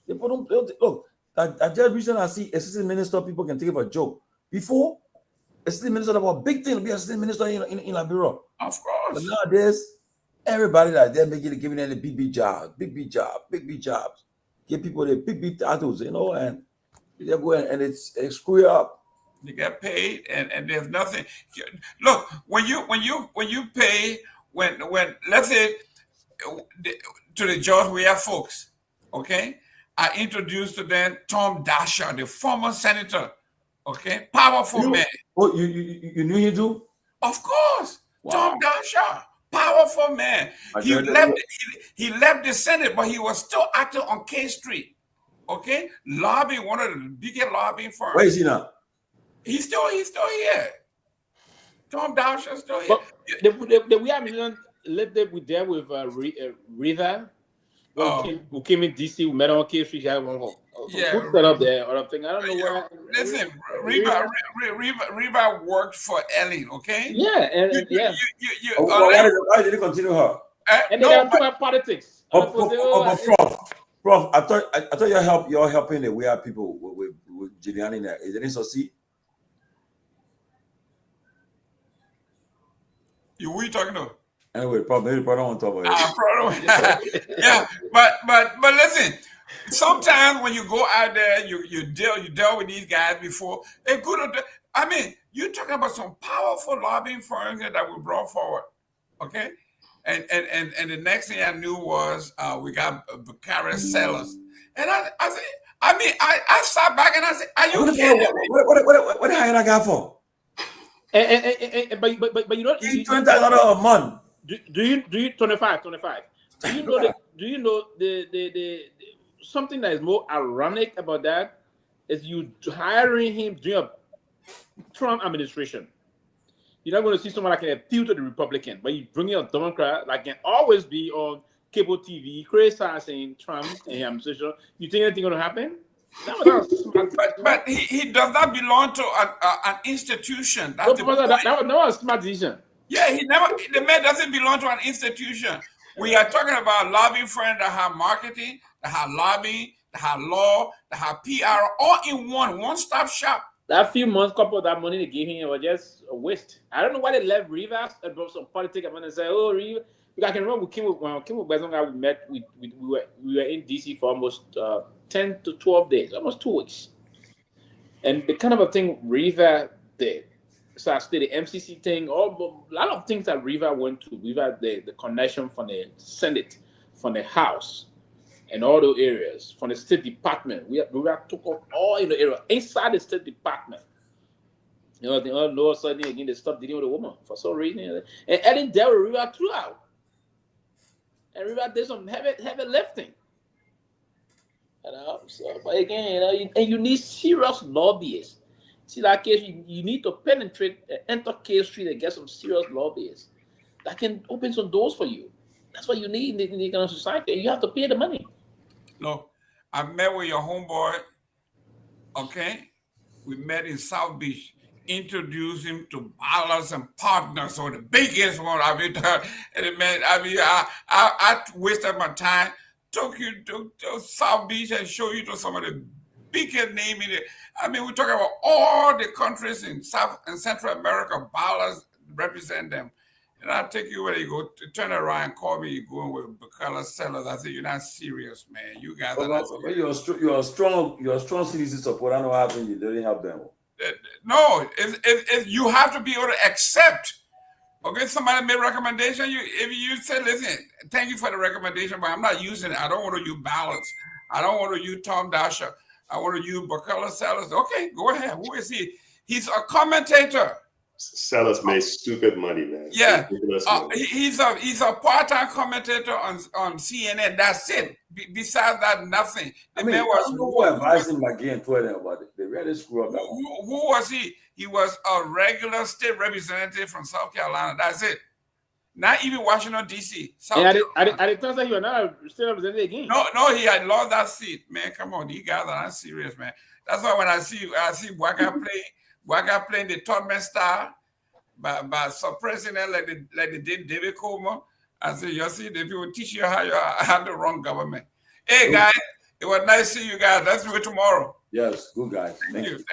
they put them. Look, that just recently I see assistant minister. People can take it for a joke. Before, assistant minister was a big thing to be assistant minister in Liberia. Of course. But nowadays, everybody like they're giving them the big jobs. Give people the big titles, and they go and it's screw you up. They get paid, and there's nothing. Look, when you pay, when let's say to the judge we have folks, okay. I introduced to them Tom Dasher, the former senator, okay, powerful man. Oh, you knew him too? Of course, wow. Tom Dasher, powerful man. He left the Senate, but he was still active on K Street, okay, lobbying, one of the biggest lobbying firms. Where is he now? He's still here. Tom Dasher's still here. But the way I lived with there with Riva, who came in DC, we met on K Street. Yeah, who set up there or something? I don't know where. Listen, Riva worked for Ellen, okay? Yeah, and yeah. Why did you continue her? And they got too much politics. Prof, I thought you're helping the weird people with Giuliani there. It didn't succeed. Who are you talking to? Anyway, probably don't want to talk about it. Yeah, but listen. Sometimes when you go out there, you dealt with these guys before. They're good. I mean, you're talking about some powerful lobbying firms that we brought forward. Okay, and the next thing I knew was we got Bucharest sellers, and I said, I sat back and I said, "Are you kidding me? What the hell I got for?" But you know, $20 a month. Do you 25? Do you know the something that is more ironic about that is you hiring him during a Trump administration. You're not going to see someone that can appeal to the Republican, but you bring in a Democrat that can always be on cable TV, criticizing Trump and his administration. You think anything going to happen? But he does not belong to an institution. That was a smart decision. Yeah, the man doesn't belong to an institution. We are talking about lobbying firms that have marketing, that have lobbying, that have law, that have PR, all in one-stop shop. That few months, couple of that money they gave him was just a waste. I don't know why they left Rivas and brought some politics. I'm gonna say, oh, Rivas. I can remember Kim Bezonga, we met. We were in DC for almost 10 to 12 days, almost 2 weeks. And the kind of a thing Riva did. So I did the MCC thing, a lot of things that Riva went to. Riva, the connection from the Senate, from the House, and all those areas, from the State Department. We took up all in the area, inside the State Department. You know, all of a sudden, again, they stopped dealing with a woman for some reason. And Ellen dealt with Riva throughout. And Riva did some heavy lifting. So, but again, you need serious lobbyists. See that case, you need to penetrate, enter K Street and get some serious lobbyists that can open some doors for you. That's what you need in the kind of society. You have to pay the money. No, I met with your homeboy. Okay, we met in South Beach. Introduced him to ballers and partners, so the biggest one I've ever done. And man, I wasted my time. Took you to South Beach and show you to some of the biggest name in it. I mean, we're talking about all the countries in South and Central America, ballers represent them. And I'll take you where you go. Turn around and call me. You going with Bacala sellers. I said, you're not serious, man. You guys are not serious. You're a strong citizen support. I know what happened. You didn't help them. No, you have to be able to accept. Okay, somebody made a recommendation. If you say, listen, thank you for the recommendation, but I'm not using it. I don't want to use balance. I don't want to use Tom Dasher. I want to use Bacala sellers. Okay, go ahead. Who is he? He's a commentator. Sellers make stupid money, man. Yeah, he's a part-time commentator on CNN. That's it. Besides that, nothing. I mean, who advised him again? Twitter about it. They really screw up that one. Who was he? He was a regular state representative from South Carolina. That's it. Not even Washington D.C. I didn't tell that you are not still represented again. No, he had lost that seat, man. Come on, you guys are not serious, man. That's why when I see Guar playing the Torgbean style by suppressing it like they did David Coleman, I say, you see, the people teach you how you have the wrong government. Hey, guys, it was nice to see you guys. Let's do it tomorrow. Yes, good guys. Thank you.